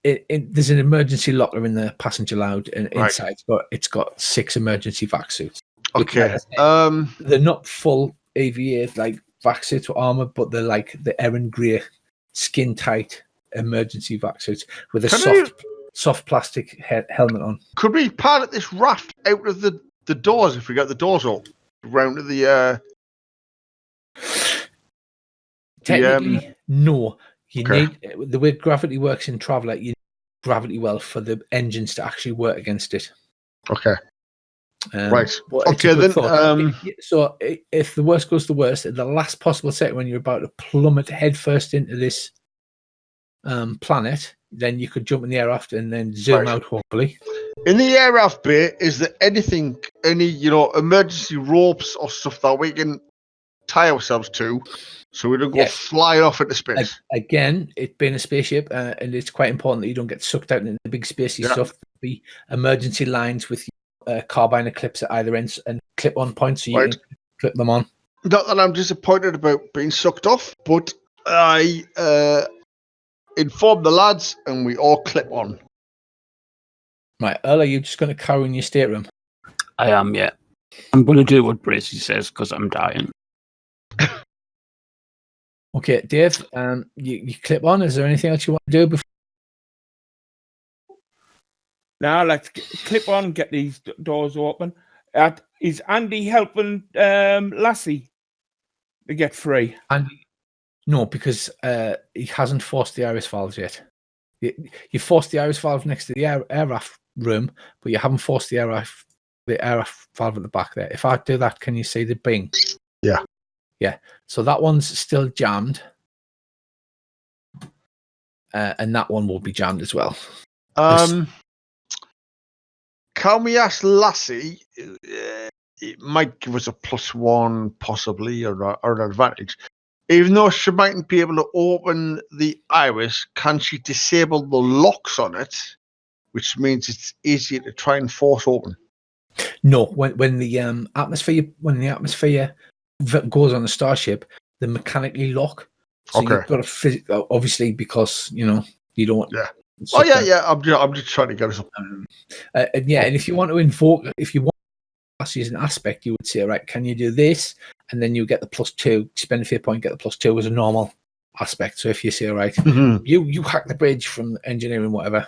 an emergency locker in the passenger lounge, and inside it's got 6 emergency vac suits. Okay. They're not full EVA like vac suits or armor, but they're like the Erin Grey skin tight emergency vac suits with a soft plastic helmet on. Could we pilot this raft out of the doors if we got the doors open round to the technically no. You need the way gravity works in Traveller, you need gravity well for the engines to actually work against it. Okay. Right. Okay, then. So if the worst goes to worst, at the last possible second when you're about to plummet headfirst into this planet, then you could jump in the aircraft and then zoom out, hopefully. In the aircraft bay, is there any emergency ropes or stuff that we can tie ourselves to so we don't go flying off into space? Again, it being a spaceship, and it's quite important that you don't get sucked out into the big spacey stuff. The emergency lines with carbine clips at either ends and clip-on points so you can clip them on. Not that I'm disappointed about being sucked off, but I informed the lads and we all clip on. Right, Earl, are you just going to cower in your stateroom? I am, yeah. I'm going to do what Bracey says because I'm dying. Okay, Dave, you clip on. Is there anything else you want to do before? Now let's clip on, get these doors open. Is Andy helping Lassie to get free? Andy, no, because he hasn't forced the iris valves yet. You forced the iris valve next to the aircraft room, but you haven't forced the aircraft valve at the back there. If I do that, can you see the bing? Yeah. Yeah. So that one's still jammed. And that one will be jammed as well. Can we ask Lassie? It might give us a +1, possibly, or an advantage. Even though she mightn't be able to open the iris, can she disable the locks on it? Which means it's easier to try and force open. No, when the atmosphere goes on the starship, they mechanically lock. So you've got to obviously, because you don't. Yeah. Oh yeah. I'm just trying to get us up. And if you want to invoke, if you want class you as an aspect, you would say, right, can you do this? And then you get the +2, spend a fear point, get the +2 as a normal aspect. So if you say, right, you hack the bridge from engineering, whatever.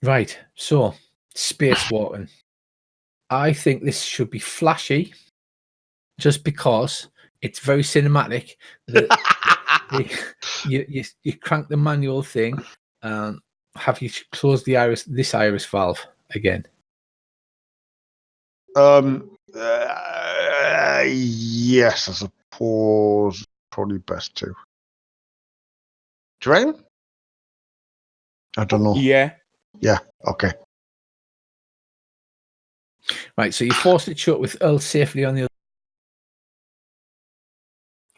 Right, so space walking. I think this should be flashy, just because it's very cinematic. You crank the manual thing. Have you closed this iris valve again? Yes, I suppose probably best to. Drain? I don't know. Yeah. Yeah. Okay. Right. So you force it shut with Earl safely on the other.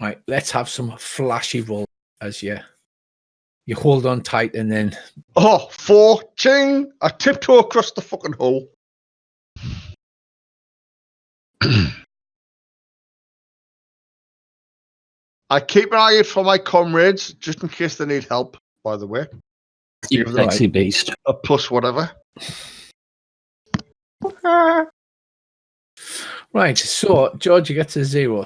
Right. Let's have some flashy roll as you hold on tight and then. Oh, 4 ching! I tiptoe across the fucking hole. I keep an eye out for my comrades, just in case they need help, by the way. You sexy beast. A plus whatever. Right. So, George, you get to 0.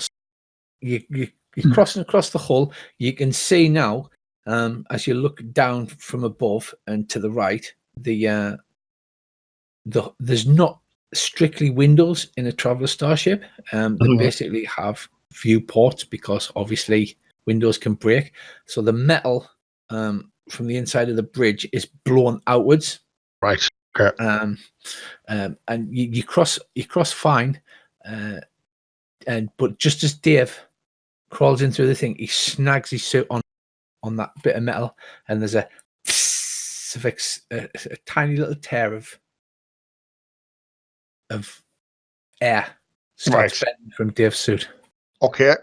You're crossing across the hull. You can see now, as you look down from above and to the right, there's not strictly windows in a traveler starship. They basically have viewports because obviously windows can break. So the metal from the inside of the bridge is blown outwards. Right. Okay. And you cross fine. But just as Dave crawls in through the thing, he snags his suit on that bit of metal, and there's a tiny little tear of air starts bending from Dave's suit. Okay.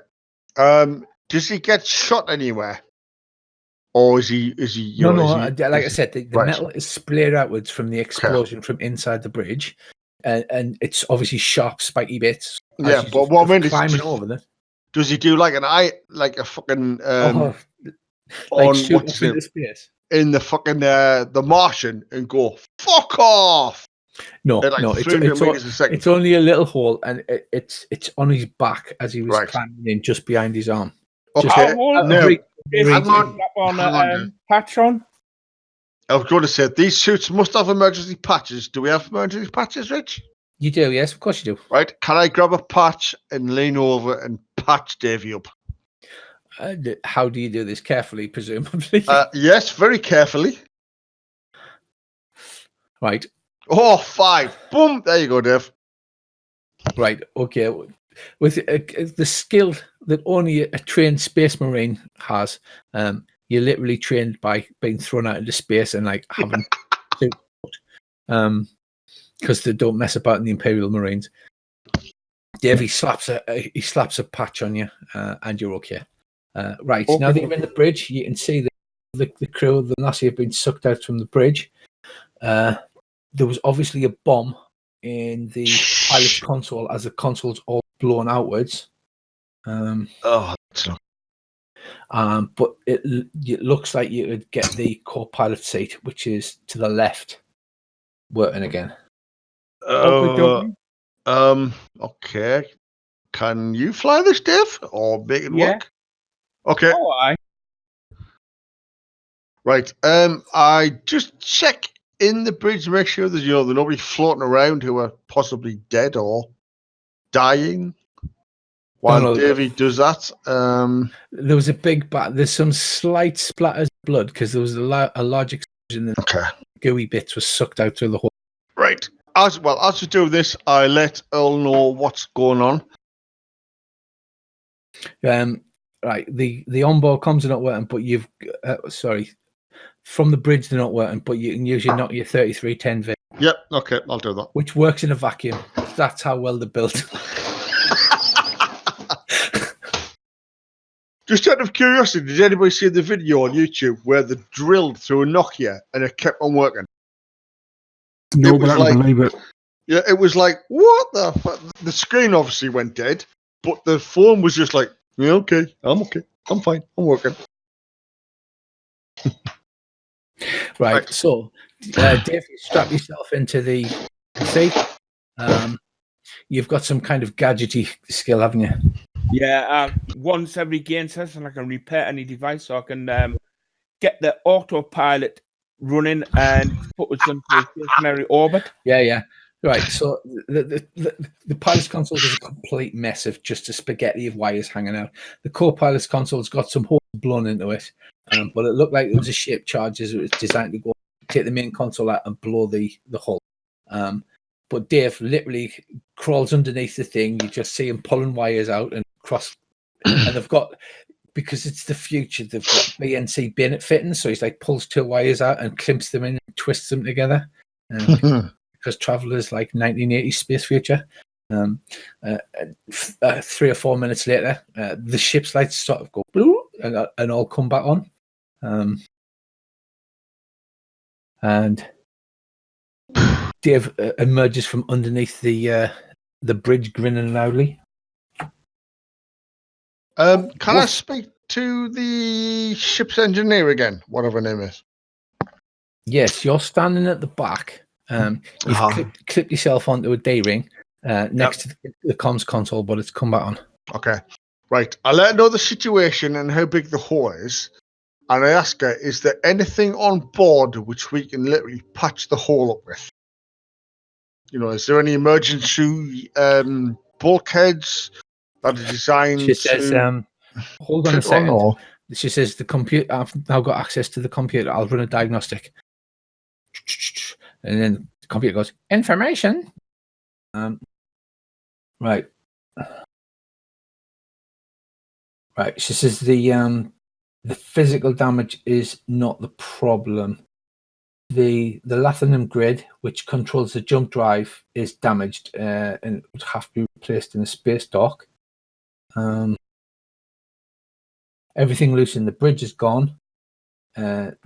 Does he get shot anywhere, or is he? No. Like I said, the metal is splayed outwards from the explosion from inside the bridge, and it's obviously sharp, spiky bits. Yeah, but what I mean is climbing over them. Does he do like a fucking like on shoot what's up into space in the fucking the Martian and go fuck off? No, at like no, 300 meters a second. it's only a little hole, and it's on his back as he was Right. climbing in, just behind his arm. Okay, no, Hang on. Patch on. I was going to say these suits must have emergency patches. Do we have emergency patches, Rich? You do, yes, of course you do. Right? Can I grab a patch and lean over and patch Davey up? How do you do this? Carefully, presumably. Yes, very carefully. Right. Oh, 5. Boom. There you go, Dave. Right. Okay. With the skill that only a trained space marine has, you're literally trained by being thrown out into space and like having because they don't mess about in the Imperial Marines. Dave, he slaps a patch on you, and you're okay. Right. Okay. Now that you're in the bridge, you can see the crew of the Nazi have been sucked out from the bridge. There was obviously a bomb in the pilot's console as the console's all blown outwards. That's not. But it looks like you would get the co-pilot seat, which is to the left, working again. Okay. Can you fly this, Dave, or make it work? Okay. Oh, aye. Right. I just check in the bridge to make sure there's nobody floating around who are possibly dead or dying. While Davey does that, there was a big there's some slight splatters of blood because there was a large explosion. Okay. Gooey bits were sucked out through the hole. Right. As we do this, I let Earl know what's going on. Right. The onboard comms are not working, but you've from the bridge they're not working, but you can use your Nokia 3310V. Yep. Okay, I'll do that. Which works in a vacuum. That's how well they're built. Just out of curiosity, did anybody see the video on YouTube where they drilled through a Nokia and it kept on working? No, but I don't believe it. Yeah, it was like, what the fuck? The screen obviously went dead, but the phone was just like, yeah, okay, I'm fine, I'm working. Right, so Dave, you strap yourself into the See, you've got some kind of gadgety skill, haven't you? Yeah, once every gain session, I can repair any device, so I can get the autopilot running and put us into a stationary orbit. Yeah. Right. So the pilot's console is a complete mess of just a spaghetti of wires hanging out. The co-pilot's console's got some holes blown into it, but it looked like it was a shaped charge as it was designed to go take the main console out and blow the hole. But Dave literally crawls underneath the thing. You just see him pulling wires out and cross, and they've got, because it's the future, they've got BNC bayonet fittings. So he's like pulls two wires out and clamps them in and twists them together. Because Traveller's like 1980s space future. 3 or 4 minutes later, the ship's lights sort of go blue and all come back on. And Dave emerges from underneath the bridge, grinning loudly. Can I speak to the ship's engineer again, whatever her name is? Yes, you're standing at the back. You've clipped yourself onto a D-ring next to the comms console, but it's come back on. Okay. Right. I let her know the situation and how big the hole is. And I ask her, is there anything on board which we can literally patch the hole up with? You know, is there any emergency bulkheads that are designed She says, hold on a second. She says, the computer, I've now got access to the computer. I'll run a diagnostic. And then the computer goes, information. Right. She says the physical damage is not the problem. The Lathanum grid, which controls the jump drive, is damaged and it would have to be replaced in a space dock. Everything loose in the bridge is gone. The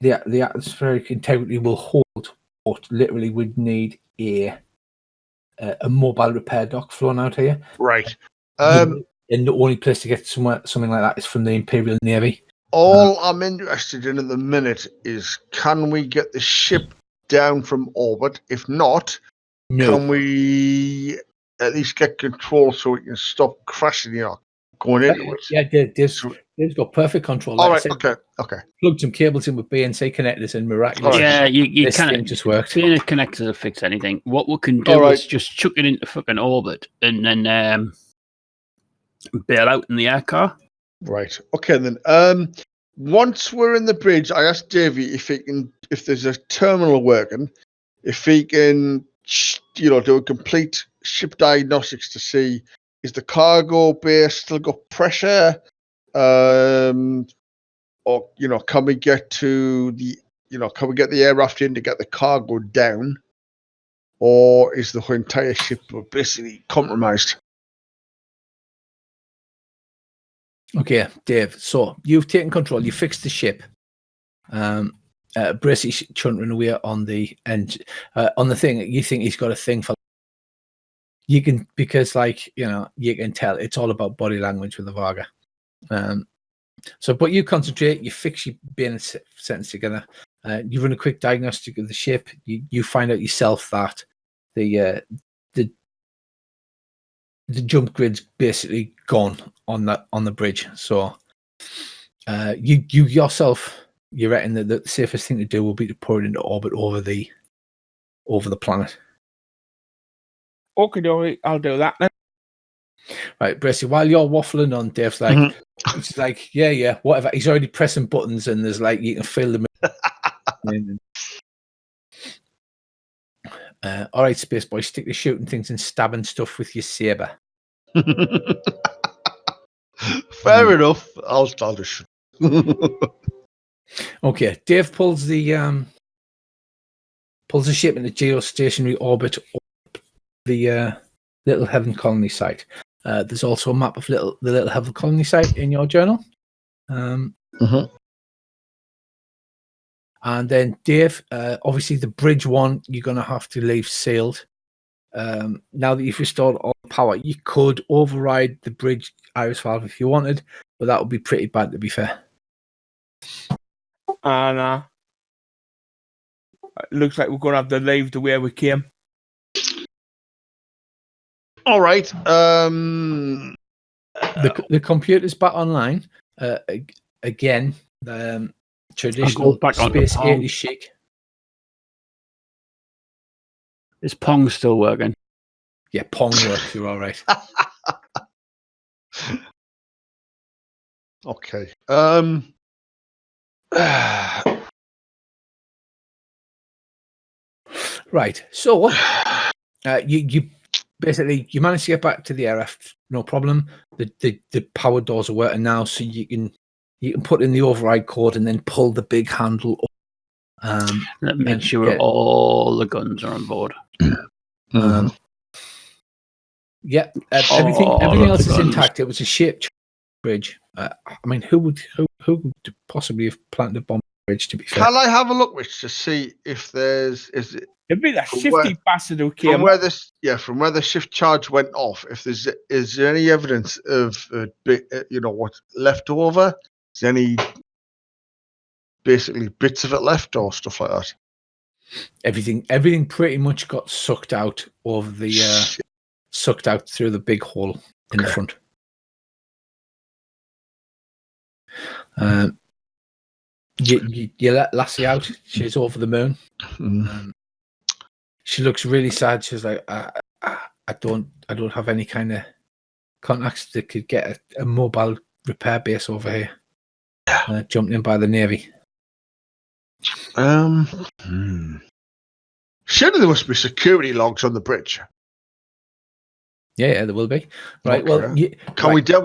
atmospheric integrity will hold, but literally we'd need a mobile repair dock flown out here. Right. And the only place to get something like that is from the Imperial Navy. All I'm interested in at the minute is, can we get the ship down from orbit? If not, can we at least get control so we can stop crashing, going into it? Yeah, Dave's got perfect control. All right, okay. Plugged some cables in with BNC connectors and miraculously, you thing just worked. Bayonet connectors will fix anything. What we can do is just chuck it into fucking orbit and then bail out in the air car. Right. Okay then. Once we're in the bridge, I asked Davey if there's a terminal working, if he can, do a complete ship diagnostics to see, is the cargo bay still got pressure, or can we get to the, can we get the aircraft in to get the cargo down, or is the entire ship basically compromised? Okay, Dave. So you've taken control. You fixed the ship. Bracey chuntering away on the end, on the thing. You think he's got a thing for. You can, because you can tell it's all about body language with the Varga. But you concentrate. You fix your bayonet sentence together. You run a quick diagnostic of the ship. You find out yourself that the jump grid's basically gone on the bridge. So you yourself, you reckon that the safest thing to do will be to pour it into orbit over the planet. Okay, I'll do that then. Right, Bracey, while you're waffling on, Dave's like, it's like, yeah, whatever. He's already pressing buttons, and there's like, you can feel them. All right, Space Boy, stick to shooting things and stabbing stuff with your saber. Fair enough. I'll just shoot. Okay, Dave pulls the ship into geostationary orbit over the Little Heaven Colony site. There's also a map of the Little Heaven Colony site in your journal. And then Dave, obviously the bridge one, you're going to have to leave sealed. Now that you've restored all power, you could override the bridge iris valve if you wanted, but that would be pretty bad, to be fair. And it looks like we're going to have to leave the way we came. All right. The computer's back online. Again, traditional back onto space Pong. 80s chic. Is Pong still working? Yeah, Pong works. You're all right. Okay. Right. So you basically you managed to get back to the aircraft, no problem. The power doors are working now, so you can put in the override code and then pull the big handle up. Let me make sure all the guns are on board. Yeah, everything else is guns. intact. It was a shaped bridge. I mean, who would possibly have planted a bomb on the bridge? To be fair, Can I have a look, Rich, to see if there's It'd be that From shifty where- bastard who from came where up. from where the shift charge went off? If is there any evidence of what's left over? Is there any basically bits of it left or stuff like that? everything pretty much got sucked out of the sucked out through the big hole in the front. You let Lassie out. She's over the moon. She looks really sad. She's like, I don't have any kind of contacts that could get a mobile repair base over here. Jumped in by the Navy. Surely there must be security logs on the bridge. Yeah, there will be. Right. Okay. Well,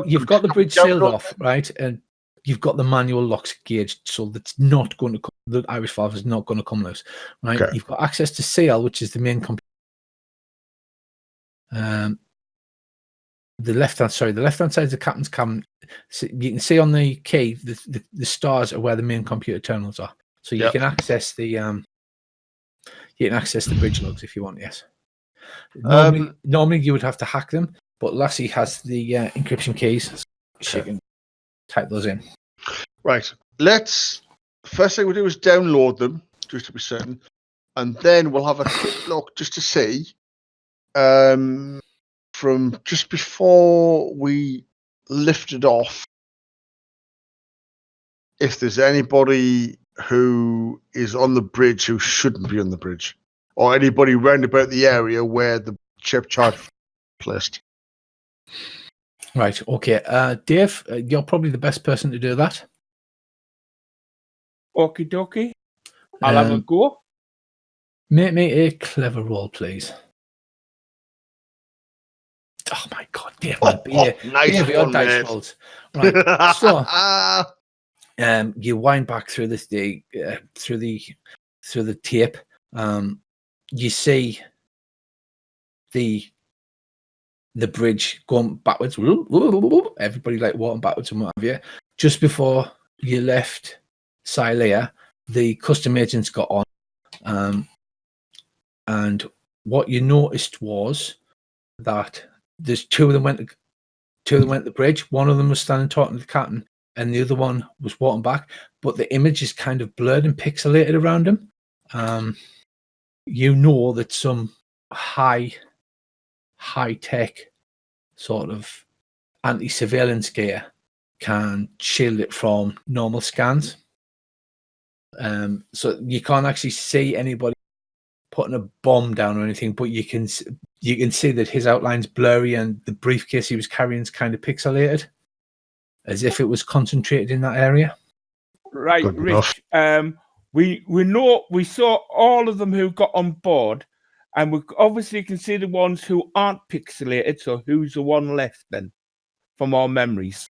you've got the bridge sealed off, right? And you've got the manual locks gauged, so that's not going to come. The Irish valve is not going to come loose, right? Okay. You've got access to CL, which is the main computer. The left hand side is the captain's cabin. So you can see on the key the stars are where the main computer terminals are. So you can access the bridge logs if you want. Yes. Normally you would have to hack them, but Lassie has the encryption keys. So she can type those in. Right. First thing we'll do is download them, just to be certain, and then we'll have a quick look just to see from just before we lifted off if there's anybody who is on the bridge who shouldn't be on the bridge, or anybody round about the area where the chip charge was placed. Right. Okay. Dave, you're probably the best person to do that. Okie dokie. I'll have a go. Make me a clever roll, please. Oh my God, Dave! Nice your one, dice mate. rolls. Right. So, you wind back through this through the tape. You see the bridge going backwards. Everybody like walking backwards and what have you. Just before you left Silea, the custom agents got on, and what you noticed was that there's two of them went the bridge. One of them was standing talking to the captain, and the other one was walking back. But the image is kind of blurred and pixelated around him. You know that some high tech sort of anti-surveillance gear can shield it from normal scans. So you can't actually see anybody putting a bomb down or anything, but you can see that his outline's blurry and the briefcase he was carrying is kind of pixelated, as if it was concentrated in that area. Right, Good Rich. We saw all of them who got on board, and we obviously can see the ones who aren't pixelated. So who's the one left then, from our memories?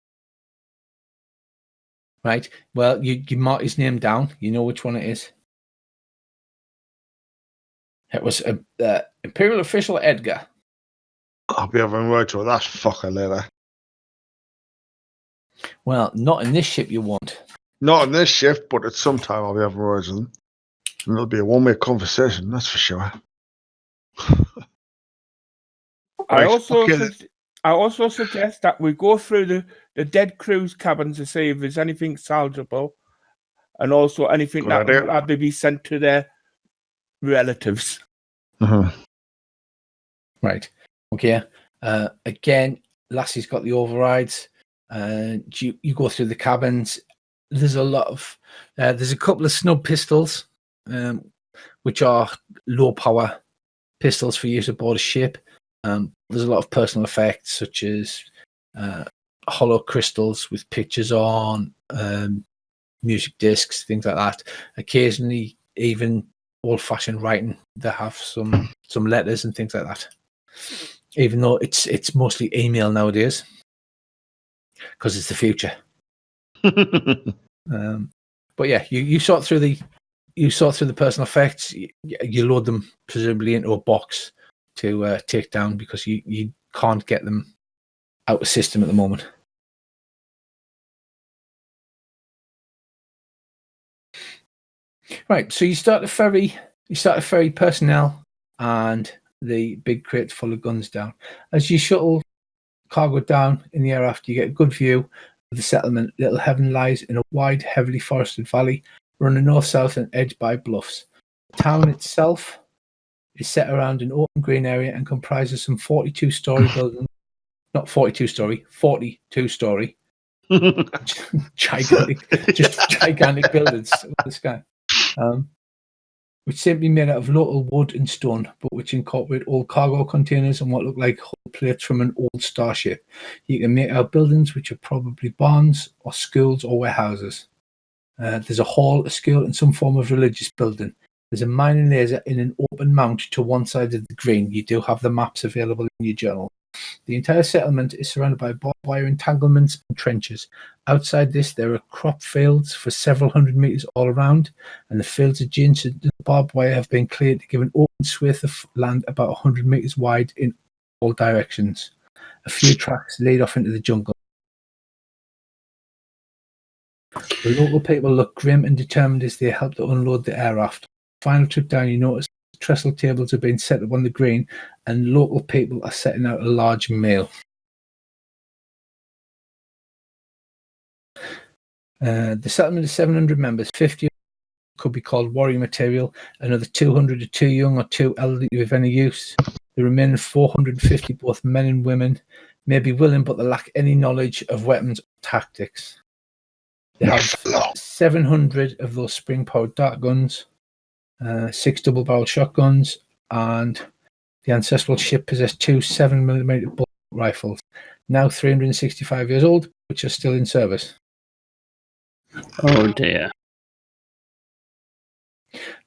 Right. Well, you mark his name down. You know which one it is. It was Imperial official Edgar. I'll be having words with that fucker later. Well, not in this ship you won't. Not on this shift, but at some time I'll be having words with them. And it'll be a one-way conversation, that's for sure. I also suggest that we go through the dead crew's cabins to see if there's anything salvageable, and also anything that will either be sent to their relatives. Uh-huh. Right. Okay. Again, Lassie's got the overrides, and you go through the cabins. There's a lot of there's a couple of snub pistols, which are low power pistols for use aboard a ship. There's a lot of personal effects such as hollow crystals with pictures on, music discs, things like that. Occasionally, even old-fashioned writing that have some letters and things like that. Even though it's mostly email nowadays, because it's the future. But yeah, you sort through the personal effects. You load them presumably into a box to take down, because you can't get them out of system at the moment. Right, so you start to ferry personnel and the big crate full of guns down. As you shuttle cargo down in the air after, you get a good view of the settlement. Little Heaven lies in a wide, heavily forested valley running north-south and edged by bluffs. The town itself is set around an open green area and comprises some 42-story buildings. Not 42-story, 42-story. gigantic buildings in the sky. Which seem to be made out of local wood and stone, but which incorporate old cargo containers and what look like hull plates from an old starship. You can make out buildings which are probably barns or schools or warehouses. There's a hall, a school, and some form of religious building. There's a mining laser in an open mount to one side of the green. You do have the maps available in your journal. The entire settlement is surrounded by barbed wire entanglements and trenches. Outside this, there are crop fields for several hundred meters all around, and the fields adjacent to the barbed wire have been cleared to give an open swathe of land about 100 meters wide in all directions. A few tracks lead off into the jungle. The local people look grim and determined as they help to unload the aircraft. Final trip down, you notice trestle tables have been set up on the green, and local people are setting out a large meal. The settlement is 700 members. 50 could be called warrior material. Another 200 are too young or too elderly to be of any use. The remaining 450, both men and women, may be willing, but they lack any knowledge of weapons or tactics. They have 700 of those spring-powered dart guns, 6 double-barrel shotguns, and the ancestral ship possessed 2 7mm bullet rifles, now 365 years old, which are still in service. Oh dear.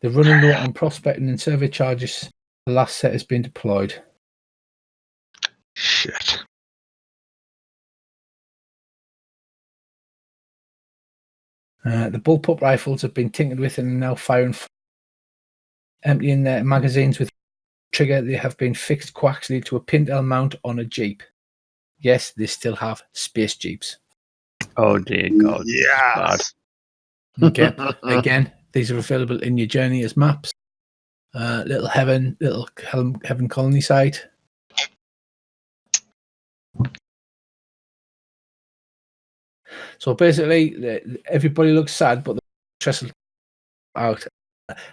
They're running low on prospecting and survey charges. The last set has been deployed. Shit. The bullpup rifles have been tinkered with and are now firing. Emptying their magazines with trigger, they have been fixed coaxially to a Pintel mount on a Jeep. Yes, they still have space Jeeps. Oh dear God. Yeah. Okay. Again, these are available in your journey as maps. Little Heaven colony site. So basically, everybody looks sad, but the trestle out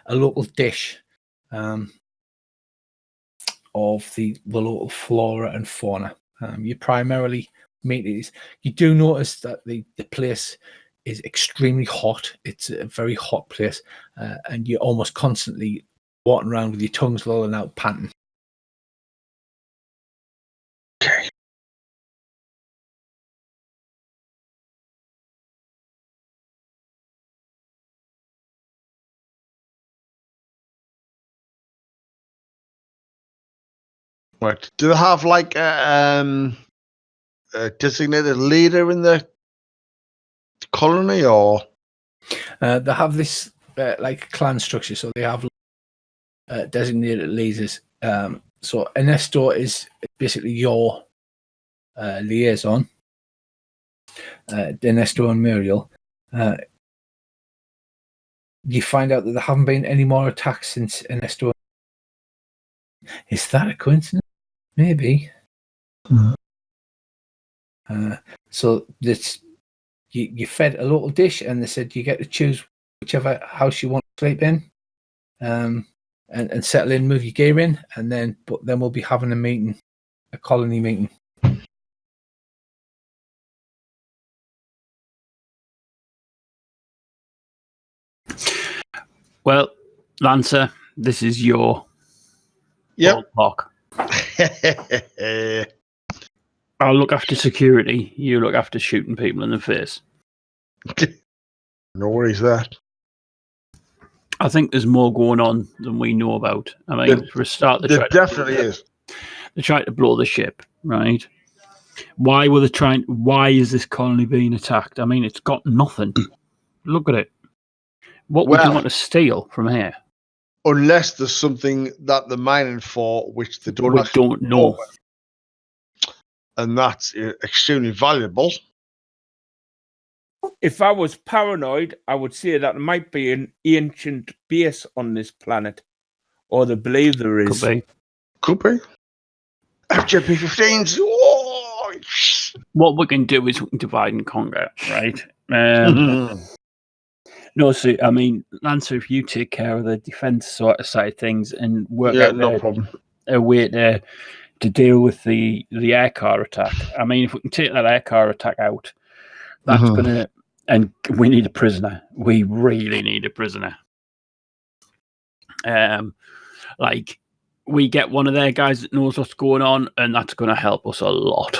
a local dish of the local flora and fauna. You primarily meet these. You do notice that the place is extremely hot. It's a very hot place, and you're almost constantly walking around with your tongues lolling out, panting. Okay. Right. Do they have like a designated leader in the colony, or? They have this like clan structure, so they have designated leaders. So Ernesto is basically your liaison. Ernesto and Muriel. You find out that there haven't been any more attacks since Ernesto. Is that a coincidence? Maybe. So this, you fed a local dish, and they said you get to choose whichever house you want to sleep in, and settle in, move your gear in, and then we'll be having a meeting a colony meeting. Well, Lancer, this is your Yep. ballpark. I'll look after security. You look after shooting people in the face. No worries there. I think there's more going on than we know about. I mean, for a start, There definitely is. They're trying to blow the ship, right? Why were they trying? Why is this colony being attacked? I mean, it's got nothing. Look at it. What would you want to steal from here? Unless there's something that they're mining for, which they don't. We don't know. And that's extremely valuable. If I was paranoid, I would say that there might be an ancient base on this planet, or they believe there is. Could be. FJP-15s. Oh! What we can do is we can divide and conquer, right? No, so I mean, Lancer, if you take care of the defense sort of side of things and work out no problem. A way to deal with the air car attack. I mean, if we can take that air car attack out, that's gonna. And we need a prisoner. We really need a prisoner. Like, we get one of their guys that knows what's going on, and that's going to help us a lot.